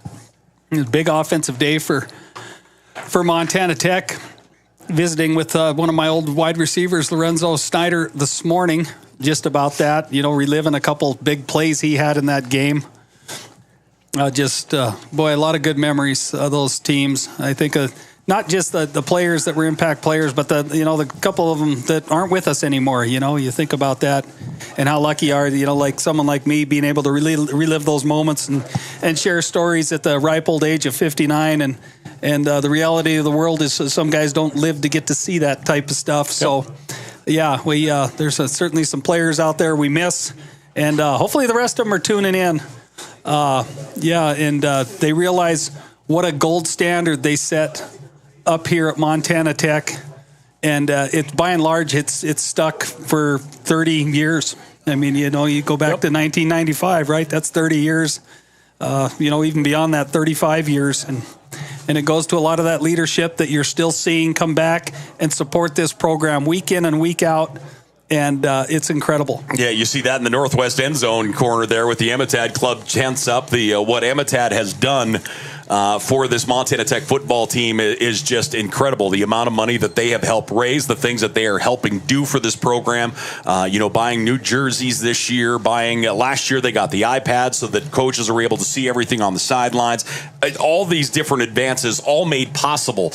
It was a big offensive day for Montana Tech. Visiting with one of my old wide receivers, Lorenzo Snyder, this morning, just about that. Reliving a couple big plays he had in that game. Boy, a lot of good memories of those teams. I think not just the players that were impact players, but the couple of them that aren't with us anymore. You think about that and how lucky you are, like someone like me being able to relive those moments and share stories at the ripe old age of 59. And the reality of the world is some guys don't live to get to see that type of stuff. So, yeah, there's certainly some players out there we miss, and hopefully the rest of them are tuning in. They realize what a gold standard they set up here at Montana Tech, and it's by and large it's stuck for 30 years. I mean, you go back to 1995, right? That's 30 years. Even beyond that, 35 years, and it goes to a lot of that leadership that you're still seeing come back and support this program week in and week out. And it's incredible. Yeah, you see that in the northwest end zone corner there with the Amitad Club tents up. What Amitad has done for this Montana Tech football team is just incredible. The amount of money that they have helped raise, the things that they are helping do for this program. Buying new jerseys this year, last year they got the iPads so that coaches are able to see everything on the sidelines. All these different advances, all made possible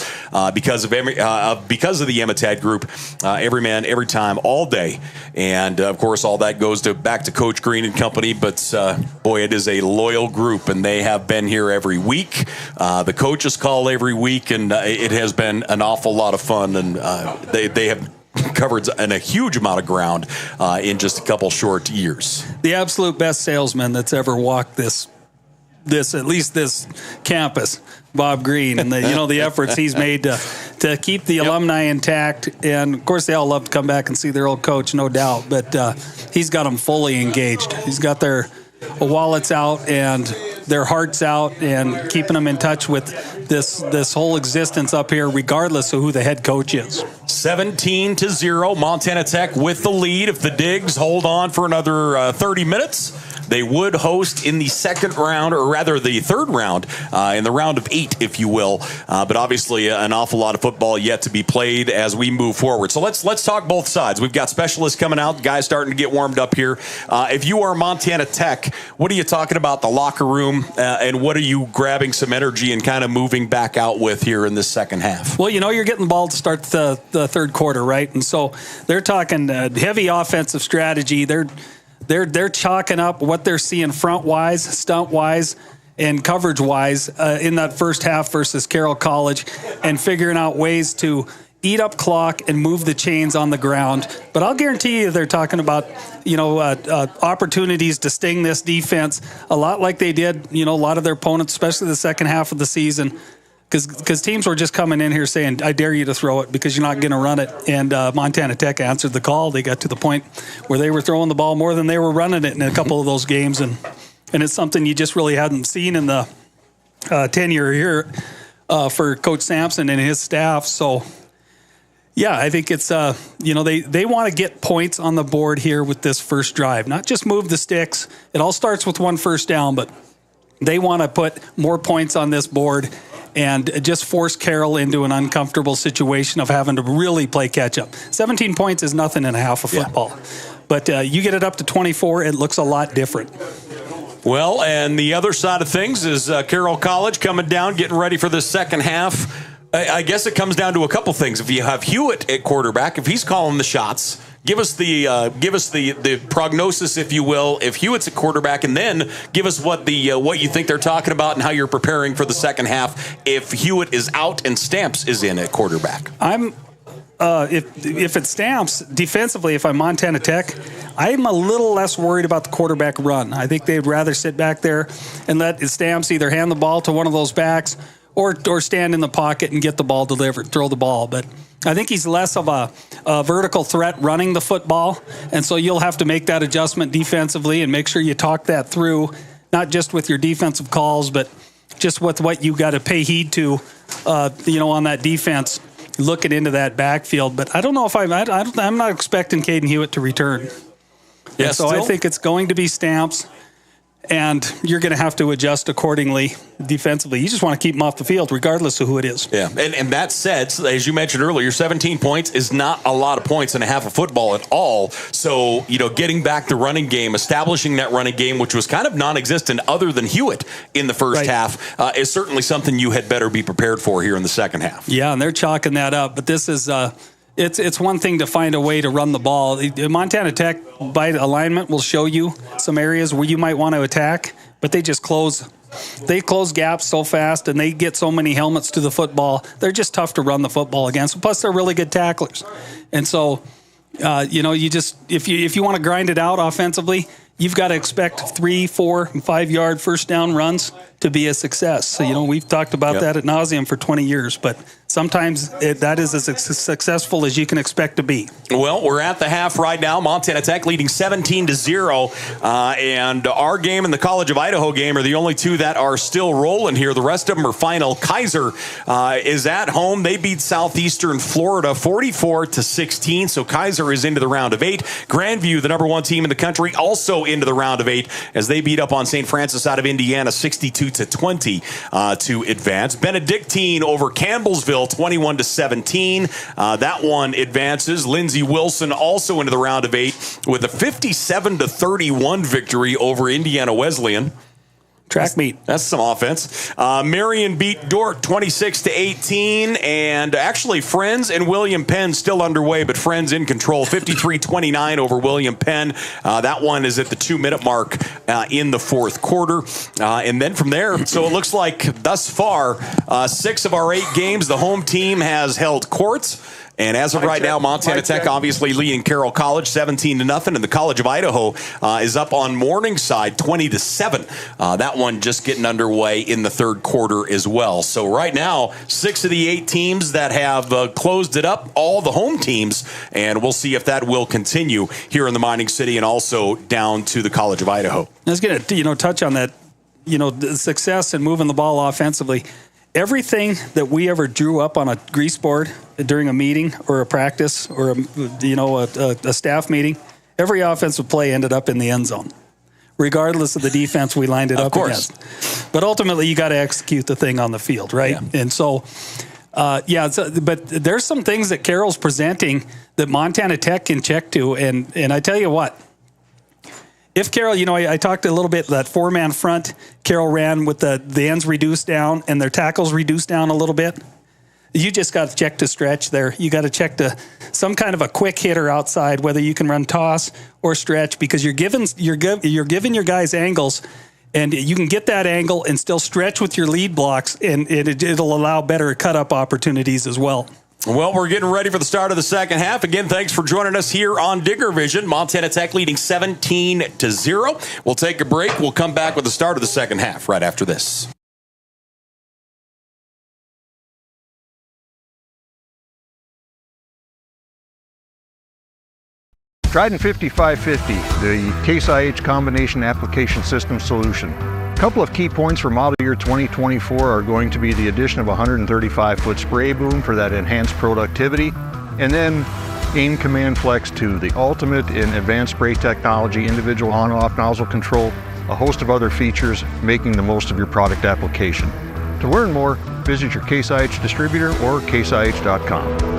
because of the Amitad group. Every man, every time, all day. And, of course, all that goes back to Coach Green and company. But, boy, it is a loyal group, and they have been here every week. The coaches call every week, and it has been an awful lot of fun. And they have covered a huge amount of ground in just a couple short years. The absolute best salesman that's ever walked this campus, Bob Green, and the efforts he's made to keep the alumni intact. And of course, they all love to come back and see their old coach, no doubt. But he's got them fully engaged. He's got their wallets out and their hearts out, and keeping them in touch with this whole existence up here, regardless of who the head coach is. 17-0, Montana Tech with the lead. If the Digs hold on for another 30 minutes, they would host in the second round, or rather the third round, in the round of 8, if you will. But obviously an awful lot of football yet to be played as we move forward. So let's talk both sides. We've got specialists coming out, guys starting to get warmed up here. If you are Montana Tech, what are you talking about the locker room, and what are you grabbing some energy and kind of moving back out with here in this second half? Well, you're getting the ball to start the third quarter, right? And so they're talking heavy offensive strategy. They're chalking up what they're seeing front-wise, stunt-wise, and coverage-wise in that first half versus Carroll College, and figuring out ways to eat up clock and move the chains on the ground. But I'll guarantee you they're talking about, opportunities to sting this defense a lot like they did, a lot of their opponents, especially the second half of the season. Because teams were just coming in here saying, I dare you to throw it because you're not going to run it. And Montana Tech answered the call. They got to the point where they were throwing the ball more than they were running it in a couple of those games. And it's something you just really hadn't seen in the tenure here for Coach Sampson and his staff. So, yeah, I think it's, they want to get points on the board here with this first drive. Not just move the sticks. It all starts with one first down, but they want to put more points on this board and just force Carroll into an uncomfortable situation of having to really play catch-up. 17 points is nothing in a half of football. Yeah. But you get it up to 24, it looks a lot different. Well, and the other side of things is Carroll College coming down, getting ready for the second half. I guess it comes down to a couple things. If you have Hewitt at quarterback, if he's calling the shots, give us the prognosis, if you will, if Hewitt's at quarterback, and then give us what you think they're talking about and how you're preparing for the second half if Hewitt is out and Stamps is in at quarterback. if it stamps defensively, if I'm Montana Tech, I'm a little less worried about the quarterback run. I think they'd rather sit back there and let Stamps either hand the ball to one of those backs or stand in the pocket and get the ball delivered, throw the ball. But I think he's less of a vertical threat running the football, and so you'll have to make that adjustment defensively and make sure you talk that through, not just with your defensive calls, but just with what you got to pay heed to, on that defense, looking into that backfield. But I don't know if I'm not expecting Caden Hewitt to return. Yeah, so I think it's going to be Stamps, and you're going to have to adjust accordingly defensively. You just want to keep them off the field regardless of who it is. Yeah, and that said, as you mentioned earlier, 17 points is not a lot of points in a half of football at all. So, getting back the running game, establishing that running game, which was kind of non-existent other than Hewitt in the first half, is certainly something you had better be prepared for here in the second half. Yeah, and they're chalking that up. But this is it's one thing to find a way to run the ball. Montana Tech, by alignment, will show you some areas where you might want to attack, but they just close gaps so fast, and they get so many helmets to the football. They're just tough to run the football against. Plus, they're really good tacklers. And so, you just if you want to grind it out offensively, you've got to expect 3, 4, and 5 yard first down runs to be a success. So, we've talked about that ad nauseum for 20 years, but sometimes that is as successful as you can expect to be. Well, we're at the half right now. Montana Tech leading 17-0, and our game and the College of Idaho game are the only two that are still rolling here. The rest of them are final. Kaiser is at home. They beat Southeastern Florida 44-16, so Kaiser is into the round of 8. Grandview, the number 1 team in the country, also into the round of 8 as they beat up on St. Francis out of Indiana 62-20 to advance. Benedictine over Campbellsville 21-17. That one advances. Lindsey Wilson also into the round of 8 with a 57-31 victory over Indiana Wesleyan. Track meet. That's some offense. Marion beat Dordt 26-18, and actually Friends and William Penn still underway, but Friends in control 53-29 over William Penn. That one is at the 2-minute mark in the fourth quarter. And then from there, so it looks like thus far, 6 of our 8 games, the home team has held court. And as of right now, Montana Tech obviously leading Carroll College 17-0, and the College of Idaho is up on Morningside 20-7. That one just getting underway in the third quarter as well. So right now, 6 of the 8 teams that have closed it up, all the home teams, and we'll see if that will continue here in the mining city and also down to the College of Idaho. I was going to touch on that, the success in moving the ball offensively. Everything that we ever drew up on a grease board during a meeting or a practice or a staff meeting, every offensive play ended up in the end zone, regardless of the defense we lined it up against. But ultimately, you got to execute the thing on the field, right? Yeah. And so, but there's some things that Carroll's presenting that Montana Tech can check to, and I tell you what. If Carroll, I talked a little bit, that 4-man front, Carroll ran with the ends reduced down and their tackles reduced down a little bit. You just got to check to stretch there. You got to check to some kind of a quick hitter outside, whether you can run toss or stretch, because you're giving your guys angles, and you can get that angle and still stretch with your lead blocks, and it'll allow better cut-up opportunities as well. Well, we're getting ready for the start of the second half. Again, thanks for joining us here on Digger Vision. Montana Tech leading 17-0. We'll take a break. We'll come back with the start of the second half right after this. Trident 5550, the Case IH Combination Application System Solution. A couple of key points for model year 2024 are going to be the addition of a 135-foot spray boom for that enhanced productivity, and then AIM Command Flex 2, the ultimate in advanced spray technology, individual on-off nozzle control, a host of other features, making the most of your product application. To learn more, visit your Case IH distributor or caseih.com.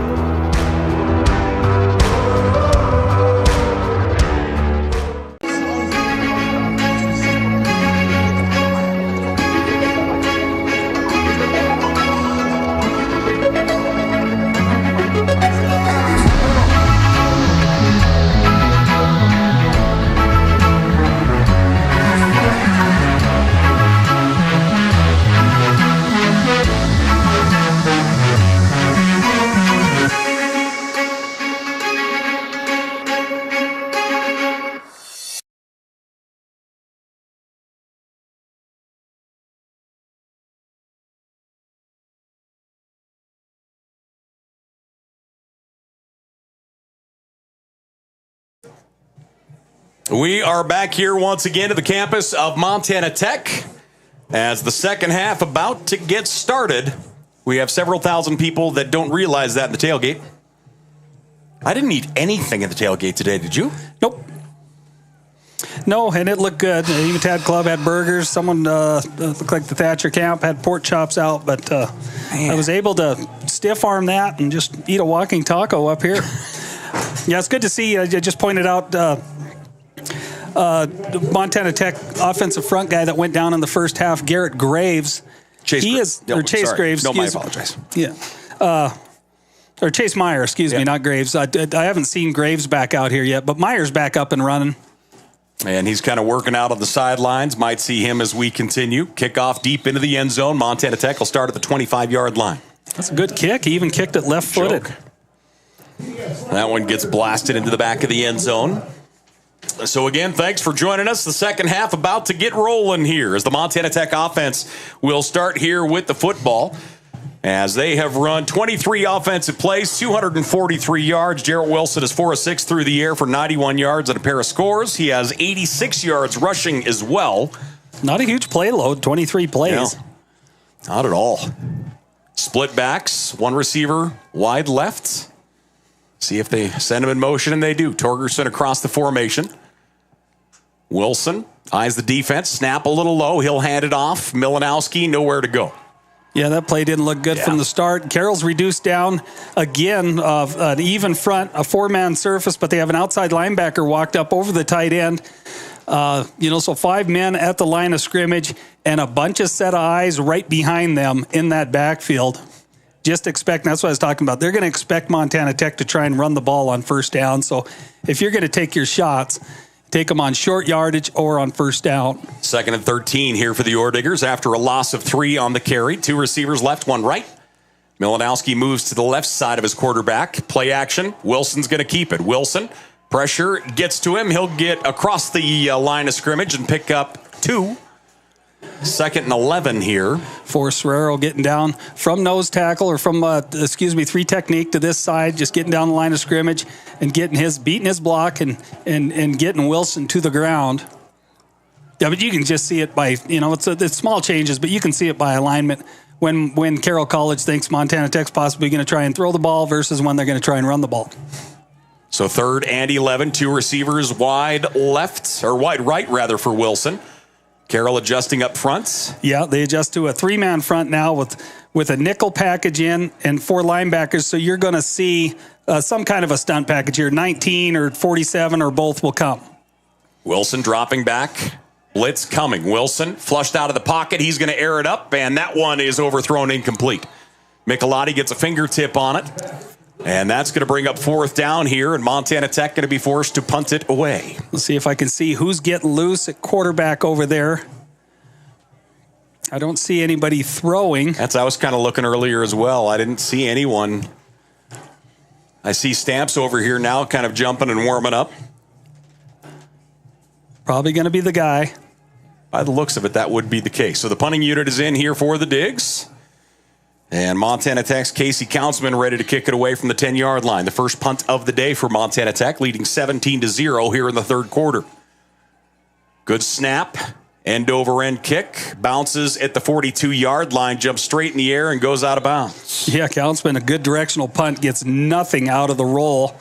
We are back here once again at the campus of Montana Tech as the second half about to get started. We have several thousand people that don't realize that in the tailgate. I didn't eat anything at the tailgate today, did you? Nope. No, and it looked good. The Evatad Club had burgers. Someone looked like the Thatcher Camp had pork chops out, but I was able to stiff arm that and just eat a walking taco up here. Yeah, it's good to see. I just pointed out the Montana Tech offensive front guy that went down in the first half, Garrett Graves. Chase Graves. No, I apologize. Yeah. Or Chase Meyer, excuse me, not Graves. I haven't seen Graves back out here yet, but Meyer's back up and running. And he's kind of working out on the sidelines. Might see him as we continue. Kickoff deep into the end zone. Montana Tech will start at the 25-yard line. That's a good kick. He even kicked it left-footed. That one gets blasted into the back of the end zone. So again, thanks for joining us. The second half about to get rolling here as the Montana Tech offense will start here with the football. As they have run 23 offensive plays, 243 yards. Jarrett Wilson is 4 of 6 through the air for 91 yards and a pair of scores. He has 86 yards rushing as well. Not a huge play load, 23 plays. No, not at all. Split backs, one receiver wide left. See if they send him in motion, and they do. Torgerson across the formation. Wilson eyes the defense, snap a little low. He'll hand it off. Milanowski, nowhere to go. Yeah, that play didn't look good from the start. Carroll's reduced down again of an even front, a four-man surface, but they have an outside linebacker walked up over the tight end. So 5 men at the line of scrimmage and a bunch of set of eyes right behind them in that backfield. Just expect, that's what I was talking about. They're going to expect Montana Tech to try and run the ball on first down. So if you're going to take your shots, take them on short yardage or on first down. 2nd and 13 here for the OREDIGGERs after a loss of 3 on the carry. 2 receivers left, 1 right. Milanowski moves to the left side of his quarterback. Play action. Wilson's going to keep it. Wilson, pressure gets to him. He'll get across the line of scrimmage and pick up 2. 2nd and 11 here. For Serrero getting down from nose tackle or from, 3 technique to this side, just getting down the line of scrimmage and beating his block and getting Wilson to the ground. Yeah, but you can just see it by, it's small changes, but you can see it by alignment when Carroll College thinks Montana Tech's possibly going to try and throw the ball versus when they're going to try and run the ball. So 3rd and 11, 2 receivers wide right for Wilson. Carroll adjusting up front. Yeah, they adjust to a 3-man front now with a nickel package in and 4 linebackers. So you're going to see some kind of a stunt package here. 19 or 47 or both will come. Wilson dropping back. Blitz coming. Wilson flushed out of the pocket. He's going to air it up, and that one is overthrown incomplete. Michelotti gets a fingertip on it. And that's going to bring up 4th down here, and Montana Tech going to be forced to punt it away. Let's see if I can see who's getting loose at quarterback over there. I don't see anybody throwing. I was kind of looking earlier as well. I didn't see anyone. I see Stamps over here now kind of jumping and warming up. Probably going to be the guy. By the looks of it, that would be the case. So the punting unit is in here for the Digs. And Montana Tech's Casey Councilman ready to kick it away from the 10-yard line. The first punt of the day for Montana Tech, leading 17-0 here in the 3rd quarter. Good snap, end-over-end kick, bounces at the 42-yard line, jumps straight in the air, and goes out of bounds. Yeah, Councilman, a good directional punt, gets nothing out of the roll.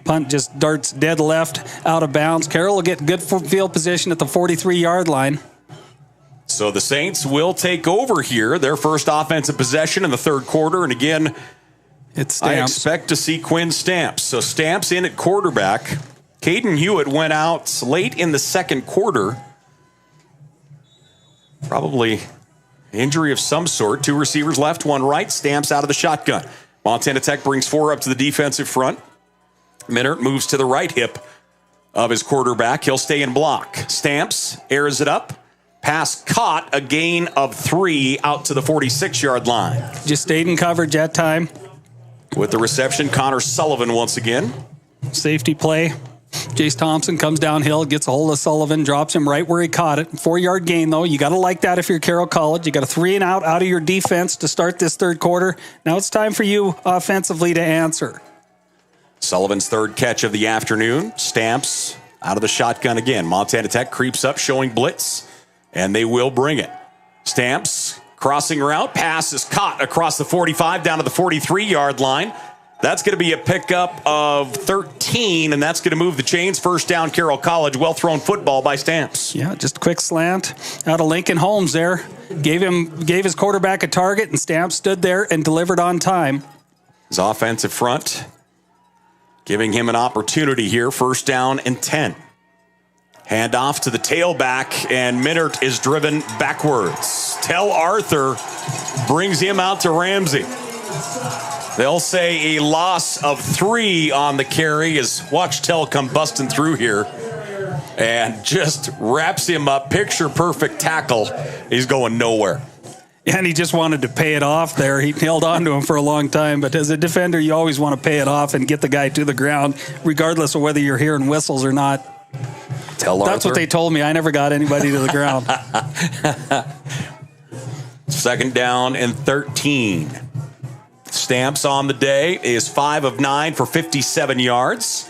Punt just darts dead left, out of bounds. Carroll will get good field position at the 43-yard line. So the Saints will take over here, their first offensive possession in the 3rd quarter. And again, I expect to see Quinn Stamps. So Stamps in at quarterback. Caden Hewitt went out late in the 2nd quarter. Probably injury of some sort. 2 receivers left, 1 right. Stamps out of the shotgun. Montana Tech brings 4 up to the defensive front. Minert moves to the right hip of his quarterback. He'll stay in block. Stamps airs it up. Pass caught, a gain of 3 out to the 46-yard line. Just stayed in coverage that time. With the reception, Connor Sullivan once again. Safety play. Jace Thompson comes downhill, gets a hold of Sullivan, drops him right where he caught it. 4-yard gain, though. You got to like that if you're Carroll College. You got a 3-and-out out of your defense to start this 3rd quarter. Now it's time for you offensively to answer. Sullivan's 3rd catch of the afternoon. Stamps out of the shotgun again. Montana Tech creeps up, showing blitz, and they will bring it. Stamps, crossing route, pass is caught across the 45 down to the 43-yard line. That's going to be a pickup of 13, and that's going to move the chains. First down, Carroll College. Well-thrown football by Stamps. Yeah, just a quick slant out of Lincoln Holmes there. Gave his quarterback a target, and Stamps stood there and delivered on time. His offensive front giving him an opportunity here. First down and 10. Hand off to the tailback, and Minert is driven backwards. Tell Arthur brings him out to Ramsey. They'll say a loss of 3 on the carry as watch Tell come busting through here and just wraps him up. Picture perfect tackle. He's going nowhere. And he just wanted to pay it off there. He held on to him for a long time. But as a defender, you always want to pay it off and get the guy to the ground, regardless of whether you're hearing whistles or not. That's what they told me. I never got anybody to the ground. Second down and 13. Stamps on the day is 5 of 9 for 57 yards.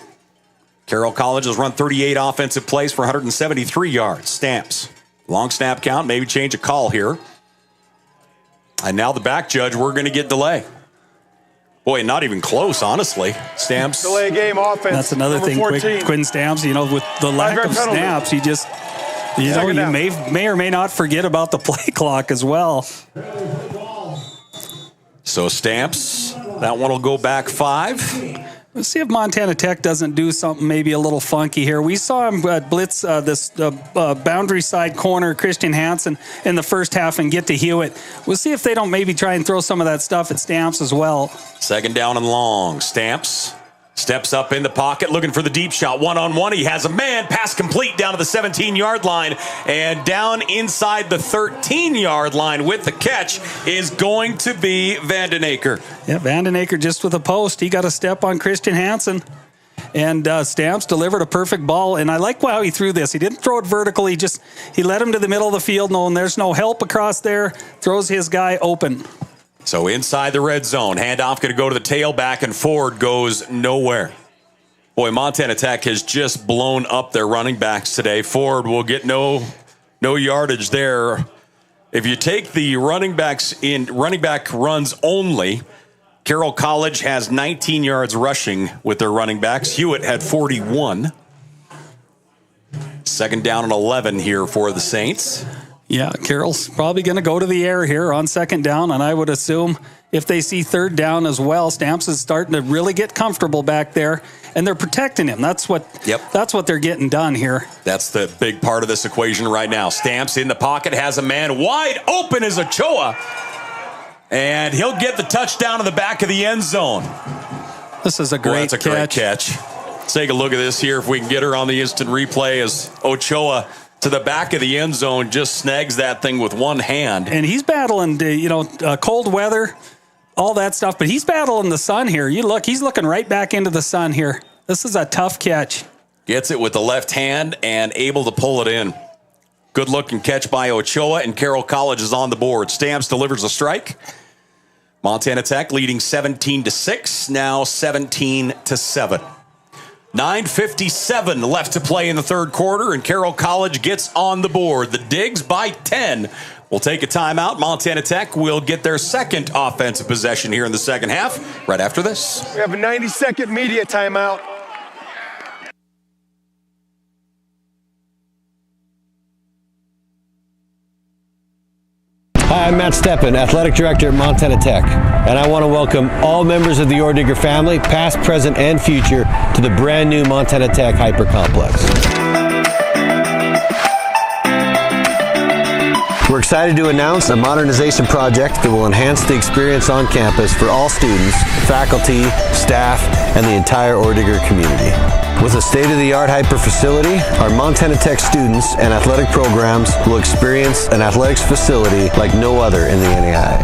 Carroll College has run 38 offensive plays for 173 yards. Stamps. Long snap count, maybe change a call here. And now the back judge, we're going to get delay. Boy, not even close, honestly. Stamps. Delay game offense. That's another thing, Quinn Stamps, with the lack of snaps, you may or may not forget about the play clock as well. So Stamps, that one will go back 5. Let's see if Montana Tech doesn't do something maybe a little funky here. We saw him blitz this boundary side corner, Christian Hansen, in the first half and get to Hewitt. We'll see if they don't maybe try and throw some of that stuff at Stamps as well. Second down and long. Stamps steps up in the pocket, looking for the deep shot. One-on-one, he has a man. Pass complete down to the 17-yard line. And down inside the 13-yard line with the catch is going to be Vandenaker. Yeah, Vandenaker just with a post. He got a step on Christian Hansen. And Stamps delivered a perfect ball. And I like how he threw this. He didn't throw it vertical. He led him to the middle of the field, knowing there's no help across there. Throws his guy open. So inside the red zone, handoff going to go to the tailback, and Ford goes nowhere. Boy, Montana Tech has just blown up their running backs today. Ford will get no yardage there. If you take the running back runs only, Carroll College has 19 yards rushing with their running backs. Hewitt had 41. Second down and 11 here for the Saints. Yeah, Carroll's probably going to go to the air here on second down, and I would assume if they see third down as well, Stamps is starting to really get comfortable back there, and they're protecting him. That's what they're getting done here. That's the big part of this equation right now. Stamps in the pocket, has a man wide open as Ochoa, and he'll get the touchdown in the back of the end zone. This is a great catch. Great catch. Let's take a look at this here if we can get her on the instant replay as Ochoa to the back of the end zone, just snags that thing with one hand. And he's battling, cold weather, all that stuff, but he's battling the sun here. He's looking right back into the sun here. This is a tough catch. Gets it with the left hand and able to pull it in. Good looking catch by Ochoa, and Carroll College is on the board. Stamps delivers a strike. Montana Tech leading 17-6, now 17-7. 9:57 left to play in the third quarter, and Carroll College gets on the board. The Digs by 10. We'll take a timeout. Montana Tech will get their second offensive possession here in the second half right after this. We have a 90-second media timeout. Hi, I'm Matt Steppen, Athletic Director at Montana Tech, and I want to welcome all members of the OREDIGGER family, past, present, and future, to the brand new Montana Tech Hyper Complex. We're excited to announce a modernization project that will enhance the experience on campus for all students, faculty, staff, and the entire OREDIGGER community. With a state-of-the-art hyper facility, our Montana Tech students and athletic programs will experience an athletics facility like no other in the NAIA.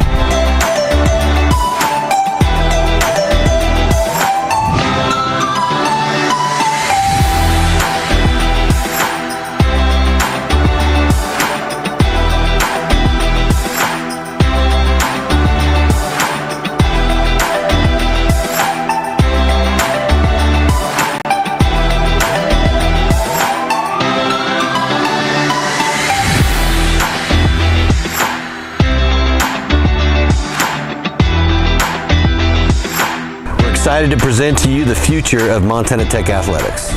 excited to present to you the future of Montana Tech athletics.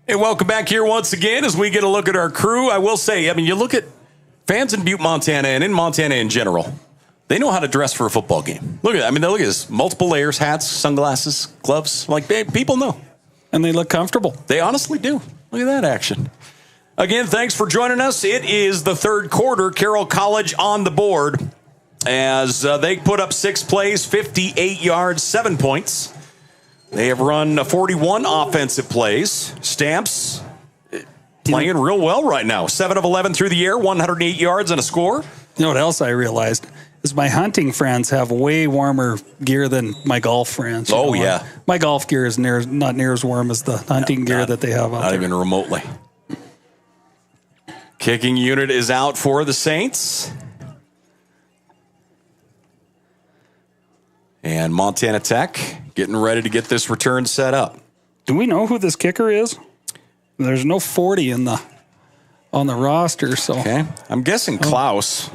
Hey, welcome back here once again as we get a look at our crew. I will say, you look at fans in Butte, Montana, and in Montana in general, they know how to dress for a football game. Look at this. Multiple layers, hats, sunglasses, gloves. People know. And they look comfortable. They honestly do. Look at that action. Again, thanks for joining us. It is the third quarter. Carroll College on the board as they put up 6 plays, 58 yards, 7 points. They have run 41 offensive plays. Stamps playing real well right now. 7 of 11 through the air, 108 yards and a score. You know what else I realized? Is my hunting friends have way warmer gear than my golf friends. Yeah. My golf gear is not near as warm as the hunting gear that they have out there. Not even remotely. Kicking unit is out for the Saints. And Montana Tech getting ready to get this return set up. Do we know who this kicker is? There's no 40 on the roster, so. Okay. I'm guessing Klaus.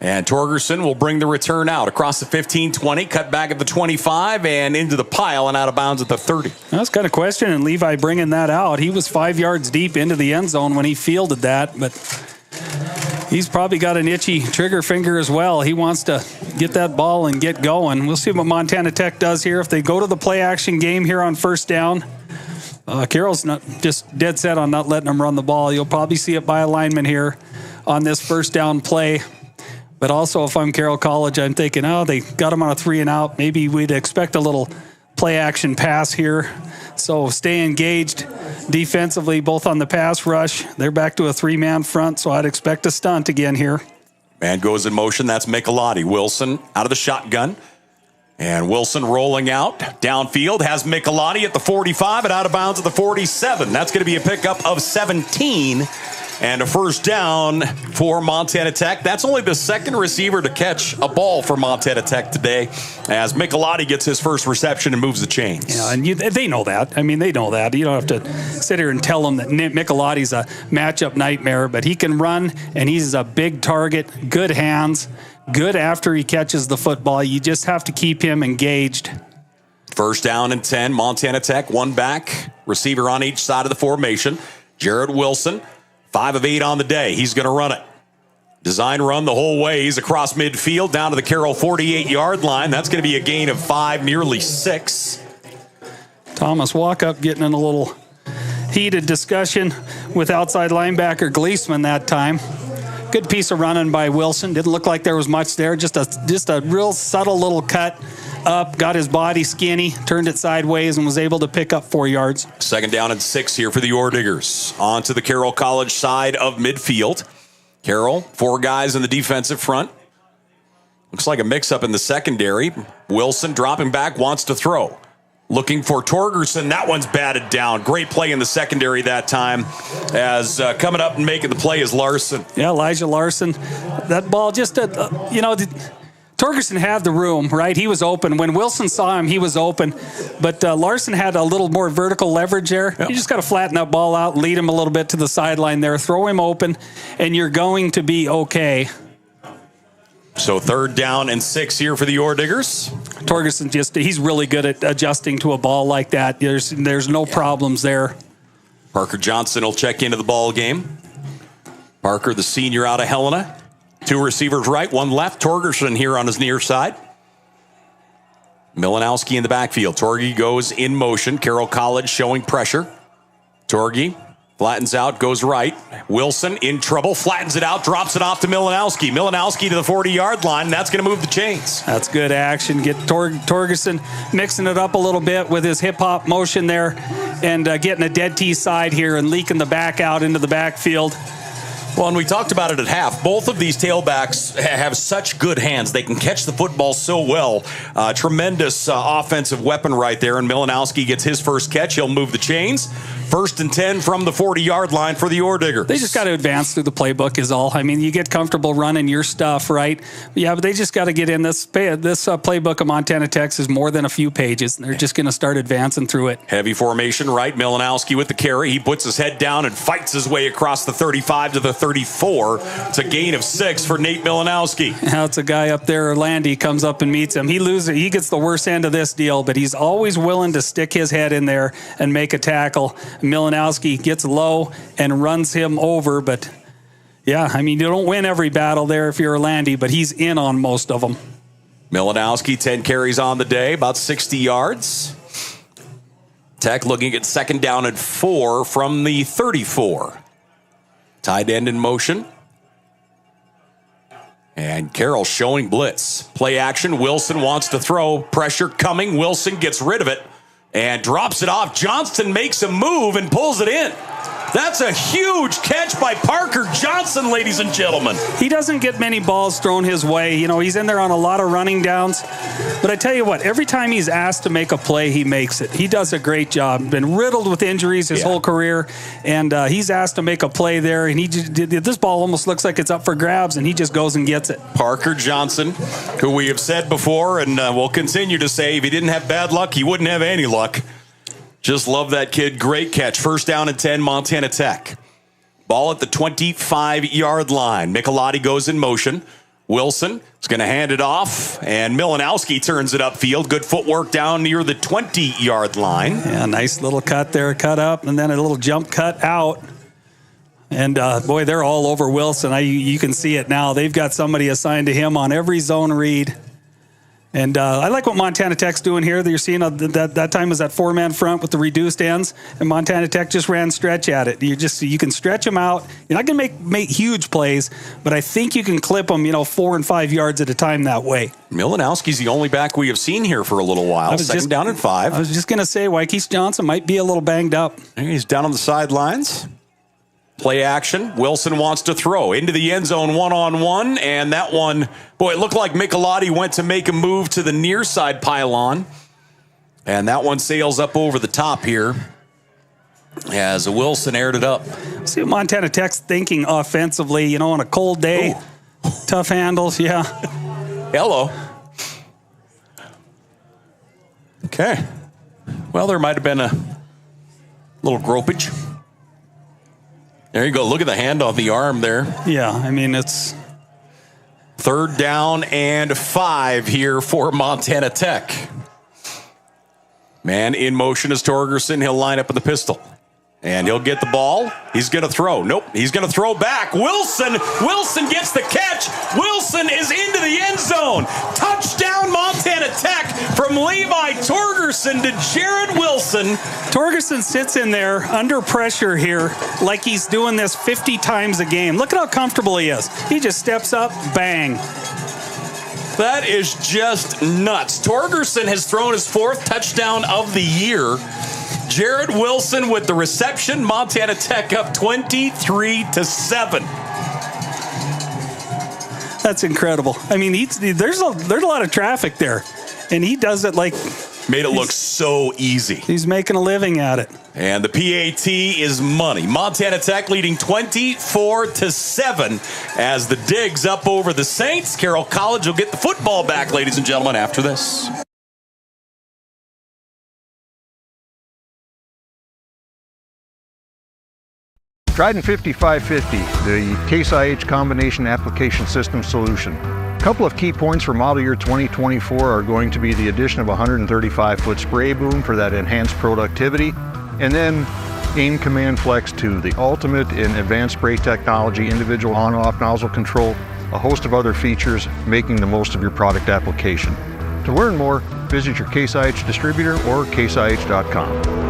And Torgerson will bring the return out across the 15-20, cut back at the 25, and into the pile and out of bounds at the 30. That's kind of question, and Levi bringing that out. He was 5 yards deep into the end zone when he fielded that, but he's probably got an itchy trigger finger as well. He wants to get that ball and get going. We'll see what Montana Tech does here. If they go to the play-action game here on first down, Carroll's not just dead set on not letting them run the ball. You'll probably see it by a lineman here on this first down play. But also, if I'm Carroll College, I'm thinking, they got him on a 3-and-out. Maybe we'd expect a little play-action pass here. So stay engaged defensively, both on the pass rush. They're back to a 3-man front, so I'd expect a stunt again here. Man goes in motion. That's Michelotti. Wilson out of the shotgun. And Wilson rolling out. Downfield has Michelotti at the 45 and out of bounds at the 47. That's going to be a pickup of 17. And a first down for Montana Tech. That's only the second receiver to catch a ball for Montana Tech today as Michelotti gets his first reception and moves the chains. Yeah, and they know that. They know that. You don't have to sit here and tell them that Michelotti's a matchup nightmare, but he can run, and he's a big target, good hands, good after he catches the football. You just have to keep him engaged. First down and 10, Montana Tech, one back, receiver on each side of the formation. Jared Wilson. 5 of 8 on the day. He's going to run it. Design run the whole way. He's across midfield down to the Carroll 48-yard line. That's going to be a gain of 5, nearly 6. Thomas Walkup getting in a little heated discussion with outside linebacker Gleesman that time. Good piece of running by Wilson. Didn't look like there was much there. Just a real subtle little cut up, got his body skinny, turned it sideways, and was able to pick up 4 yards. Second down and 6 here for the OREDIGGERs. On to the Carroll College side of midfield. Carroll, 4 guys in the defensive front. Looks like a mix-up in the secondary. Wilson dropping back, wants to throw. Looking for Torgerson. That one's batted down. Great play in the secondary that time as coming up and making the play is Larson. Yeah, Elijah Larson. That ball just, Torgerson had the room, right? He was open. When Wilson saw him, he was open. But Larson had a little more vertical leverage there. Yep. You just got to flatten that ball out, lead him a little bit to the sideline there, throw him open, and you're going to be okay. So third down and 6 here for the OREDIGGERs. Torgerson he's really good at adjusting to a ball like that. There's no problems there. Parker Johnson will check into the ball game. Parker, the senior out of Helena. 2 receivers right, 1 left. Torgerson here on his near side. Milanowski in the backfield. Torgy goes in motion. Carroll College showing pressure. Torgy flattens out, goes right. Wilson in trouble, flattens it out, drops it off to Milanowski. Milanowski to the 40-yard line. That's going to move the chains. That's good action. Get Torgerson mixing it up a little bit with his hip-hop motion there and getting a dead T side here and leaking the back out into the backfield. Well, and we talked about it at half. Both of these tailbacks have such good hands. They can catch the football so well. Tremendous offensive weapon right there. And Milanowski gets his first catch. He'll move the chains. 1st and 10 from the 40-yard line for the OREDIGGER. They just got to advance through the playbook is all. I mean, you get comfortable running your stuff, right? Yeah, but they just got to get in. This playbook of Montana Tech's is more than a few pages. They're just going to start advancing through it. Heavy formation, right? Milanowski with the carry. He puts his head down and fights his way across the 35 to the 34. It's a gain of 6 for Nate Milanowski. Now it's a guy up there, Landy, comes up and meets him. He loses. He gets the worst end of this deal, but he's always willing to stick his head in there and make a tackle. Milanowski gets low and runs him over, but yeah, I mean, you don't win every battle there if you're a Landy, but he's in on most of them. Milanowski, 10 carries on the day, about 60 yards. Tech looking at 2nd down and 4 from the 34. Tight end in motion. And Carroll showing blitz. Play action. Wilson wants to throw. Pressure coming. Wilson gets rid of it and drops it off. Johnston makes a move and pulls it in. That's a huge catch by Parker Johnson, ladies and gentlemen. He doesn't get many balls thrown his way. You know, he's in there on a lot of running downs. But I tell you what, every time he's asked to make a play, he makes it. He does a great job. Been riddled with injuries his whole career, and he's asked to make a play there, and this ball almost looks like it's up for grabs, and he just goes and gets it. Parker Johnson, who we have said before and will continue to say, if he didn't have bad luck, he wouldn't have any luck. Just love that kid. Great catch. 1st down and 10, Montana Tech. Ball at the 25-yard line. Michelotti goes in motion. Wilson is going to hand it off, and Milanowski turns it upfield. Good footwork down near the 20-yard line. Yeah, nice little cut there, cut up, and then a little jump cut out. And, boy, they're all over Wilson. You can see it now. They've got somebody assigned to him on every zone read. And I like what Montana Tech's doing here. You're seeing that time was that 4-man front with the reduced ends, and Montana Tech just ran stretch at it. You can stretch them out. You're not going to make huge plays, but I think you can clip them, 4 and 5 yards at a time that way. Milanowski's the only back we have seen here for a little while. 2nd down and 5. I was just going to say, Wykees Johnson might be a little banged up. He's down on the sidelines. Play action. Wilson wants to throw into the end zone one-on-one, and that one, boy, it looked like Michelotti went to make a move to the near side pylon, and that one sails up over the top here as Wilson aired it up. See what Montana Tech's thinking offensively, on a cold day. Ooh. Tough handles, yeah. Hello. Okay. Well, there might have been a little gropage. There you go. Look at the hand on the arm there. Yeah, I mean, it's 3rd down and 5 here for Montana Tech. Man in motion is Torgerson. He'll line up in the pistol. And he'll get the ball. He's going to throw. Nope. He's going to throw back. Wilson gets the catch. Wilson is into the end zone. Touchdown Montana Tech from Levi Torgerson to Jared Wilson. Torgerson sits in there under pressure here like he's doing this 50 times a game. Look at how comfortable he is. He just steps up, bang. That is just nuts. Torgerson has thrown his 4th touchdown of the year. Jared Wilson with the reception. Montana Tech up 23-7. That's incredible. I mean, there's a lot of traffic there, and he does it like made it look so easy. He's making a living at it. And the PAT is money. Montana Tech leading 24-7 as the Digs up over the Saints. Carroll College will get the football back, ladies and gentlemen, after this. Trident 5550, the Case IH Combination Application System Solution. A couple of key points for model year 2024 are going to be the addition of a 135-foot spray boom for that enhanced productivity, and then Aim Command Flex 2, the ultimate in advanced spray technology, individual on-off nozzle control, a host of other features, making the most of your product application. To learn more, visit your Case IH distributor or caseih.com.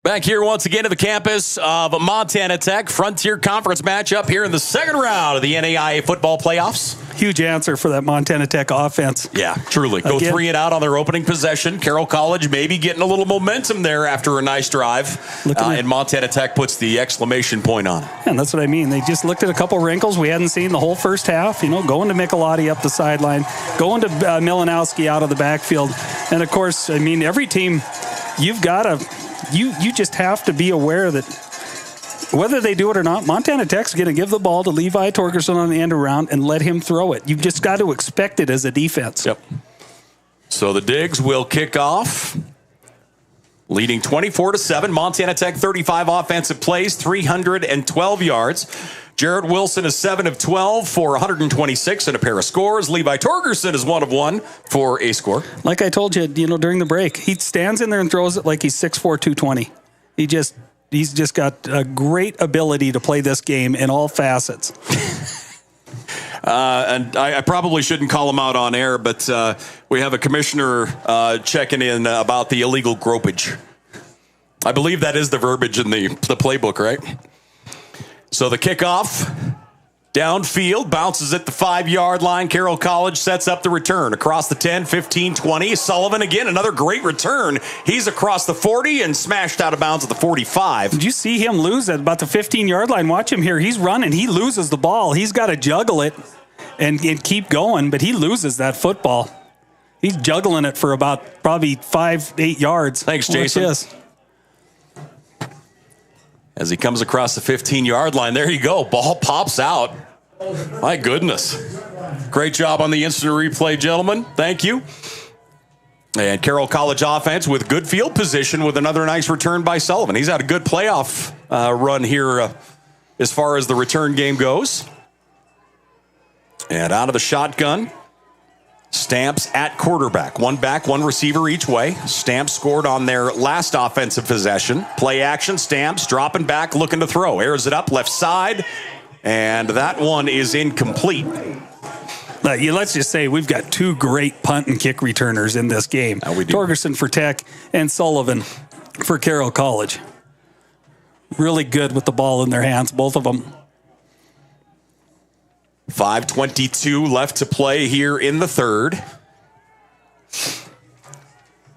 Back here once again to the campus of Montana Tech. Frontier Conference matchup here in the second round of the NAIA football playoffs. Huge answer for that Montana Tech offense. Yeah, truly. Go 3 and out on their opening possession. Carroll College maybe getting a little momentum there after a nice drive. And Montana Tech puts the exclamation point on it. And that's what I mean. They just looked at a couple wrinkles we hadn't seen the whole first half. You know, going to Michelotti up the sideline, going to Milanowski out of the backfield. And, of course, I mean, every team, you've got to you just have to be aware that whether they do it or not, Montana Tech's going to give the ball to Levi Torgerson on the end around and let him throw it. You've just got to expect it as a defense. Yep. So the Digs will kick off, leading 24-7. Montana Tech 35 offensive plays, 312 yards. Jarrett Wilson is 7 of 12 for 126 and a pair of scores. Levi Torgerson is 1 of 1 for a score. Like I told you, during the break, he stands in there and throws it like he's 6'4", 220. He's just got a great ability to play this game in all facets. And I probably shouldn't call him out on air, but we have a commissioner checking in about the illegal gropage. I believe that is the verbiage in the playbook, right? So the kickoff, downfield, bounces at the 5-yard line. Carroll College sets up the return across the 10, 15, 20. Sullivan again, another great return. He's across the 40 and smashed out of bounds at the 45. Did you see him lose at about the 15-yard line? Watch him here. He's running. He loses the ball. He's got to juggle it and keep going, but he loses that football. He's juggling it for about probably 5-8 yards. Thanks, Jason. As he comes across the 15-yard line, there you go. Ball pops out. My goodness. Great job on the instant replay, gentlemen. Thank you. And Carroll College offense with good field position with another nice return by Sullivan. He's had a good playoff run here as far as the return game goes. And out of the shotgun, Stamps at quarterback. One back, one receiver each way. Stamps scored on their last offensive possession. Play action, Stamps dropping back, looking to throw. Airs it up left side, and that one is incomplete. Let's just say we've got 2 great punt and kick returners in this game. Torgerson for Tech and Sullivan for Carroll College. Really good with the ball in their hands, both of them. 5:22 left to play here in the third.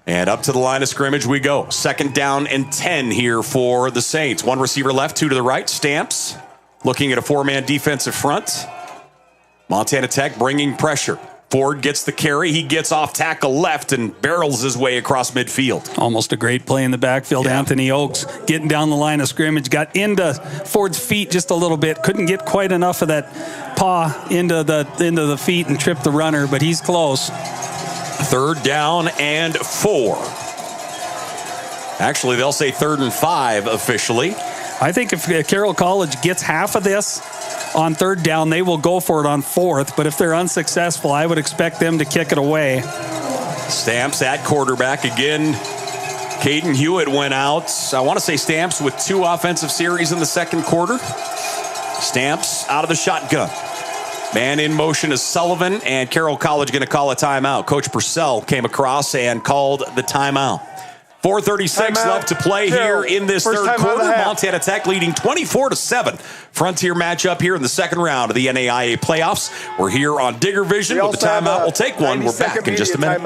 And up to the line of scrimmage we go. 2nd down and 10 here for the Saints. 1 receiver left, 2 to the right. Stamps looking at a 4-man defensive front. Montana Tech bringing pressure. Ford gets the carry. He gets off tackle left and barrels his way across midfield. Almost a great play in the backfield. Yeah. Anthony Oakes getting down the line of scrimmage. Got into Ford's feet just a little bit. Couldn't get quite enough of that paw into the feet and trip the runner, but he's close. 3rd down and 4. Actually, they'll say 3rd and 5 officially. I think if Carroll College gets half of this on 3rd down, they will go for it on 4th. But if they're unsuccessful, I would expect them to kick it away. Stamps at quarterback again. Caden Hewitt went out. I want to say Stamps with 2 offensive series in the second quarter. Stamps out of the shotgun. Man in motion is Sullivan, and Carroll College going to call a timeout. Coach Purcell came across and called the timeout. 4:36 left to play here in this third quarter. Montana Tech leading 24-7. Frontier matchup here in the second round of the NAIA playoffs. We're here on Digger Vision with the timeout. We'll take one. We're back in just a minute.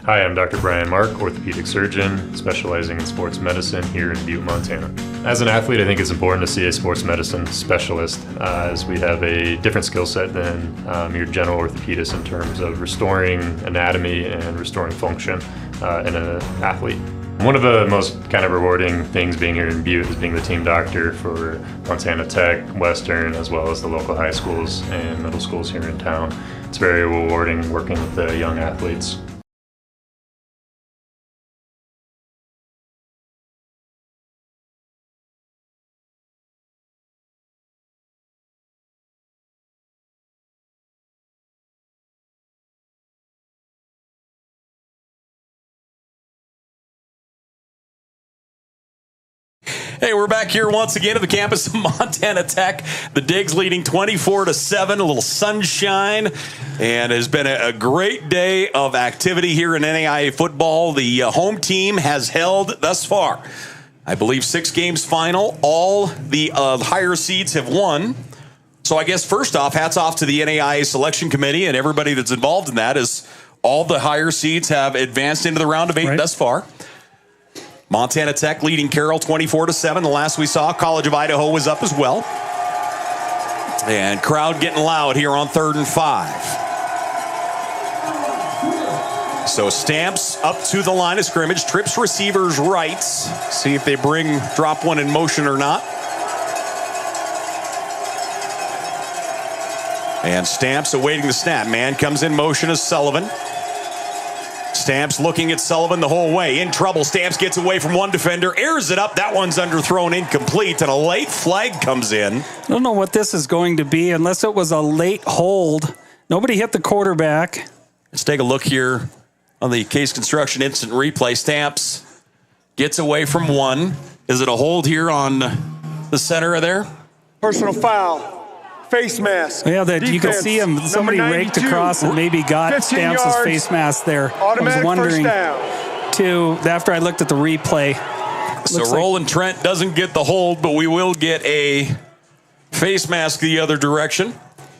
Hi, I'm Dr. Brian Mark, orthopedic surgeon, specializing in sports medicine here in Butte, Montana. As an athlete, I think it's important to see a sports medicine specialist, as we have a different skill set than your general orthopedist in terms of restoring anatomy and restoring function in an athlete. One of the most kind of rewarding things being here in Butte is being the team doctor for Montana Tech, Western, as well as the local high schools and middle schools here in town. It's very rewarding working with the young athletes. Hey, we're back here once again at the campus of Montana Tech. The Digs leading 24-7, a little sunshine, and it has been a great day of activity here in NAIA football. The home team has held thus far, I believe, 6 games final. All the higher seeds have won. So I guess first off, hats off to the NAIA selection committee and everybody that's involved in that, as all the higher seeds have advanced into the round of 8 thus far. Montana Tech leading Carroll 24-7. The last we saw, College of Idaho was up as well. And crowd getting loud here on 3rd and 5. So Stamps up to the line of scrimmage, trips receivers right. See if they drop one in motion or not. And Stamps awaiting the snap. Man comes in motion as Sullivan. Stamps looking at Sullivan the whole way. In trouble. Stamps gets away from one defender, airs it up. That one's underthrown, incomplete, and a late flag comes in. I don't know what this is going to be unless it was a late hold. Nobody hit the quarterback. Let's take a look here on the Case Construction instant replay. Stamps gets away from one. Is it a hold here on the center there? Personal foul. Face mask. Yeah, that you can see him. Somebody raked across and maybe got Stamps' face mask there. Automatic I was wondering, first down. too, after I looked at the replay. So Roland Trent doesn't get the hold, but we will get a face mask the other direction.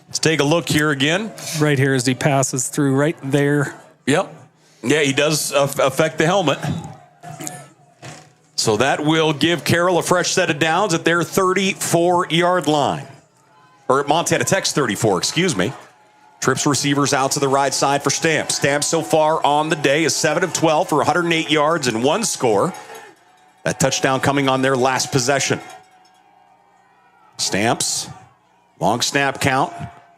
Let's take a look here again. Right here as he passes through right there. Yep. Yeah, he does affect the helmet. So that will give Carroll a fresh set of downs at their 34-yard line. Or at Montana Tech's 34, excuse me. Trips receivers out to the right side for Stamps. Stamps so far on the day is 7 of 12 for 108 yards and 1 score. That touchdown coming on their last possession. Stamps, long snap count,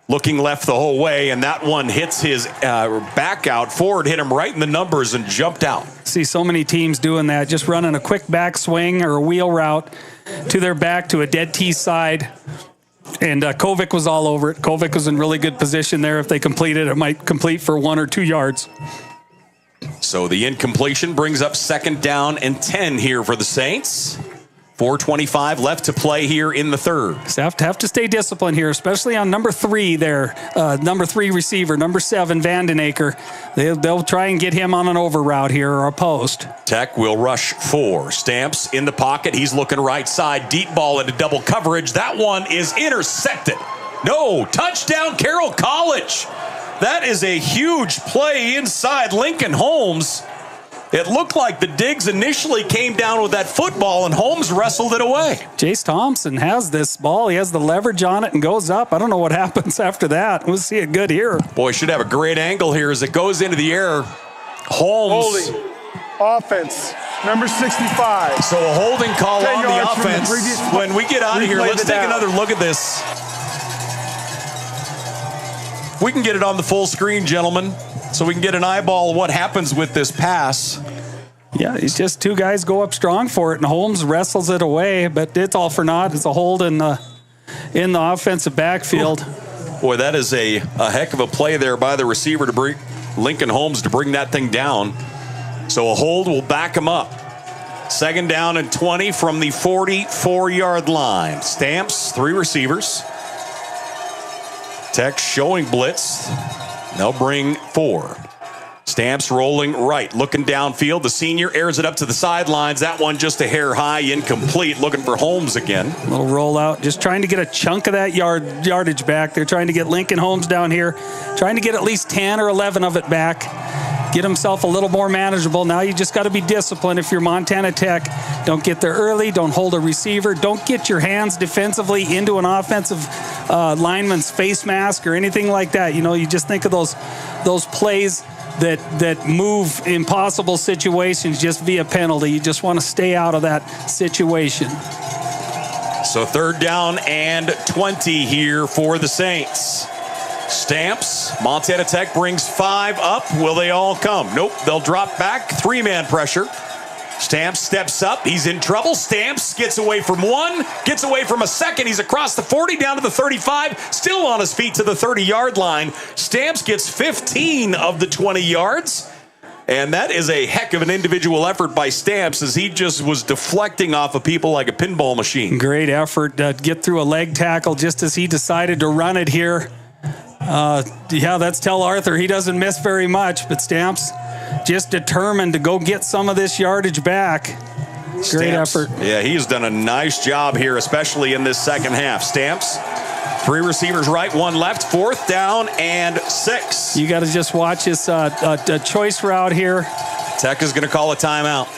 looking left the whole way, and that one hits his back out forward, hit him right in the numbers and jumped out. See so many teams doing that, just running a quick back swing or a wheel route to their back to a dead T side. And Kovic was all over it. Kovic was in really good position there. If they completed, it might complete for 1 or 2 yards. So the incompletion brings up 2nd down and 10 here for the Saints. 4:25 left to play here in the 3rd. So have to stay disciplined here, especially on number 3 there. Number 3 receiver, number 7, Vandenaker. They'll try and get him on an over route here or a post. Tech will rush 4. Stamps in the pocket. He's looking right side. Deep ball into double coverage. That one is intercepted. No, touchdown Carroll College. That is a huge play inside Lincoln Holmes. It looked like the Digs initially came down with that football, and Holmes wrestled it away. Jace Thompson has this ball. He has the leverage on it and goes up. I don't know what happens after that. We'll see it good here. Boy, should have a great angle here as it goes into the air. Holmes. Holding. Offense. Number 65. So a holding call on the offense. When we get out of here, let's take another look at this. We can get it on the full screen, gentlemen, so we can get an eyeball of what happens with this pass. Yeah, it's just 2 guys go up strong for it, and Holmes wrestles it away, but it's all for naught. It's a hold in the offensive backfield. Ooh. Boy, that is a heck of a play there by the receiver to bring Lincoln Holmes to bring that thing down. So a hold will back him up. 2nd down and 20 from the 44-yard line. Stamps, 3 receivers. Tech showing blitz. They'll bring 4. Stamps rolling right, looking downfield. The senior airs it up to the sidelines. That one just a hair high, incomplete. Looking for Holmes again. Little rollout, just trying to get a chunk of that yardage back. They're trying to get Lincoln Holmes down here, trying to get at least 10 or 11 of it back. Get himself a little more manageable. Now you just got to be disciplined if you're Montana Tech. Don't get there early. Don't hold a receiver. Don't get your hands defensively into an offensive lineman's face mask or anything like that. You know, you just think of those plays that move impossible situations just via penalty. You just want to stay out of that situation. So 3rd down and 20 here for the Saints. Stamps, Montana Tech brings 5 up. Will they all come? Nope, they'll drop back. 3-man pressure. Stamps steps up. He's in trouble. Stamps gets away from 1, gets away from a 2nd. He's across the 40, down to the 35, still on his feet to the 30-yard line. Stamps gets 15 of the 20 yards. And that is a heck of an individual effort by Stamps, as he just was deflecting off of people like a pinball machine. Great effort to get through a leg tackle just as he decided to run it here. That's tell Arthur he doesn't miss very much, but Stamps just determined to go get some of this yardage back. Great effort. Yeah, he's done a nice job here, especially in this second half. Stamps, 3 receivers right, 1 left, 4th down and 6. You got to just watch this choice route here. Tech is going to call a timeout.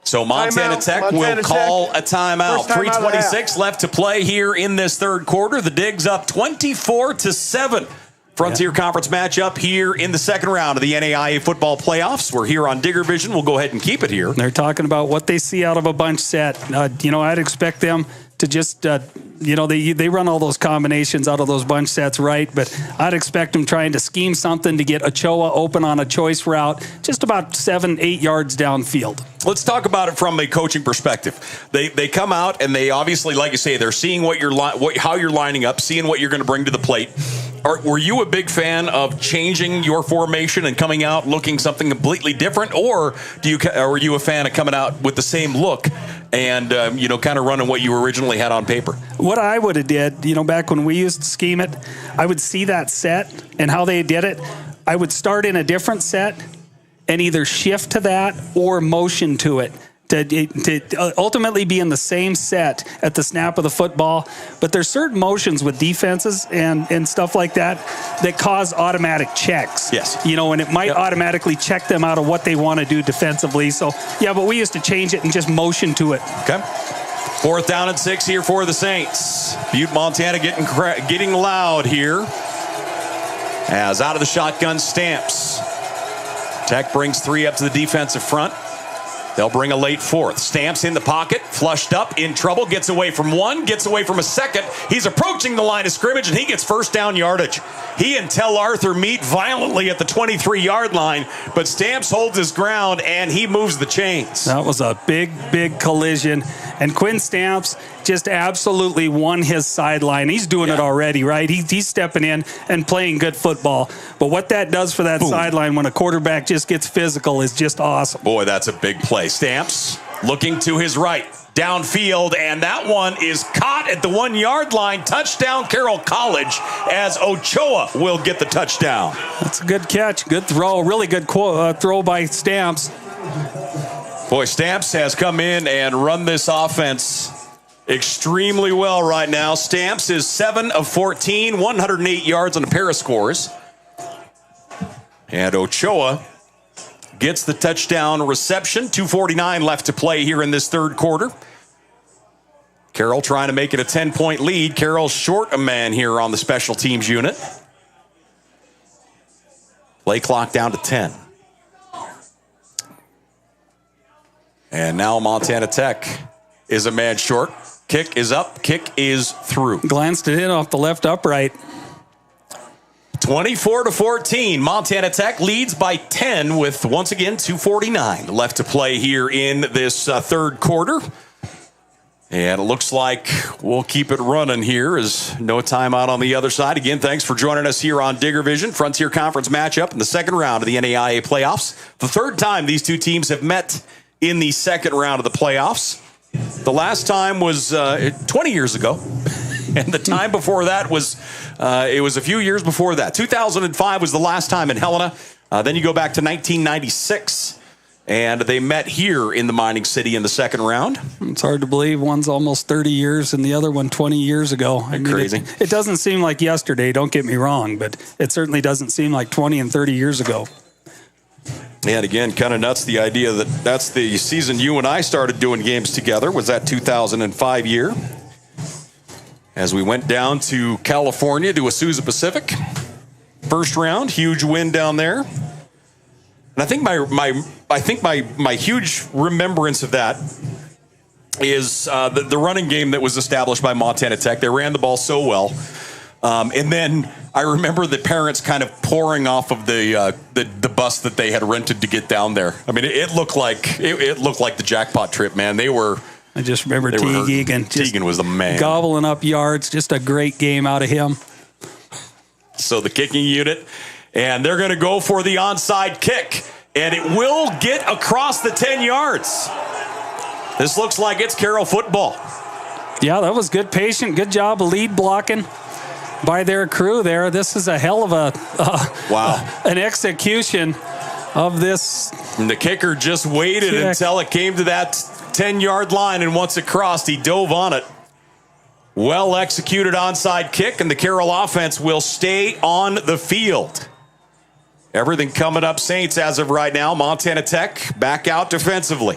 So Montana Tech will call a timeout. 3:26 left to play here in this third quarter. The Digs up 24-7. Frontier Conference matchup here in the second round of the NAIA football playoffs. We're here on Digger Vision. We'll go ahead and keep it here. They're talking about what they see out of a bunch set. I'd expect them to just, they run all those combinations out of those bunch sets, right? But I'd expect them trying to scheme something to get Ochoa open on a choice route just about 7-8 yards downfield. Let's talk about it from a coaching perspective. They come out and they obviously, like you say, they're seeing how you're lining up, seeing what you're going to bring to the plate. Were you a big fan of changing your formation and coming out looking something completely different, or were you a fan of coming out with the same look and kind of running what you originally had on paper? What I would have did, back when we used to scheme it, I would see that set and how they did it. I would start in a different set and either shift to that or motion to it to ultimately be in the same set at the snap of the football. But there's certain motions with defenses and stuff like that cause automatic checks. Yes. And it might automatically check them out of what they want to do defensively. So, but we used to change it and just motion to it. Okay. 4th down and 6 here for the Saints. Butte, Montana getting loud here. As out of the shotgun, Stamps. Tech brings 3 up to the defensive front. They'll bring a late 4th. Stamps in the pocket, flushed up, in trouble, gets away from 1, gets away from a 2nd. He's approaching the line of scrimmage, and he gets 1st down yardage. He and Tell Arthur meet violently at the 23-yard line, but Stamps holds his ground, and he moves the chains. That was a big, big collision, and Quinn Stamps just absolutely won his sideline. He's doing it already, right? He's stepping in and playing good football. But what that does for that sideline when a quarterback just gets physical is just awesome. Boy, that's a big play. Stamps looking to his right, downfield, and that one is caught at the 1-yard line. Touchdown, Carroll College, as Ochoa will get the touchdown. That's a good catch, good throw, really good throw by Stamps. Boy, Stamps has come in and run this offense extremely well right now. Stamps is 7 of 14, 108 yards on a pair of scores. And Ochoa gets the touchdown reception. 2:49 left to play here in this third quarter. Carroll trying to make it a 10-point lead. Carroll's short a man here on the special teams unit. Play clock down to 10. And now Montana Tech is a man short. Kick is up. Kick is through. Glanced it in off the left upright. 24-14. Montana Tech leads by 10 with, once again, 2:49 left to play here in this third quarter. And it looks like we'll keep it running here as no timeout on the other side. Again, thanks for joining us here on Digger Vision. Frontier Conference matchup in the second round of the NAIA playoffs. The third time these two teams have met in the second round of the playoffs. The last time was 20 years ago. And the time before that was, it was a few years before that. 2005 was the last time in Helena. Then you go back to 1996. And they met here in the mining city in the second round. It's hard to believe one's almost 30 years and the other one 20 years ago. Crazy. It doesn't seem like yesterday, don't get me wrong, but it certainly doesn't seem like 20 and 30 years ago. And again, kind of nuts, the idea that that's the season you and I started doing games together, was that 2005 year. As we went down to California to Azusa Pacific. First round, huge win down there. And I think my huge remembrance of that is the running game that was established by Montana Tech. They ran the ball so well. And then I remember the parents kind of pouring off of the bus that they had rented to get down there. I mean, it looked like the jackpot trip, man. I just remember Teagan. Teagan was the man. Gobbling up yards. Just a great game out of him. So the kicking unit And they're going to go for the onside kick. And it will get across the 10 yards. This looks like it's Carroll football. Yeah, that was good, patient. Good job lead blocking by their crew there. This is a hell of an execution of this. And the kicker just waited until it came to that 10-yard line, and once it crossed, he dove on it. Well executed onside kick, and the Carroll offense will stay on the field. Everything coming up Saints as of right now. Montana Tech back out defensively.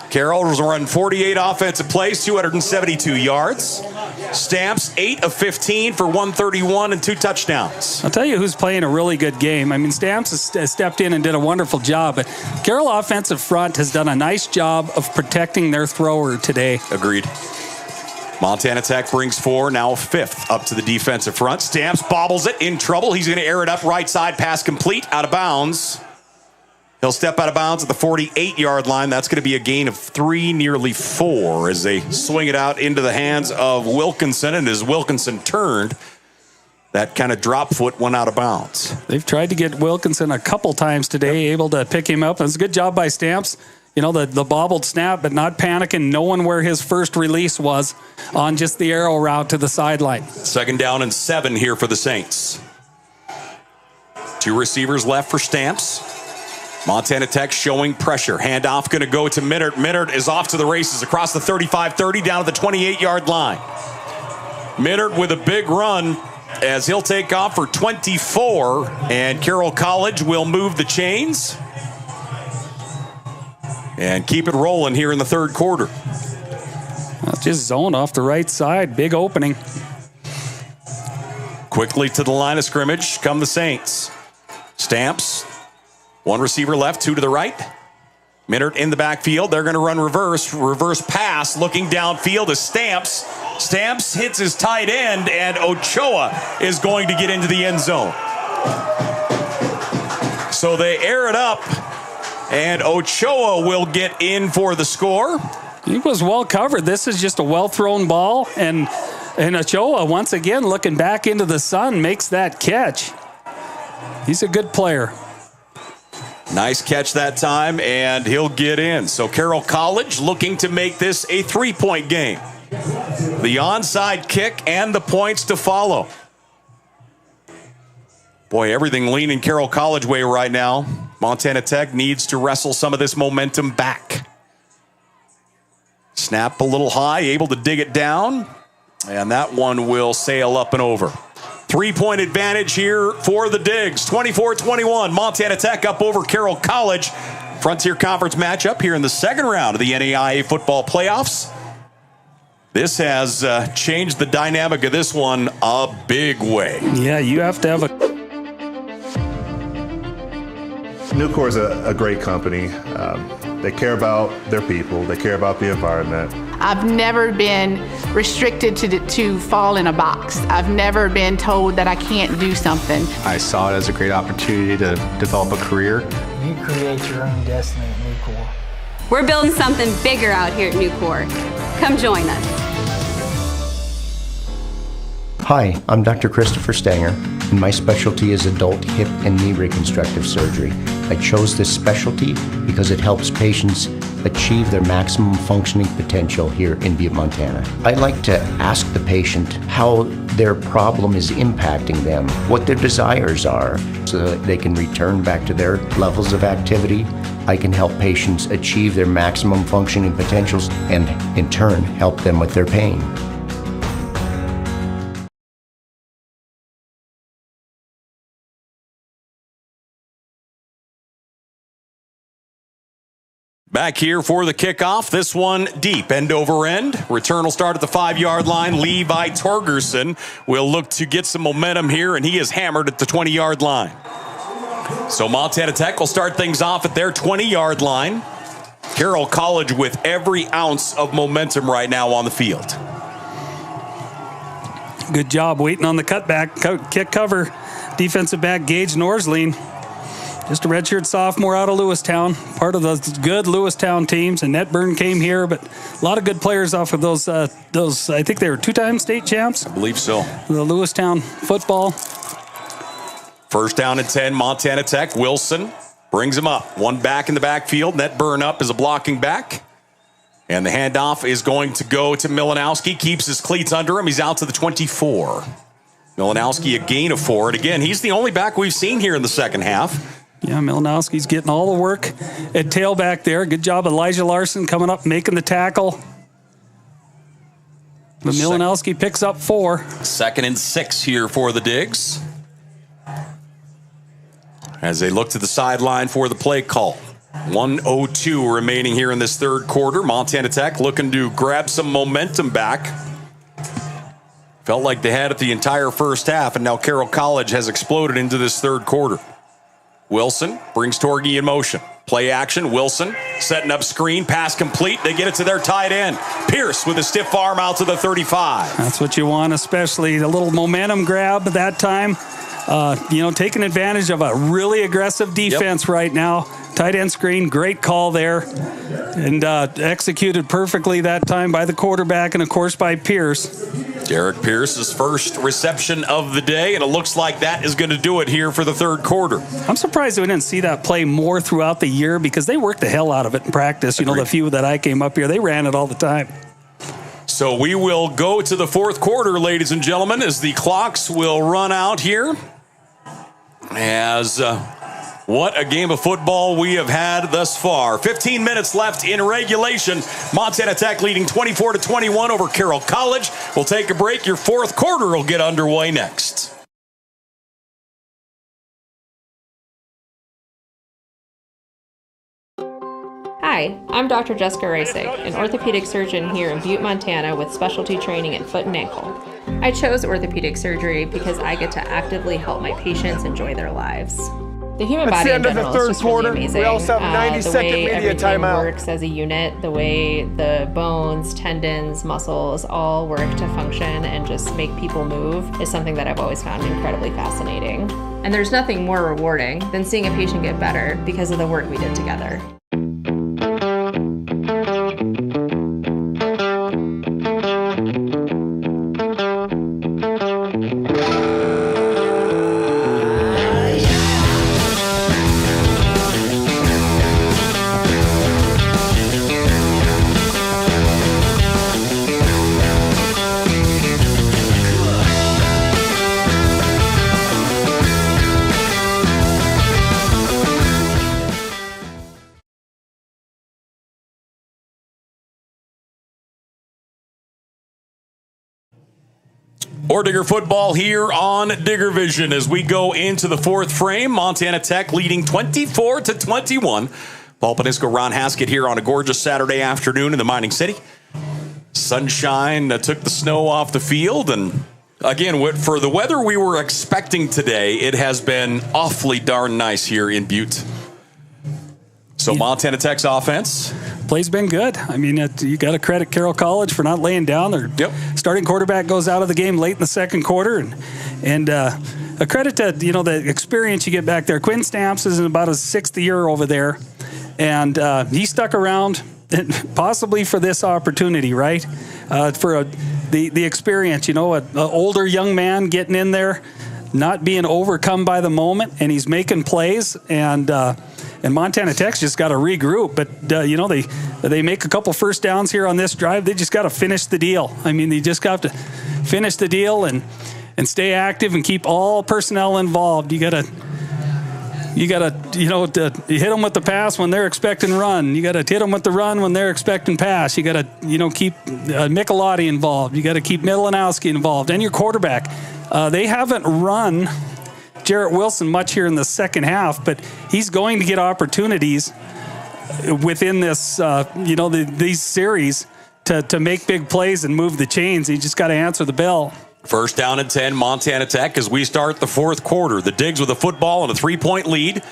Carroll has run 48 offensive plays, 272 yards. Stamps 8 of 15 for 131 and 2 touchdowns. I'll tell you who's playing a really good game. I mean, Stamps has stepped in and did a wonderful job, but Carroll offensive front has done a nice job of protecting their thrower today. Agreed. Montana Tech brings 4, now 5th up to the defensive front. Stamps bobbles it, in trouble. He's going to air it up right side, pass complete, out of bounds. He'll step out of bounds at the 48-yard line. That's going to be a gain of 3, nearly 4, as they swing it out into the hands of Wilkinson. And as Wilkinson turned, that kind of drop foot went out of bounds. They've tried to get Wilkinson a couple times today, able to pick him up. It was a good job by Stamps. You know, the bobbled snap, but not panicking, knowing where his first release was on just the arrow route to the sideline. 2nd down and 7 here for the Saints. 2 receivers left for Stamps. Montana Tech showing pressure. Handoff going to go to Minnert. Minnert is off to the races across the 35-30 down to the 28-yard line. Minnert with a big run as he'll take off for 24, and Carroll College will move the chains and keep it rolling here in the 3rd quarter. That's just zone off the right side. Big opening. Quickly to the line of scrimmage come the Saints. Stamps. 1 receiver left, 2 to the right. Minnert in the backfield. They're going to run reverse pass, looking downfield to Stamps. Stamps hits his tight end, and Ochoa is going to get into the end zone. So they air it up, and Ochoa will get in for the score. He was well covered. This is just a well-thrown ball, and Ochoa, once again, looking back into the sun, makes that catch. He's a good player. Nice catch that time, and he'll get in. So Carroll College looking to make this a 3-point game. The onside kick and the points to follow. Boy, everything leaning Carroll College way right now. Montana Tech needs to wrestle some of this momentum back. Snap a little high, able to dig it down, and that one will sail up and over. 3-point advantage here for the Digs. 24-21. Montana Tech up over Carroll College. Frontier Conference matchup here in the 2nd round of the NAIA football playoffs. This has changed the dynamic of this one a big way. Yeah, you have to have a... Nucor is a great company. They care about their people. They care about the environment. I've never been restricted to fall in a box. I've never been told that I can't do something. I saw it as a great opportunity to develop a career. You create your own destiny at Nucor. We're building something bigger out here at Nucor. Come join us. Hi, I'm Dr. Christopher Stanger, and my specialty is adult hip and knee reconstructive surgery. I chose this specialty because it helps patients achieve their maximum functioning potential here in Butte, Montana. I like to ask the patient how their problem is impacting them, what their desires are, so that they can return back to their levels of activity. I can help patients achieve their maximum functioning potentials and, in turn, help them with their pain. Back here for the kickoff. This one deep, end over end. Return will start at the 5-yard line. Levi Torgerson will look to get some momentum here, and he is hammered at the 20-yard line. So Montana Tech will start things off at their 20-yard line. Carroll College with every ounce of momentum right now on the field. Good job waiting on the cutback, kick cover. Defensive back Gage Norsling. Just a redshirt sophomore out of Lewistown, part of those good Lewistown teams. And Netburn came here, but a lot of good players off of those. I think they were 2-time state champs. I believe so. The Lewistown football. First down and 10, Montana Tech. Wilson brings him up. One back in the backfield. Net burn up as a blocking back. And the handoff is going to go to Milanowski. Keeps his cleats under him. He's out to the 24. Milanowski a gain of 4. And again, he's the only back we've seen here in the second half. Yeah, Milanowski's getting all the work at tailback there. Good job, Elijah Larson coming up, making the tackle. But Milanowski picks up 4. 2nd and 6 here for the Digs, as they look to the sideline for the play call. 1:02 remaining here in this third quarter. Montana Tech looking to grab some momentum back. Felt like they had it the entire first half, and now Carroll College has exploded into this third quarter. Wilson brings Torgey in motion. Play action, Wilson setting up screen, pass complete. They get it to their tight end. Pierce with a stiff arm out to the 35. That's what you want, especially a little momentum grab at that time. Taking advantage of a really aggressive defense right now. Tight end screen, great call there. And executed perfectly that time by the quarterback and, of course, by Pierce. Derek Pierce's first reception of the day, and it looks like that is going to do it here for the third quarter. I'm surprised we didn't see that play more throughout the year because they worked the hell out of it in practice. You know, the few that I came up here, they ran it all the time. So we will go to the fourth quarter, ladies and gentlemen, as the clocks will run out here. As what a game of football we have had thus far. 15 minutes left in regulation. Montana Tech leading 24-21 over Carroll College. We'll take a break. Your fourth quarter will get underway next. Hi, I'm Dr. Jessica Reisig, an orthopedic surgeon here in Butte, Montana with specialty training in foot and ankle. I chose orthopedic surgery because I get to actively help my patients enjoy their lives. The human body in general is just really amazing. We also have 90-second media timeout. Works as a unit, the way the bones, tendons, muscles all work to function and just make people move is something that I've always found incredibly fascinating. And there's nothing more rewarding than seeing a patient get better because of the work we did together. OREDIGGER football here on Digger Vision as we go into the fourth frame. Montana Tech leading 24-21. Paul Panisco, Ron Haskett here on a gorgeous Saturday afternoon in the mining city. Sunshine took the snow off the field, and again, for the weather we were expecting today, it has been awfully darn nice here in Butte. So Montana Tech's offense. Play's been good. I mean, you got to credit Carroll College for not laying down. Their starting quarterback goes out of the game late in the second quarter, and a credit to the experience you get back there. Quinn Stamps is in about his 6th year over there, and he stuck around possibly for this opportunity, right? For the experience, an older young man getting in there, not being overcome by the moment, and he's making plays, and Montana Tech's just got to regroup. But, they make a couple first downs here on this drive. They just got to finish the deal. I mean, they just got to finish the deal and stay active and keep all personnel involved. You got to hit them with the pass when they're expecting run. You got to hit them with the run when they're expecting pass. You got to, keep Michelotti involved. You got to keep Milanowski involved. And your quarterback. They haven't run Jarrett Wilson much here in the second half, but he's going to get opportunities within this, these series to make big plays and move the chains. He just got to answer the bell. First down and 10, Montana Tech, as we start the fourth quarter. The Digs with a football and a 3-point lead.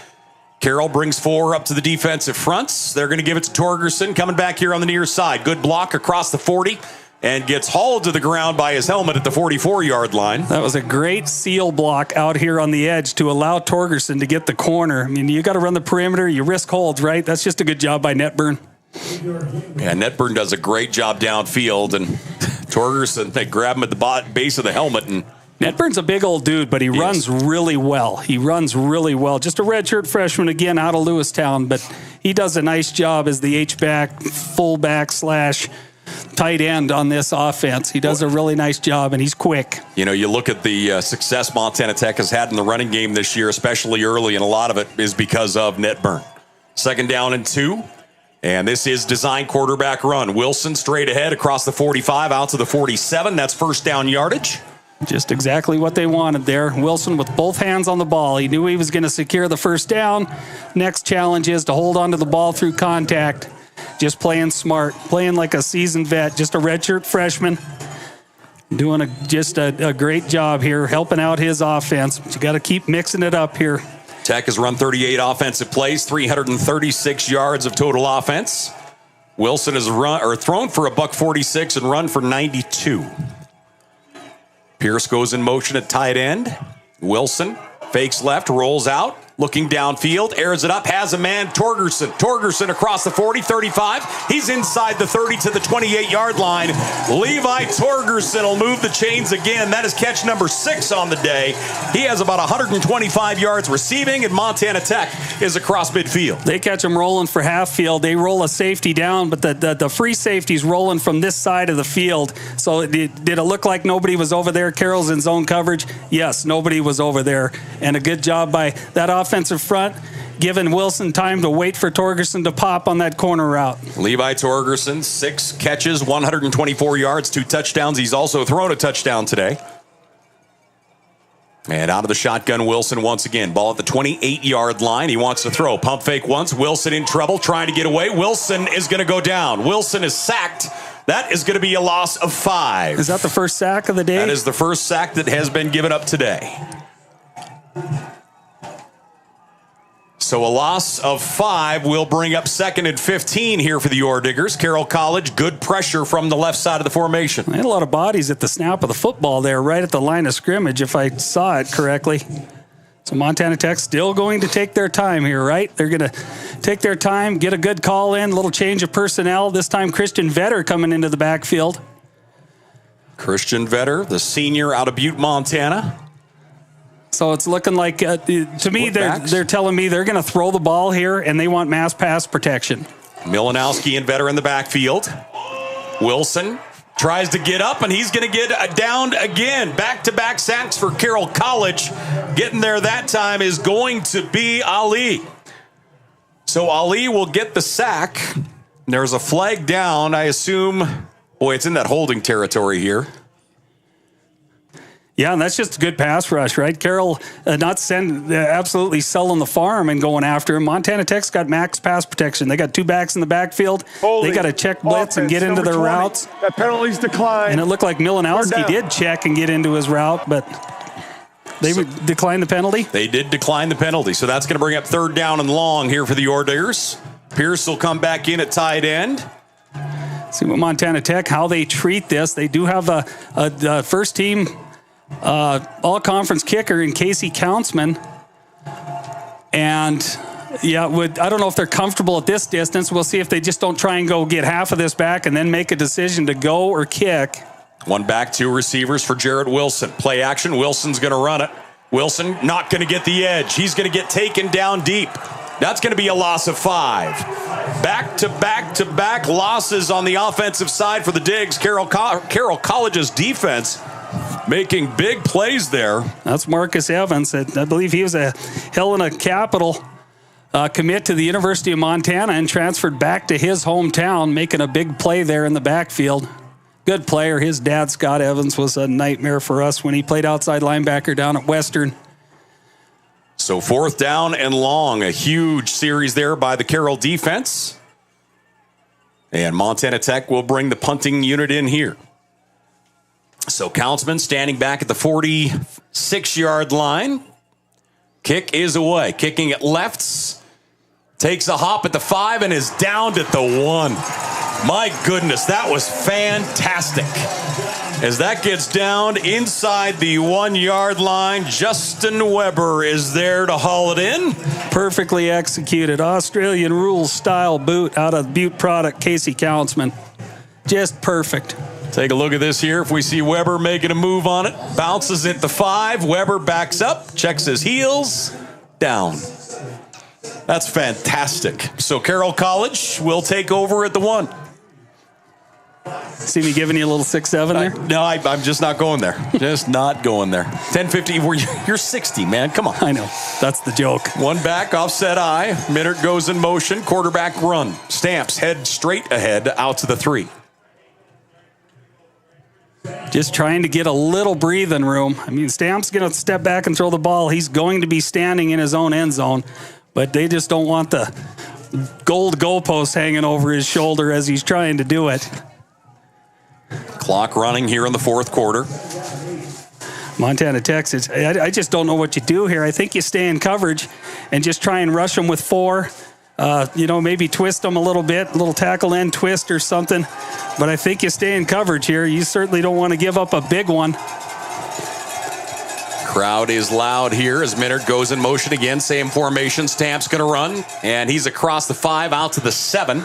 Carroll brings 4 up to the defensive fronts. They're going to give it to Torgerson, coming back here on the near side. Good block across the 40. And gets hauled to the ground by his helmet at the 44-yard line. That was a great seal block out here on the edge to allow Torgerson to get the corner. I mean, you got to run the perimeter. You risk holds, right? That's just a good job by Netburn. Yeah, Netburn does a great job downfield. And Torgerson, they grab him at the base of the helmet and Nedburn's a big old dude, but he runs really well. He runs really well. Just a redshirt freshman, again, out of Lewistown, but he does a nice job as the H-back, fullback / tight end on this offense. He does a really nice job, and he's quick. You know, you look at the success Montana Tech has had in the running game this year, especially early, and a lot of it is because of Nedburn. 2nd down and 2. And this is design quarterback run. Wilson straight ahead across the 45 out to the 47. That's 1st down yardage. Just exactly what they wanted there. Wilson with both hands on the ball. He knew he was going to secure the 1st down. Next challenge is to hold on to the ball through contact. Just playing smart, playing like a seasoned vet, just a redshirt freshman. Doing a great job here, helping out his offense. But you got to keep mixing it up here. Tech has run 38 offensive plays, 336 yards of total offense. Wilson has thrown for $146 and run for 92. Pierce goes in motion at tight end. Wilson fakes left, rolls out, looking downfield, airs it up, has a man, Torgerson. Torgerson across the 40, 35. He's inside the 30 to the 28-yard line. Levi Torgerson will move the chains again. That is catch number 6 on the day. He has about 125 yards receiving, and Montana Tech is across midfield. They catch him rolling for half field. They roll a safety down, but the free safety's rolling from this side of the field. So did it look like nobody was over there? Carroll's in zone coverage? Yes, nobody was over there. And a good job by that offensive front, giving Wilson time to wait for Torgerson to pop on that corner route. Levi Torgerson, 6 catches, 124 yards, 2 touchdowns. He's also thrown a touchdown today. And out of the shotgun, Wilson once again. Ball at the 28-yard line. He wants to throw. Pump fake once. Wilson in trouble, trying to get away. Wilson is going to go down. Wilson is sacked. That is going to be a loss of 5. Is that the first sack of the day? That is the first sack that has been given up today. So a loss of 5 will bring up 2nd and 15 here for the OREDIGGERs. Carroll College, good pressure from the left side of the formation. They had a lot of bodies at the snap of the football there, right at the line of scrimmage, if I saw it correctly. So Montana Tech still going to take their time here, right? They're going to take their time, get a good call in, a little change of personnel. This time Christian Vetter coming into the backfield. Christian Vetter, the senior out of Butte, Montana. So it's looking like, to me, they're telling me they're going to throw the ball here, and they want mass pass protection. Milanowski and Vetter in the backfield. Wilson tries to get up, and he's going to get downed again. Back-to-back sacks for Carroll College. Getting there that time is going to be Ali. So Ali will get the sack. There's a flag down, I assume. Boy, it's in that holding territory here. Yeah, and that's just a good pass rush, right? Carroll absolutely selling the farm and going after him. Montana Tech's got max pass protection. They got 2 backs in the backfield. They got to check blitz and get into their 20. routes. That penalty's declined. And it looked like Milanowski did check and get into his route, but they declined the penalty. They did decline the penalty, so that's going to bring up 3rd down and long here for the OREDIGGERs. Pierce will come back in at tight end. See what Montana Tech, how they treat this. They do have a first team all-conference kicker in Casey Countsman. And, yeah, I don't know if they're comfortable at this distance. We'll see if they just don't try and go get half of this back and then make a decision to go or kick. 1 back, 2 receivers for Jarrett Wilson. Play action. Wilson's going to run it. Wilson not going to get the edge. He's going to get taken down deep. That's going to be a loss of 5. Back-to-back losses on the offensive side for the Digs. Carroll College's defense making big plays there. That's Marcus Evans. I believe he was a Helena Capital commit to the University of Montana and transferred back to his hometown, making a big play there in the backfield. Good player. His dad, Scott Evans, was a nightmare for us when he played outside linebacker down at Western. So 4th down and long. A huge series there by the Carroll defense. And Montana Tech will bring the punting unit in here. So Countsman standing back at the 46-yard line. Kick is away. Kicking it lefts. Takes a hop at the 5 and is downed at the 1. My goodness, that was fantastic. As that gets down inside the 1-yard line, Justin Weber is there to haul it in. Perfectly executed. Australian rules style boot out of Butte product, Casey Countsman. Just perfect. Take a look at this here. If we see Weber making a move on it, bounces at the 5. Weber backs up, checks his heels, down. That's fantastic. So Carroll College will take over at the 1. See me giving you a little 6-7 there? No, I'm just not going there. Just not going there. 10:50, you're 60, man. Come on. I know. That's the joke. 1 back, offset eye. Minert goes in motion. Quarterback run. Stamps head straight ahead out to the 3. Just trying to get a little breathing room. I mean, Stamps going to step back and throw the ball. He's going to be standing in his own end zone, but they just don't want the gold goalpost hanging over his shoulder as he's trying to do it. Clock running here in the 4th quarter. Montana Tech, I just don't know what you do here. I think you stay in coverage and just try and rush them with 4. Maybe twist them a little bit, a little tackle end twist or something. But I think you stay in coverage here. You certainly don't want to give up a big one. Crowd is loud here as Minert goes in motion again. Same formation. Stamp's going to run. And he's across the 5 out to the 7.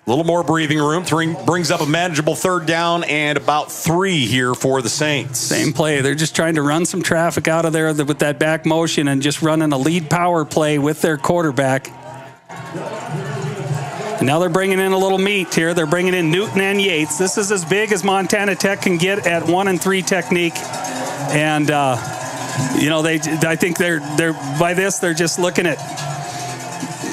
A little more breathing room. Brings up a manageable 3rd down and about 3 here for the Saints. Same play. They're just trying to run some traffic out of there with that back motion and just running a lead power play with their quarterback. And now they're bringing in a little meat here. They're bringing in Newton and Yates. This is as big as Montana Tech can get at 1 and 3 technique. And, I think they're by this, they're just looking at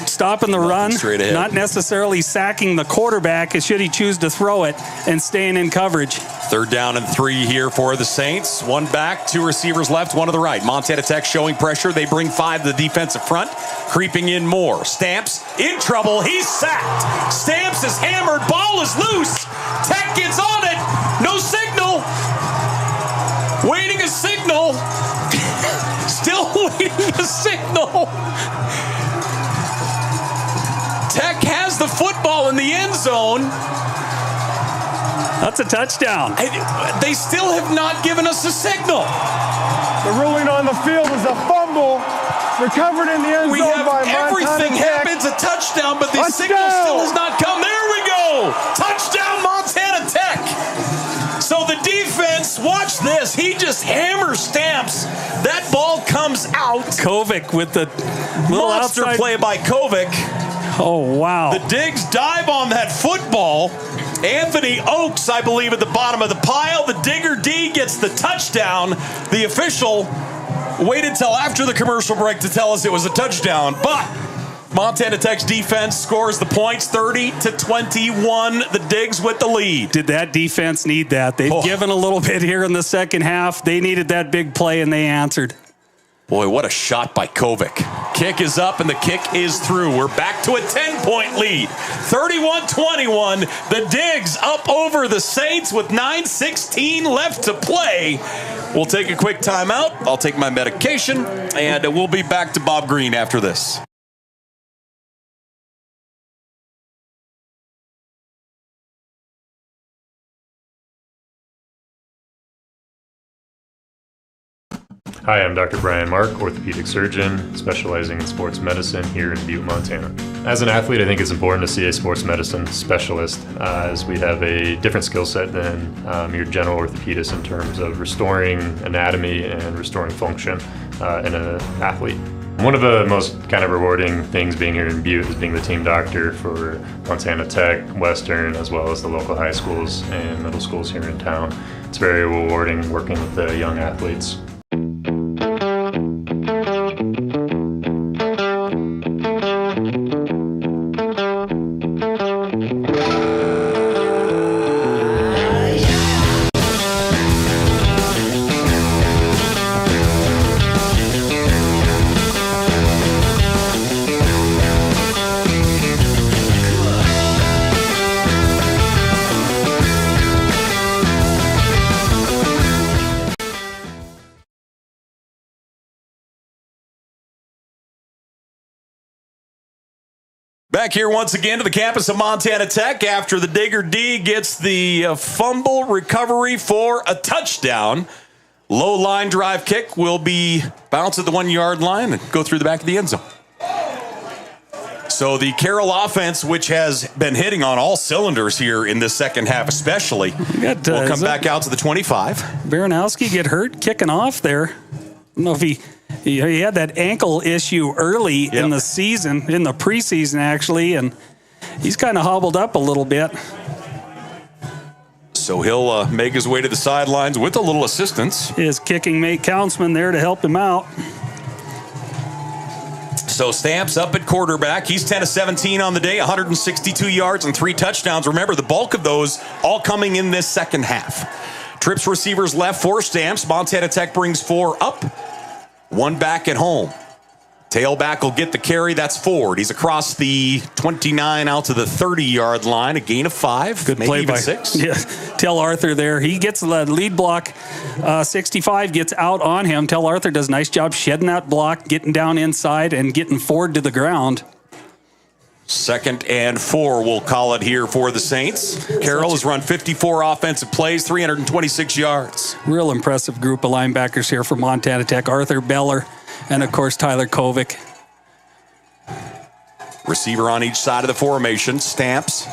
stopping the run, not necessarily sacking the quarterback should he choose to throw it, and staying in coverage. 3rd down and 3 here for the Saints. 1 back, 2 receivers left, 1 to the right. Montana Tech showing pressure. They bring 5 to the defensive front. Creeping in more. Stamps in trouble. He's sacked. Stamps is hammered. Ball is loose. Tech gets on it. No signal. Waiting a signal. Still waiting a signal. Tech has the football in the end zone. That's a touchdown. They still have not given us a signal. The ruling on the field was a fumble recovered in the end zone by Montana Tech. Everything happens a touchdown, but the signal still has not come. There we go. Touchdown, Montana Tech. So the defense, watch this. He just hammers Stamps. That ball comes out. Kovic with the little monster outside play by Kovic. Oh, wow. The Diggs dive on that football. Anthony Oakes, I believe, at the bottom of the pile. The Digger D gets the touchdown. The official waited till after the commercial break to tell us it was a touchdown. But Montana Tech's defense scores the points, 30-21. The Diggs with the lead. Did that defense need that? They've given a little bit here in the second half. They needed that big play, and they answered. Boy, what a shot by Kovic. Kick is up, and the kick is through. We're back to a 10-point lead. 31-21. The Diggs up over the Saints with 9:16 left to play. We'll take a quick timeout. I'll take my medication, and we'll be back to Bob Green after this. Hi, I'm Dr. Brian Mark, orthopedic surgeon, specializing in sports medicine here in Butte, Montana. As an athlete, I think it's important to see a sports medicine specialist, as we have a different skill set than your general orthopedist in terms of restoring anatomy and restoring function in an athlete. One of the most kind of rewarding things being here in Butte is being the team doctor for Montana Tech, Western, as well as the local high schools and middle schools here in town. It's very rewarding working with the young athletes. Back here once again to the campus of Montana Tech after the Digger D gets the fumble recovery for a touchdown. Low line drive kick will be bounced at the 1 yard line and go through the back of the end zone. So the Carroll offense, which has been hitting on all cylinders here in the second half especially, will come back out to the 25. Baranowski get hurt kicking off there. I don't know if he had that ankle issue early in the season, in the preseason actually, and he's kind of hobbled up a little bit. So he'll make his way to the sidelines with a little assistance. His kicking mate Countsman there to help him out. So Stamps up at quarterback. He's 10 of 17 on the day, 162 yards and 3 touchdowns. Remember, the bulk of those all coming in this second half. Trips receivers left for Stamps. Montana Tech brings 4 up, 1 back at home. Tailback will get the carry. That's Ford. He's across the 29 out to the 30-yard line. A gain of 5. Good play by 6. Yeah, Tell Arthur there. He gets the lead block. 65 gets out on him. Tell Arthur does a nice job shedding that block, getting down inside, and getting Ford to the ground. 2nd and 4, we'll call it here for the Saints. Carroll has run 54 offensive plays, 326 yards. Real impressive group of linebackers here for Montana Tech. Arthur Beller. And, of course, Tyler Kovic. Receiver on each side of the formation. Stamps.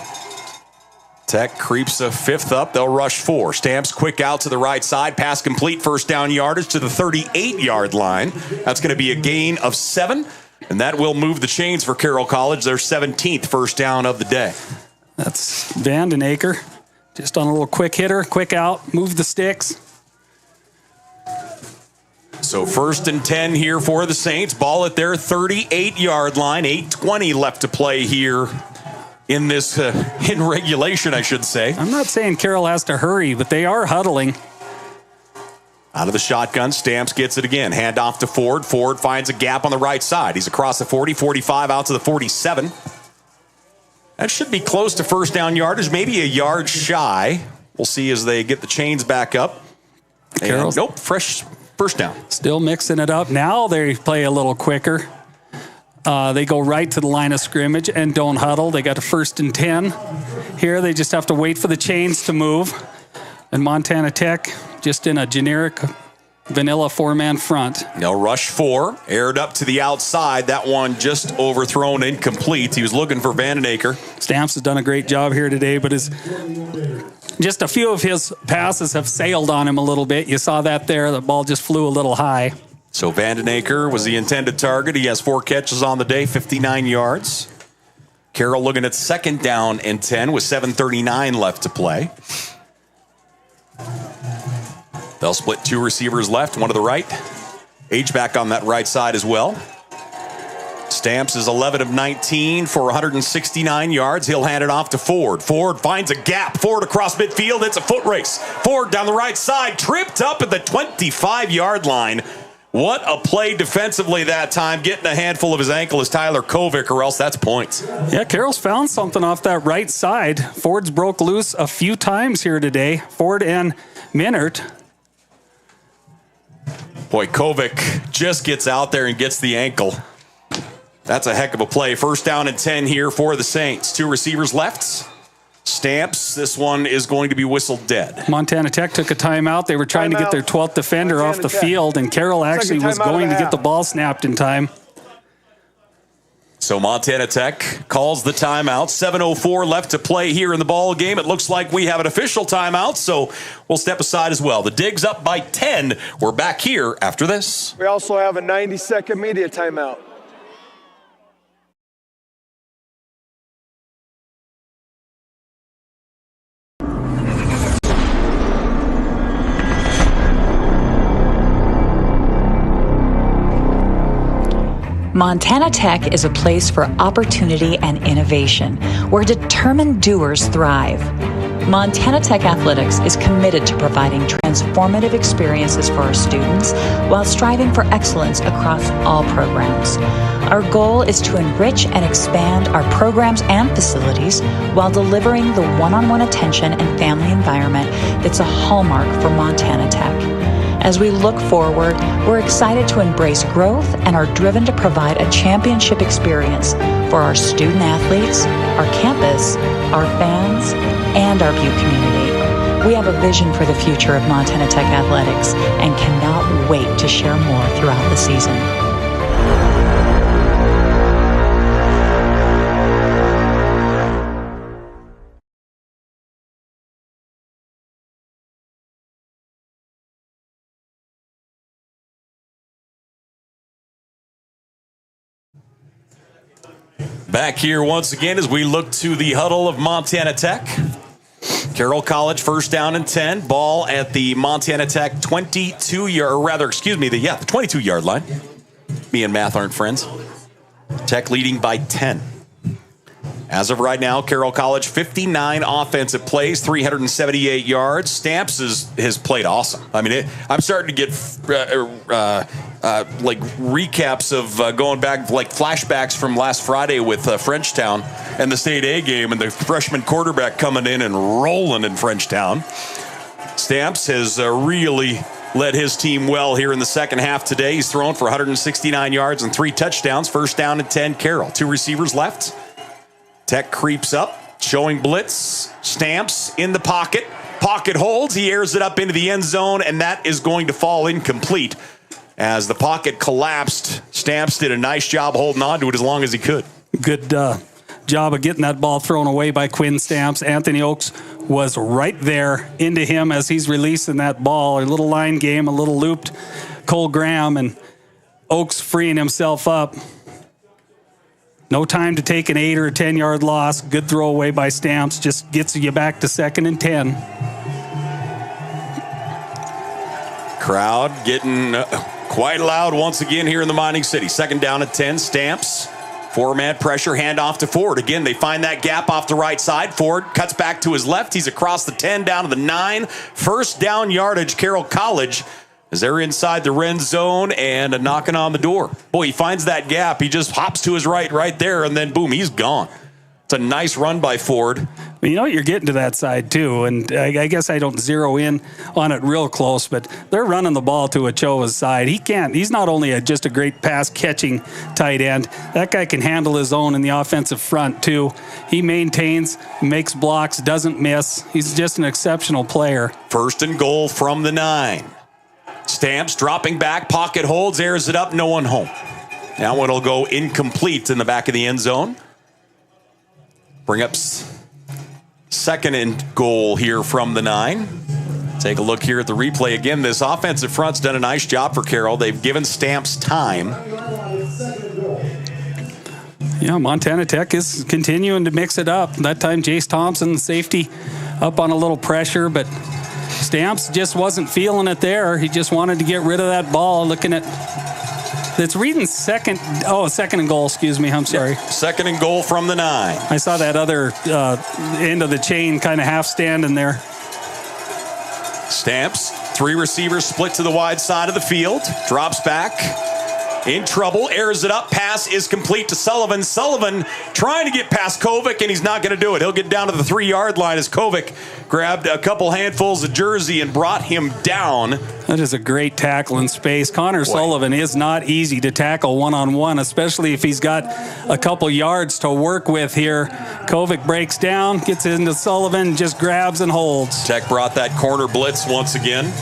Tech creeps a 5th up. They'll rush 4. Stamps quick out to the right side. Pass complete. First down yardage to the 38-yard line. That's going to be a gain of 7. And that will move the chains for Carroll College. Their 17th first down of the day. That's Vandenaker. Just on a little quick hitter. Quick out. Move the sticks. So 1st and 10 here for the Saints. Ball at their 38-yard line. 8:20 left to play here in this, in regulation, I should say. I'm not saying Carroll has to hurry, but they are huddling. Out of the shotgun, Stamps gets it again. Hand off to Ford. Ford finds a gap on the right side. He's across the 40, 45, out to the 47. That should be close to first down yardage, maybe a yard shy. We'll see as they get the chains back up. Carroll. Nope, fresh first down. Still mixing it up. Now they play a little quicker. They go right to the line of scrimmage and don't huddle. They got a 1st and 10. Here they just have to wait for the chains to move. And Montana Tech just in a generic vanilla 4-man front. They'll rush 4. Aired up to the outside. That one just overthrown, incomplete. He was looking for Vandenaker. Stamps has done a great job here today, but just a few of his passes have sailed on him a little bit. You saw that there. The ball just flew a little high. So Vandenaker was the intended target. He has 4 catches on the day, 59 yards. Carroll looking at 2nd down and 10 with 7:39 left to play. They'll split 2 receivers left, 1 to the right. H-back on that right side as well. Stamps is 11 of 19 for 169 yards. He'll hand it off to Ford. Ford finds a gap. Ford across midfield. It's a foot race. Ford down the right side, tripped up at the 25-yard line. What a play defensively that time, getting a handful of his ankle is Tyler Kovic, or else that's points. Yeah, Carroll's found something off that right side. Ford's broke loose a few times here today. Ford and Minert. Boy, Kovic just gets out there and gets the ankle. That's a heck of a play. 1st down and 10 here for the Saints. 2 receivers left. Stamps, this one is going to be whistled dead. Montana Tech took a timeout. They were trying to get their 12th defender off the field, and Carroll actually was going to get the ball snapped in time. So Montana Tech calls the timeout. 7:04 left to play here in the ball game. It looks like we have an official timeout, so we'll step aside as well. The Dig's up by 10. We're back here after this. We also have a 90-second media timeout. Montana Tech is a place for opportunity and innovation, where determined doers thrive. Montana Tech Athletics is committed to providing transformative experiences for our students while striving for excellence across all programs. Our goal is to enrich and expand our programs and facilities while delivering the one-on-one attention and family environment that's a hallmark for Montana Tech. As we look forward, we're excited to embrace growth and are driven to provide a championship experience for our student athletes, our campus, our fans, and our Butte community. We have a vision for the future of Montana Tech Athletics and cannot wait to share more throughout the season. Back here once again as we look to the huddle of Montana Tech. Carroll College, first down and 10. Ball at the Montana Tech 22-yard line. Me and math aren't friends. Tech leading by 10. As of right now, Carroll College, 59 offensive plays, 378 yards. Stamps has played awesome. I mean, I'm starting to get like recaps of going back, like flashbacks from last Friday with Frenchtown and the State A game and the freshman quarterback coming in and rolling in Frenchtown. Stamps has really led his team well here in the second half today. He's thrown for 169 yards and 3 touchdowns. First down and 10, Carroll. 2 receivers left. Tech creeps up, showing blitz. Stamps in the pocket. Pocket holds. He airs it up into the end zone, and that is going to fall incomplete. As the pocket collapsed, Stamps did a nice job holding on to it as long as he could. Good job of getting that ball thrown away by Quinn Stamps. Anthony Oakes was right there into him as he's releasing that ball. A little line game, a little looped Cole Graham, and Oakes freeing himself up. No time to take an 8 or a 10-yard loss. Good throw away by Stamps. Just gets you back to 2nd and 10. Crowd getting quite loud once again here in the Mining City. 2nd down and 10. Stamps. 4-man pressure. Handoff to Ford. Again, they find that gap off the right side. Ford cuts back to his left. He's across the 10 down to the 9. First down yardage, Carroll College. As they're inside the red zone and knocking on the door. Boy, he finds that gap. He just hops to his right there, and then boom, he's gone. It's a nice run by Ford. Well, you know, you're getting to that side too, and I guess I don't zero in on it real close, but they're running the ball to Ochoa's side. He's not only just a great pass-catching tight end, that guy can handle his own in the offensive front too. He maintains, makes blocks, doesn't miss. He's just an exceptional player. 1st and goal from the 9. Stamps dropping back, pocket holds, airs it up, no one home. Now it'll go incomplete in the back of the end zone. Bring up 2nd and goal here from the 9. Take a look here at the replay again. This offensive front's done a nice job for Carroll. They've given Stamps time. Yeah, Montana Tech is continuing to mix it up. That time, Jace Thompson, safety, up on a little pressure, but Stamps just wasn't feeling it there. He just wanted to get rid of that ball. Looking at, it's reading 2nd and goal, excuse me, I'm sorry. 2nd and goal from the 9. I saw that other end of the chain kind of half standing there. Stamps, 3 receivers split to the wide side of the field. Drops back. In trouble, airs it up. Pass is complete to Sullivan. Sullivan trying to get past Kovic, and he's not going to do it. He'll get down to the 3-yard line as Kovic grabbed a couple handfuls of jersey and brought him down. That is a great tackle in space. Connor Sullivan is not easy to tackle one-on-one, especially if he's got a couple yards to work with here. Kovic breaks down, gets into Sullivan, just grabs and holds. Tech brought that corner blitz once again.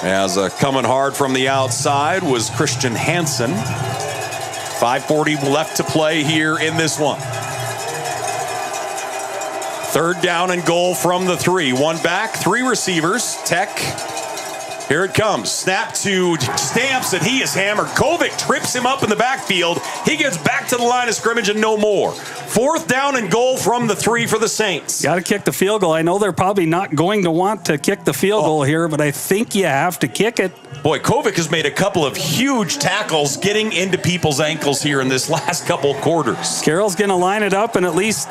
As coming hard from the outside was Christian Hansen. 5:40 left to play here in this one. 3rd down and goal from the 3. 1 back, 3 receivers. Tech. Here it comes. Snap to Stamps, and he is hammered. Kovic trips him up in the backfield. He gets back to the line of scrimmage and no more. 4th down and goal from the 3 for the Saints. Got to kick the field goal. I know they're probably not going to want to kick the field goal here, but I think you have to kick it. Boy, Kovic has made a couple of huge tackles getting into people's ankles here in this last couple quarters. Carroll's going to line it up and at least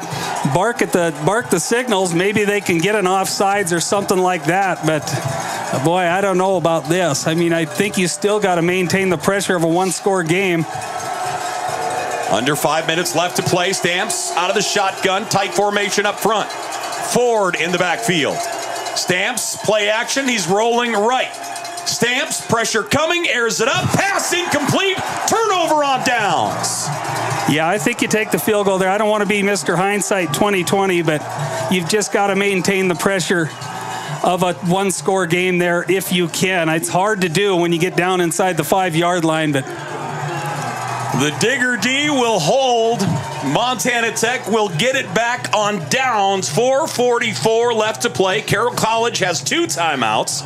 bark the signals. Maybe they can get an offsides or something like that, but boy, I don't know about this. I mean, I think you still got to maintain the pressure of a 1-score game. Under 5 minutes left to play. Stamps out of the shotgun. Tight formation up front. Ford in the backfield. Stamps, play action. He's rolling right. Stamps, pressure coming. Airs it up. Pass incomplete. Turnover on downs. Yeah, I think you take the field goal there. I don't want to be Mr. Hindsight 2020, but you've just got to maintain the pressure of a 1-score game there if you can. It's hard to do when you get down inside the 5-yard line, but the Digger D will hold. Montana Tech will get it back on downs. 4:44 left to play. Carroll College has 2 timeouts.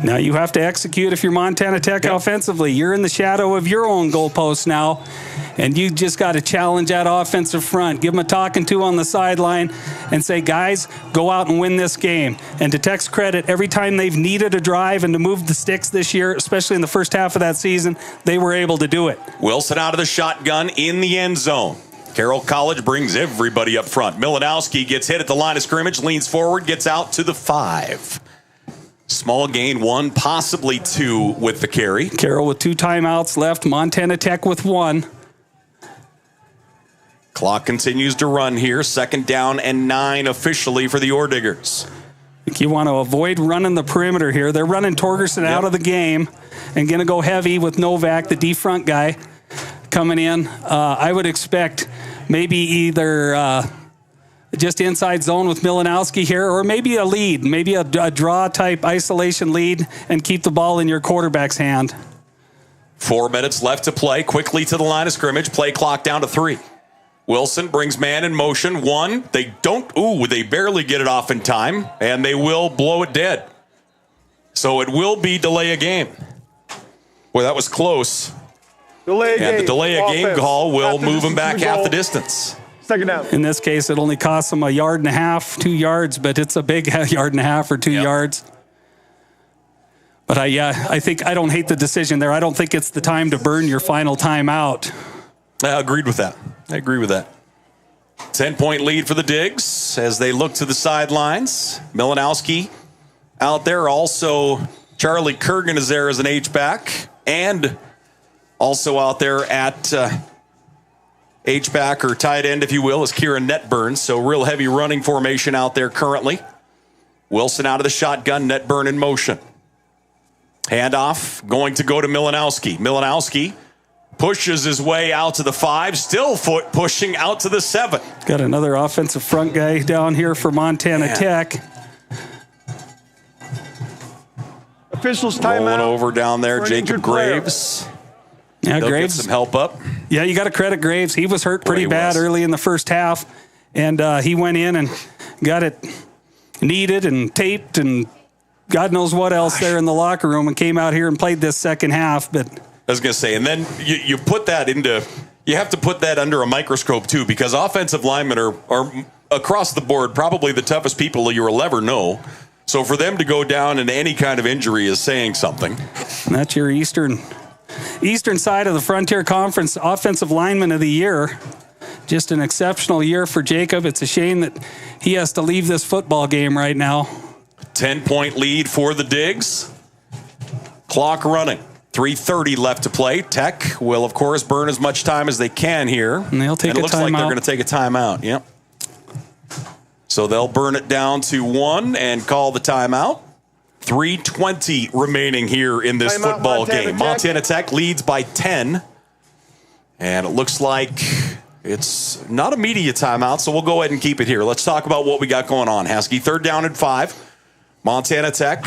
Now you have to execute if you're Montana Tech offensively. You're in the shadow of your own goalpost now, and you just got to challenge that offensive front. Give them a talking to on the sideline and say, guys, go out and win this game. And to Tech's credit, every time they've needed a drive and to move the sticks this year, especially in the first half of that season, they were able to do it. Wilson out of the shotgun in the end zone. Carroll College brings everybody up front. Milanowski gets hit at the line of scrimmage, leans forward, gets out to the 5. Small gain, 1, possibly 2 with the carry. Carroll with 2 timeouts left. Montana Tech with 1. Clock continues to run here. 2nd down and 9 officially for the OREDIGGERs. I think you want to avoid running the perimeter here. They're running Torgerson out of the game and going to go heavy with Novak, the D-front guy, coming in. I would expect maybe either just inside zone with Milanowski here, or maybe a lead, maybe a draw-type isolation lead, and keep the ball in your quarterback's hand. 4 minutes left to play. Quickly to the line of scrimmage. Play clock down to 3. Wilson brings man in motion. 1. They barely get it off in time, and they will blow it dead. So it will be delay a game. Boy, that was close. Delay a game. And the delay a game call will move them back half the distance. 2nd down. In this case, it only costs them 1.5 yards, 2 yards, but it's a big 1.5 yards or 2 yards. But I think I don't hate the decision there. I don't think it's the time to burn your final timeout. I agreed with that. I agree with that. 10-point lead for the Digs as they look to the sidelines. Milanowski out there. Also, Charlie Kurgan is there as an H-back. And also out there at H-back or tight end, if you will, is Kieran Netburn. So real heavy running formation out there currently. Wilson out of the shotgun, Netburn in motion. Handoff going to go to Milanowski. Milanowski pushes his way out to the 5, still pushing out to the 7. Got another offensive front guy down here for Montana Tech. Officials timeout. Rolling over down there, Jacob Graves. Yeah, They'll Graves. get some help up. Yeah, you got to credit Graves. He was hurt pretty bad early in the first half, and he went in and got it kneaded and taped and God knows what else there in the locker room, and came out here and played this second half. But I was going to say, and then you put that into, you have to put that under a microscope too, because offensive linemen are across the board probably the toughest people you will ever know. So for them to go down in any kind of injury is saying something. That's your eastern side of the Frontier Conference Offensive Lineman of the Year. Just an exceptional year for Jacob. It's a shame that he has to leave this football game right now. 10-point lead for the Digs. Clock running. 3:30 left to play. Tech will, of course, burn as much time as they can here. And they'll take a timeout. It looks like they're going to take a timeout. Yep. So they'll burn it down to 1 and call the timeout. 3:20 remaining here in this football game. Montana Tech leads by 10. And it looks like it's not a media timeout, so we'll go ahead and keep it here. Let's talk about what we got going on. Haskey, 3rd down and 5. Montana Tech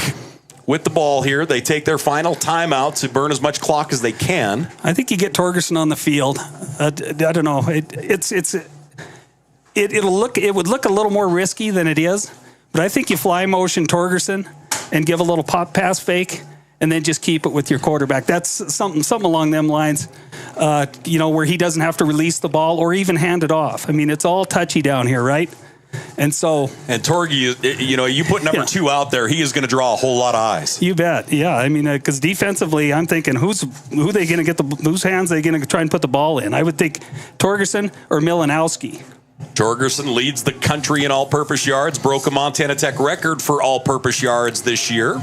with the ball here. They take their final timeout to burn as much clock as they can. I think you get Torgerson on the field. I don't know. It would look a little more risky than it is, but I think you fly motion Torgerson and give a little pop pass fake, and then just keep it with your quarterback. That's something along them lines, where he doesn't have to release the ball or even hand it off. I mean, it's all touchy down here, right? And Torgy, you put number 2 out there, he is going to draw a whole lot of eyes. You bet. Yeah. I mean, because defensively, I'm thinking whose hands are they going to try and put the ball in? I would think Torgerson or Milanowski. Torgerson leads the country in all-purpose yards, broke a Montana Tech record for all-purpose yards this year,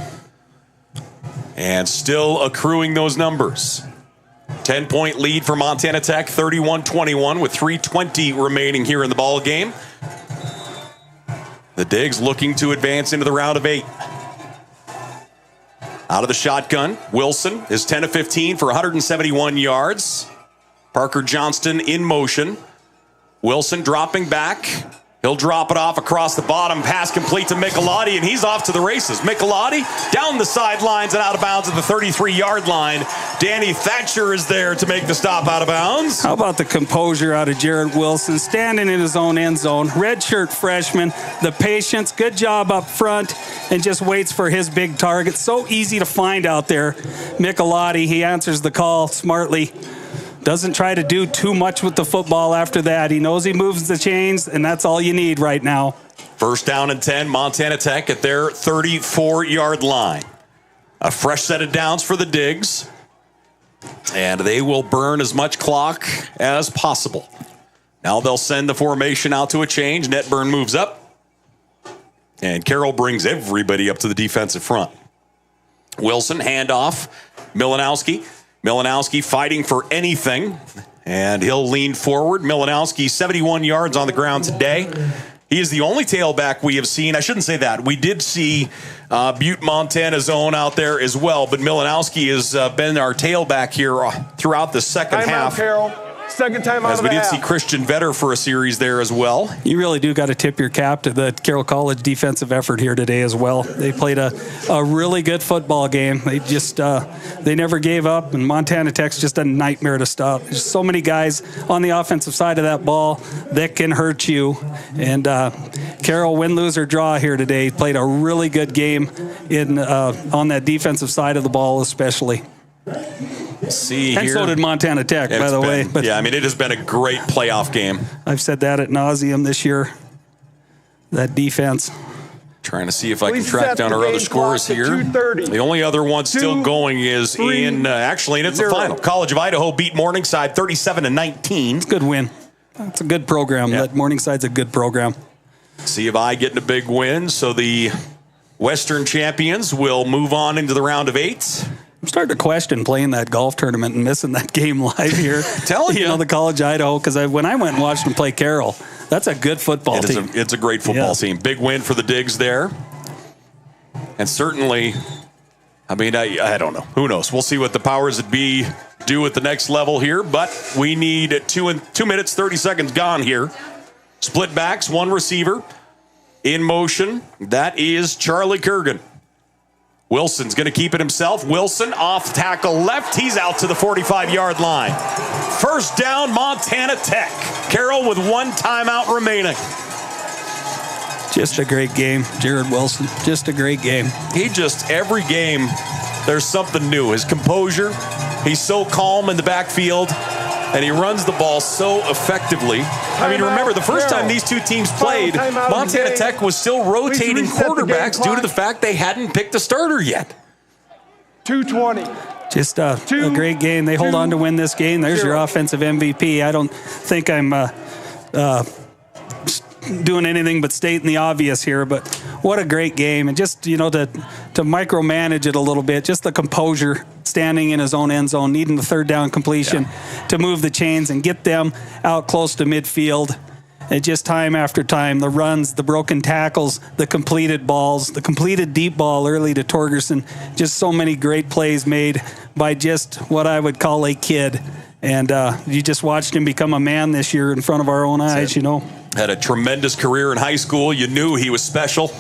and still accruing those numbers. 10-point lead for Montana Tech, 31-21 with 3:20 remaining here in the ball game. The Digs looking to advance into the round of 8. Out of the shotgun, Wilson is 10 of 15 for 171 yards. Parker Johnston in motion. Wilson dropping back, He'll drop it off across the bottom, pass complete to Michelotti, and he's off to the races. Michelotti down the sidelines and out of bounds at the 33-yard line. Danny Thatcher is there to make the stop out of bounds. How about the composure out of Jared Wilson, standing in his own end zone, redshirt freshman, the patience, good job up front, and just waits for his big target. So easy to find out there. Michelotti, he answers the call smartly. Doesn't try to do too much with the football after that. He knows he moves the chains, and that's all you need right now. First down and 10, Montana Tech at their 34-yard line. A fresh set of downs for the Digs, and they will burn as much clock as possible. Now they'll send the formation out to a change. Netburn moves up, and Carroll brings everybody up to the defensive front. Wilson, handoff, Milanowski. Milanowski fighting for anything, and he'll lean forward. Milanowski, 71 yards on the ground today. He is the only tailback we have seen. I shouldn't say that. We did see Butte, Montana's own out there as well, but Milanowski has been our tailback here throughout the second half. Carroll. Second time out as we did see Christian Vetter for a series there as well. You really do got to tip your cap to the Carroll College defensive effort here today as well. They played a really good football game. They just they never gave up, and Montana Tech's just a nightmare to stop. There's so many guys on the offensive side of that ball that can hurt you. And Carroll, win, lose, or draw here today, played a really good game in on that defensive side of the ball especially. See and here. So did Montana Tech, by the way. But yeah, I mean, it has been a great playoff game. I've said that ad nauseum this year. That defense. Trying to see if I can track down our other scores here. The only other one still going is actually, and it's the final. College of Idaho beat Morningside 37-19. It's a good win. It's a good program. Yeah. That Morningside's a good program. C of I getting a big win, so the Western champions will move on into the round of 8. I'm starting to question playing that golf tournament and missing that game live here. Telling you. You know, the College of Idaho, because when I went and watched them play Carroll, that's a good football team. It's a great football team. Big win for the Digs there. And certainly, I mean, I don't know. Who knows? We'll see what the powers that be do at the next level here, but we need 2 minutes, 30 seconds gone here. Split backs, one receiver. In motion, that is Charlie Kurgan. Wilson's going to keep it himself. Wilson off tackle left. He's out to the 45-yard line. First down, Montana Tech. Carroll with 1 timeout remaining. Just a great game, Jared Wilson. Just a great game. Every game, there's something new. His composure, he's so calm in the backfield, and he runs the ball so effectively. I mean, remember, the first time these two teams played, Montana Tech was still rotating quarterbacks due to the fact they hadn't picked a starter yet. 2:20. Just a great game. They hold on to win this game. There's your offensive MVP. I don't think I'm doing anything but stating the obvious here, but what a great game. And just, you know, to micromanage it a little bit, just the composure, standing in his own end zone, needing the third down completion to move the chains and get them out close to midfield. And just time after time, the runs, the broken tackles, the completed balls, the completed deep ball early to Torgerson. Just so many great plays made by just what I would call a kid. And you just watched him become a man this year in front of our own eyes, you know. Had a tremendous career in high school. You knew he was special.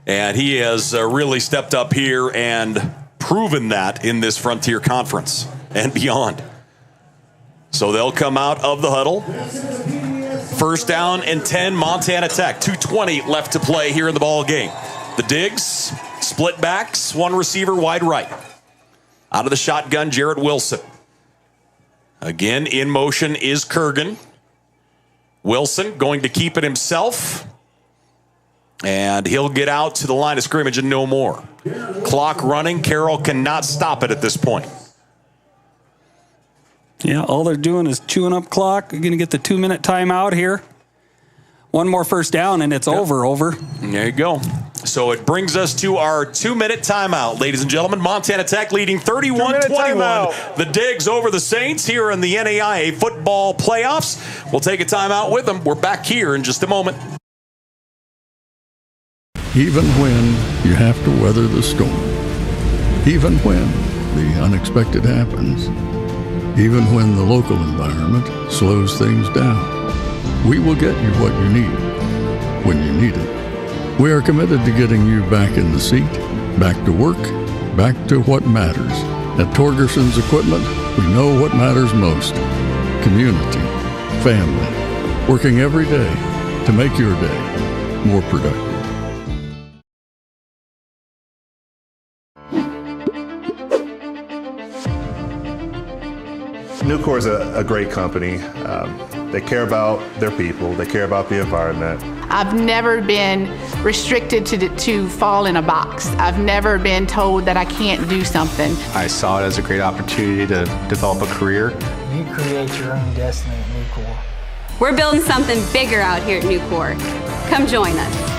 And he has really stepped up here and proven that in this Frontier Conference and beyond. So they'll come out of the huddle. First down and 10, Montana Tech. 2:20 left to play here in the ball game. The Digs, split backs, one receiver wide right. Out of the shotgun, Jared Wilson. Again, in motion is Kurgan. Wilson going to keep it himself. And he'll get out to the line of scrimmage and no more. Clock running. Carroll cannot stop it at this point. Yeah, all they're doing is chewing up clock. You're going to get the 2-minute timeout here. One more first down, and it's over. There you go. So it brings us to our 2-minute timeout, ladies and gentlemen. Montana Tech leading 31-21. The Digs over the Saints here in the NAIA football playoffs. We'll take a timeout with them. We're back here in just a moment. Even when you have to weather the storm, even when the unexpected happens, even when the local environment slows things down, we will get you what you need. when you need it. We are committed to getting you back in the seat, back to work, back to what matters. At Torgerson's Equipment, we know what matters most. Community, family, working every day to make your day more productive. Nucor is a great company. They care about their people. They care about the environment. I've never been restricted to fall in a box. I've never been told that I can't do something. I saw it as a great opportunity to develop a career. You create your own destiny at Nucor. We're building something bigger out here at Nucor. Come join us.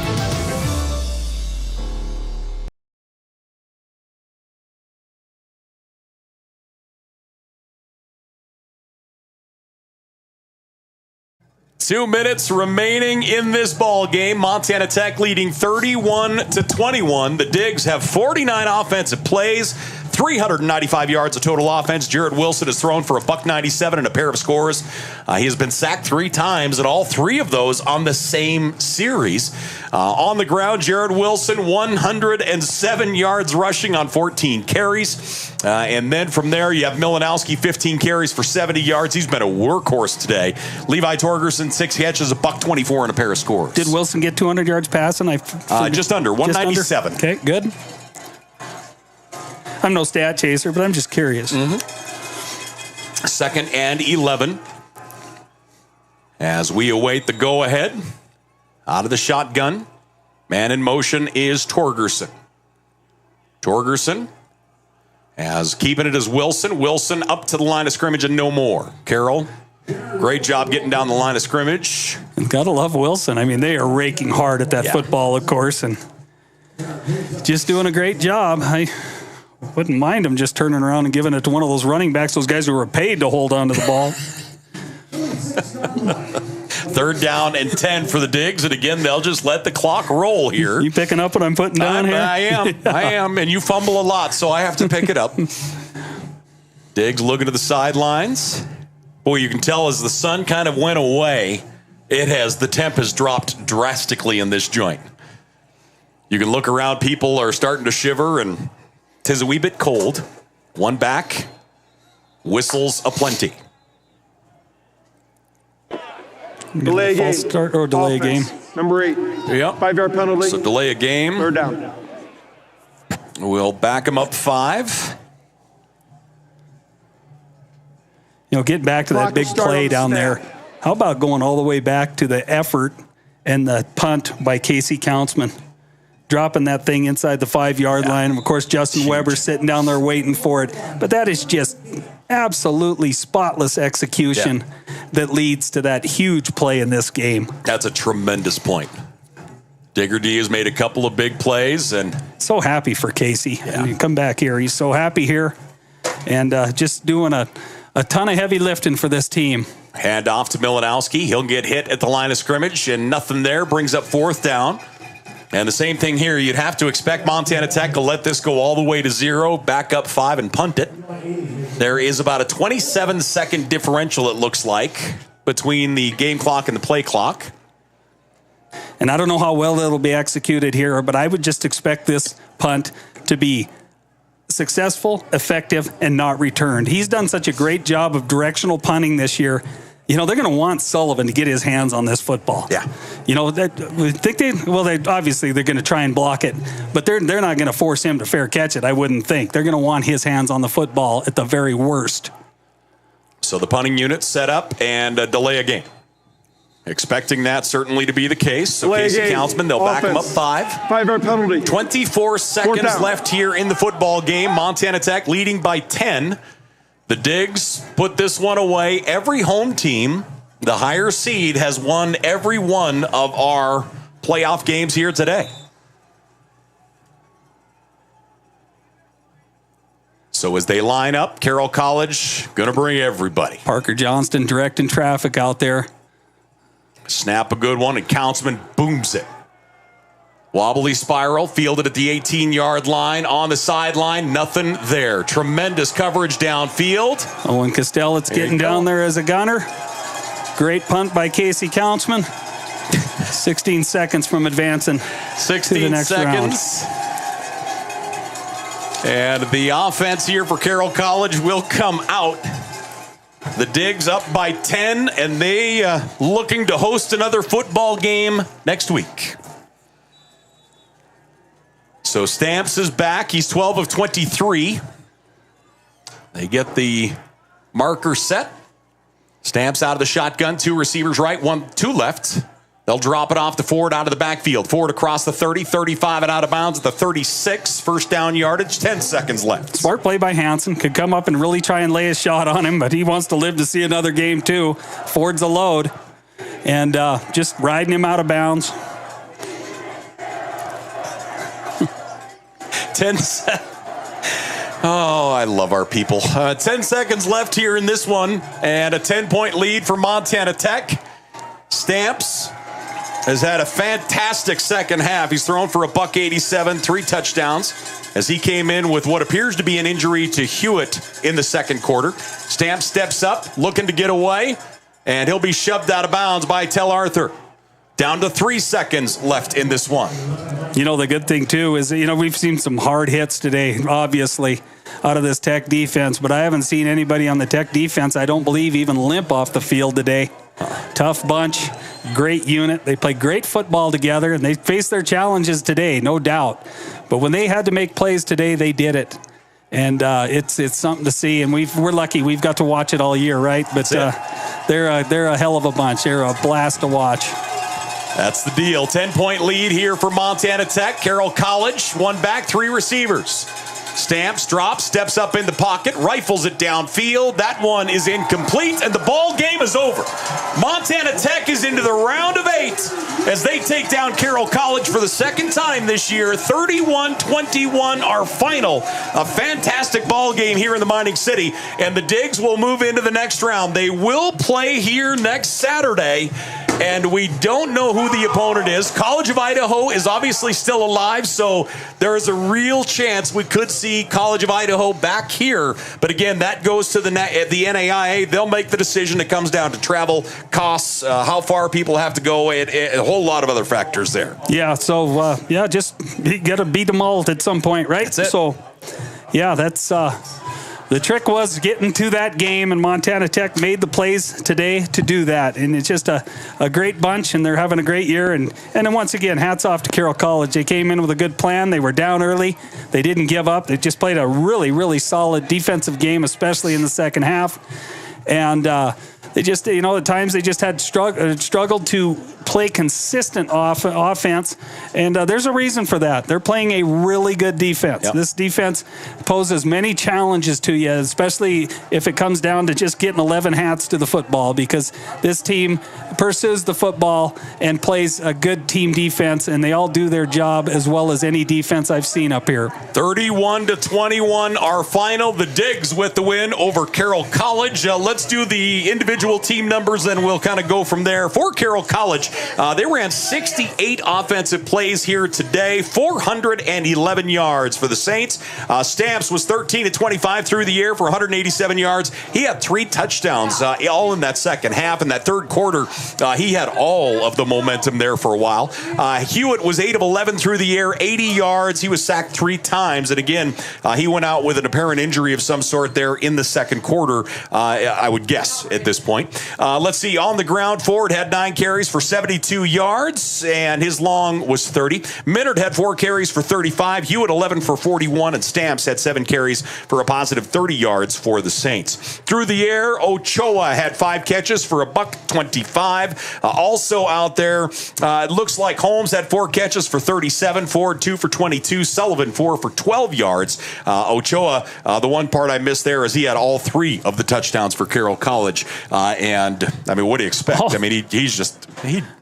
Two minutes remaining in this ball game. Montana Tech leading 31-21. The Digs have 49 offensive plays, 395 yards of total offense. Jarrett Wilson has thrown for $197 and a pair of scores. He has been sacked 3 times, and all 3 of those on the same series. On the ground, Jarrett Wilson, 107 yards rushing on 14 carries. And then from there, you have Milanowski, 15 carries for 70 yards. He's been a workhorse today. Levi Torgerson, 6 catches, $124 and a pair of scores. Did Wilson get 200 yards passing? Just under, 197. Okay, good. I'm no stat chaser, but I'm just curious. Second and 11. As we await the go-ahead, out of the shotgun, man in motion is Torgerson. Torgerson, as keeping it as Wilson. Wilson up to the line of scrimmage and no more. Carroll, great job getting down the line of scrimmage. And gotta love Wilson. I mean, they are raking hard at that football, of course, and just doing a great job. I wouldn't mind him just turning around and giving it to one of those running backs, those guys who were paid to hold on to the ball. Third down and 10 for the Digs, and again, they'll just let the clock roll here. You picking up what I'm putting down here? I am, and you fumble a lot, so I have to pick it up. Diggs looking to the sidelines. Boy, you can tell as the sun kind of went away, the temp has dropped drastically in this joint. You can look around, people are starting to shiver, and 'tis a wee bit cold. One back, whistles aplenty. Delay a game. Start or delay Offense. a game. Number 8. Yep. 5-yard penalty. So delay a game. 3rd down. We'll back him up 5. Getting back to that big play down there. How about going all the way back to the effort and the punt by Casey Countsman? Dropping that thing inside the 5-yard line. And of course, Justin Weber sitting down there waiting for it. But that is just absolutely spotless execution that leads to that huge play in this game. That's a tremendous point. Digger D has made a couple of big plays. And so happy for Casey. I mean, come back here. He's so happy here. And just doing a ton of heavy lifting for this team. Hand off to Milanowski. He'll get hit at the line of scrimmage, and nothing there. Brings up 4th down. And the same thing here. You'd have to expect Montana Tech to let this go all the way to 0, back up 5, and punt it. There is about a 27-second differential, it looks like, between the game clock and the play clock. And I don't know how well it'll be executed here, but I would just expect this punt to be successful, effective, and not returned. He's done such a great job of directional punting this year. They're going to want Sullivan to get his hands on this football. Yeah. Obviously they're going to try and block it, but they're not going to force him to fair catch it, I wouldn't think. They're going to want his hands on the football at the very worst. So the punting unit set up and delay a game. Expecting that certainly to be the case. So Casey Countsman, they'll back him up 5. 5-yard penalty. 24 seconds left here in the football game. Montana Tech leading by 10. The Digs put this one away. Every home team, the higher seed, has won every one of our playoff games here today. So as they line up, Carroll College going to bring everybody. Parker Johnston directing traffic out there. Snap a good one, and Countsman booms it. Wobbly spiral, fielded at the 18-yard line, on the sideline, nothing there. Tremendous coverage downfield. Owen Costello, it's getting down there as a gunner. Great punt by Casey Countsman. 16 seconds from advancing 16 to the next seconds. round. And the offense here for Carroll College will come out. The Digs up by 10, and they looking to host another football game next week. So Stamps is back. He's 12 of 23. They get the marker set. Stamps out of the shotgun. 2 receivers right, 2 left. They'll drop it off to Ford out of the backfield. Ford across the 30, 35 and out of bounds at the 36. First down yardage, 10 seconds left. Smart play by Hansen. Could come up and really try and lay a shot on him, but he wants to live to see another game too. Ford's a load. And just riding him out of bounds. 10 seconds. Oh, I love our people. 10 seconds left here in this one, and a 10-point lead for Montana Tech. Stamps has had a fantastic second half. He's thrown for $187, 3 touchdowns, as he came in with what appears to be an injury to Hewitt in the second quarter. Stamps steps up, looking to get away, and he'll be shoved out of bounds by Tel Arthur. Down to 3 seconds left in this one. You know, the good thing, too, is, we've seen some hard hits today, obviously, out of this Tech defense, but I haven't seen anybody on the Tech defense, I don't believe, even limp off the field today. Tough bunch, great unit. They play great football together, and they faced their challenges today, no doubt. But when they had to make plays today, they did it. And it's something to see, and we're lucky we've got to watch it all year, right? But they're a hell of a bunch. They're a blast to watch. That's the deal. 10-point lead here for Montana Tech. Carroll College, 1 back, 3 receivers. Stamps, drops, steps up in the pocket, rifles it downfield. That one is incomplete, and the ball game is over. Montana Tech is into the round of 8 as they take down Carroll College for the second time this year. 31-21 our final. A fantastic ball game here in the Mining City, and the Digs will move into the next round. They will play here next Saturday, and we don't know who the opponent is. College of Idaho is obviously still alive, so there is a real chance we could see College of Idaho back here. But again, that goes to the NAIA. They'll make the decision. It comes down to travel, costs, how far people have to go, and a whole lot of other factors there. Yeah, so, just you got to beat them all at some point, right? That's it. So, yeah, that's... The trick was getting to that game, and Montana Tech made the plays today to do that. And it's just a great bunch, and they're having a great year. And then once again, hats off to Carroll College. They came in with a good plan. They were down early. They didn't give up. They just played a really, really solid defensive game, especially in the second half. And they just, at times they just had struggled to play consistent offense, and there's a reason for that. They're playing a really good defense. Yep. This defense poses many challenges to you, especially if it comes down to just getting 11 hats to the football, because this team pursues the football and plays a good team defense, and they all do their job as well as any defense I've seen up here. 31-21 our final. The Digs with the win over Carroll College. Let's do the individual team numbers, and we'll kind of go from there. For Carroll College, they ran 68 offensive plays here today, 411 yards for the Saints. Stamps was 13-25 through the air for 187 yards. He had 3 touchdowns, all in that second half. In that third quarter, he had all of the momentum there for a while. Hewitt was 8 of 11 through the air, 80 yards. He was sacked 3 times. And again, he went out with an apparent injury of some sort there in the second quarter, I would guess at this point. Let's see, on the ground, Ford had 9 carries for 72 yards, and his long was 30. Minard had 4 carries for 35. Hewitt 11 for 41, and Stamps had 7 carries for a positive 30 yards for the Saints. Through the air, Ochoa had 5 catches for $125. Also out there, it looks like Holmes had 4 catches for 37. Ford 2 for 22. Sullivan 4 for 12 yards. Ochoa, the one part I missed there is he had all 3 of the touchdowns for Carroll College. And I mean, what do you expect? I mean,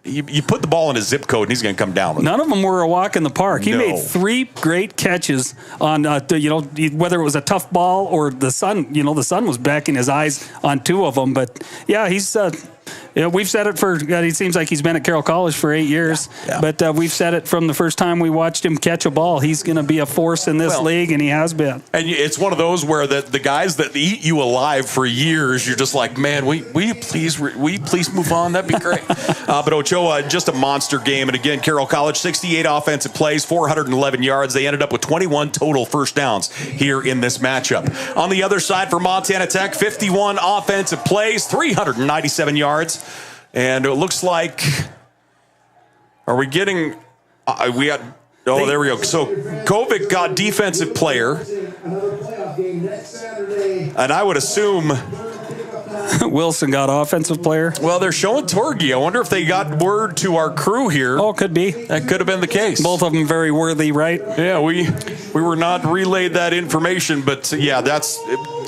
you put the ball in his zip code and he's going to come down with it. None of them were a walk in the park. He made 3 great catches on, whether it was a tough ball or the sun. The sun was backing his eyes on 2 of them. But yeah, he's Yeah, we've said it for, it seems like he's been at Carroll College for 8 years, but we've said it from the first time we watched him catch a ball. He's going to be a force in this league, and he has been. And it's one of those where the guys that eat you alive for years, you're just like, man, will you please move on? That'd be great. But Ochoa, just a monster game. And again, Carroll College, 68 offensive plays, 411 yards. They ended up with 21 total first downs here in this matchup. On the other side for Montana Tech, 51 offensive plays, 397 yards. And it looks like, are we getting, there we go. So Kovic got defensive player. And I would assume Wilson got offensive player. Well, they're showing Torgi. I wonder if they got word to our crew here. Oh, could be. That could have been the case. Both of them very worthy, right? Yeah, we were not relayed that information, but yeah, that's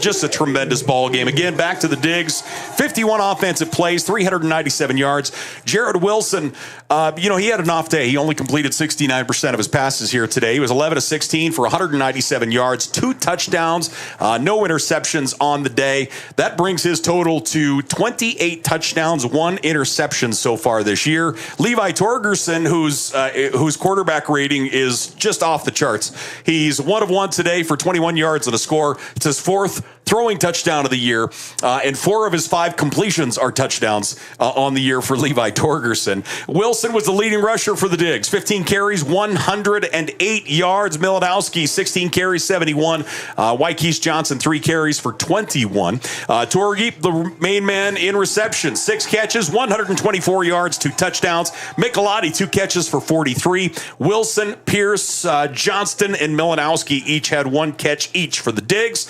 just a tremendous ball game. Again, back to the digs. 51 offensive plays, 397 yards. Jared Wilson, he had an off day. He only completed 69% of his passes here today. He was 11 of 16 for 197 yards, 2 touchdowns, no interceptions on the day. That brings his total to 28 touchdowns, 1 interception so far this year. Levi Torgerson, whose quarterback rating is just off the charts. He's 1 of 1 today for 21 yards and a score. It's his 4th throwing touchdown of the year, and 4 of his 5 completions are touchdowns on the year for Levi Torgerson. Wilson was the leading rusher for the Digs. 15 carries, 108 yards. Milanowski, 16 carries, 71. Wykees Johnson, 3 carries for 21. Torgi, the main man in reception, 6 catches, 124 yards, 2 touchdowns. Michelotti, 2 catches for 43. Wilson, Pierce, Johnston, and Milanowski each had 1 catch each for the Digs.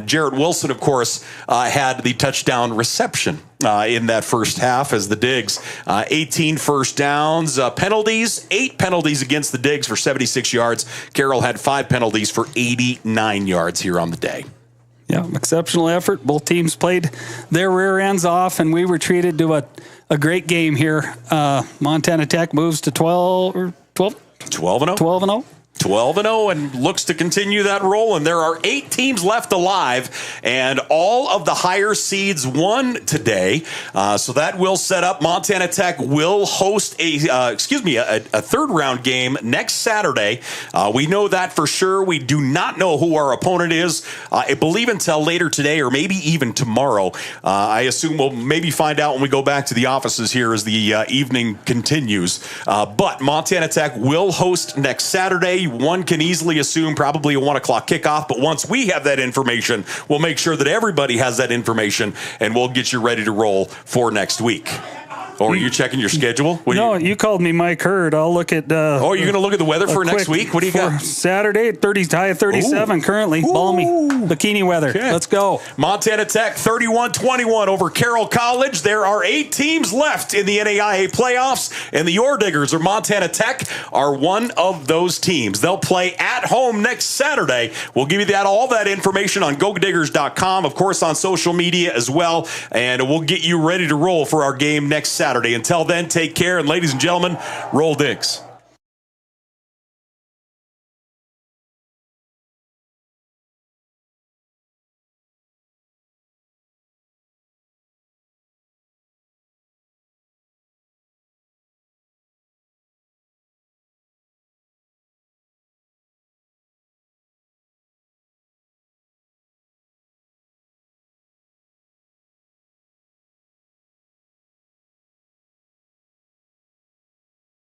Jared Wilson, of course, had the touchdown reception in that first half as the Digs. 18 first downs, penalties, 8 penalties against the Digs for 76 yards. Carroll had 5 penalties for 89 yards here on the day. Yeah, exceptional effort. Both teams played their rear ends off, and we were treated to a great game here. Montana Tech moves to 12-0. 12-0 and looks to continue that roll. And there are 8 teams left alive, and all of the higher seeds won today. So that will set up. Montana Tech will host a third round game next Saturday. We know that for sure. We do not know who our opponent is. I believe until later today or maybe even tomorrow. I assume we'll maybe find out when we go back to the offices here as the evening continues. But Montana Tech will host next Saturday. One can easily assume probably a 1 o'clock kickoff, but once we have that information, we'll make sure that everybody has that information, and we'll get you ready to roll for next week. Or are you checking your schedule? You called me Mike Hurd. I'll look at... you're going to look at the weather for next week? What do you got? Saturday, high of 37 currently. Balmy. Bikini weather. Okay. Let's go. Montana Tech 31-21 over Carroll College. There are 8 teams left in the NAIA playoffs, and the OREDIGGERs or Montana Tech are one of those teams. They'll play at home next Saturday. We'll give you all that information on GoDiggers.com, of course on social media as well, and we'll get you ready to roll for our game next Saturday. Until then, take care, and ladies and gentlemen, roll Digs.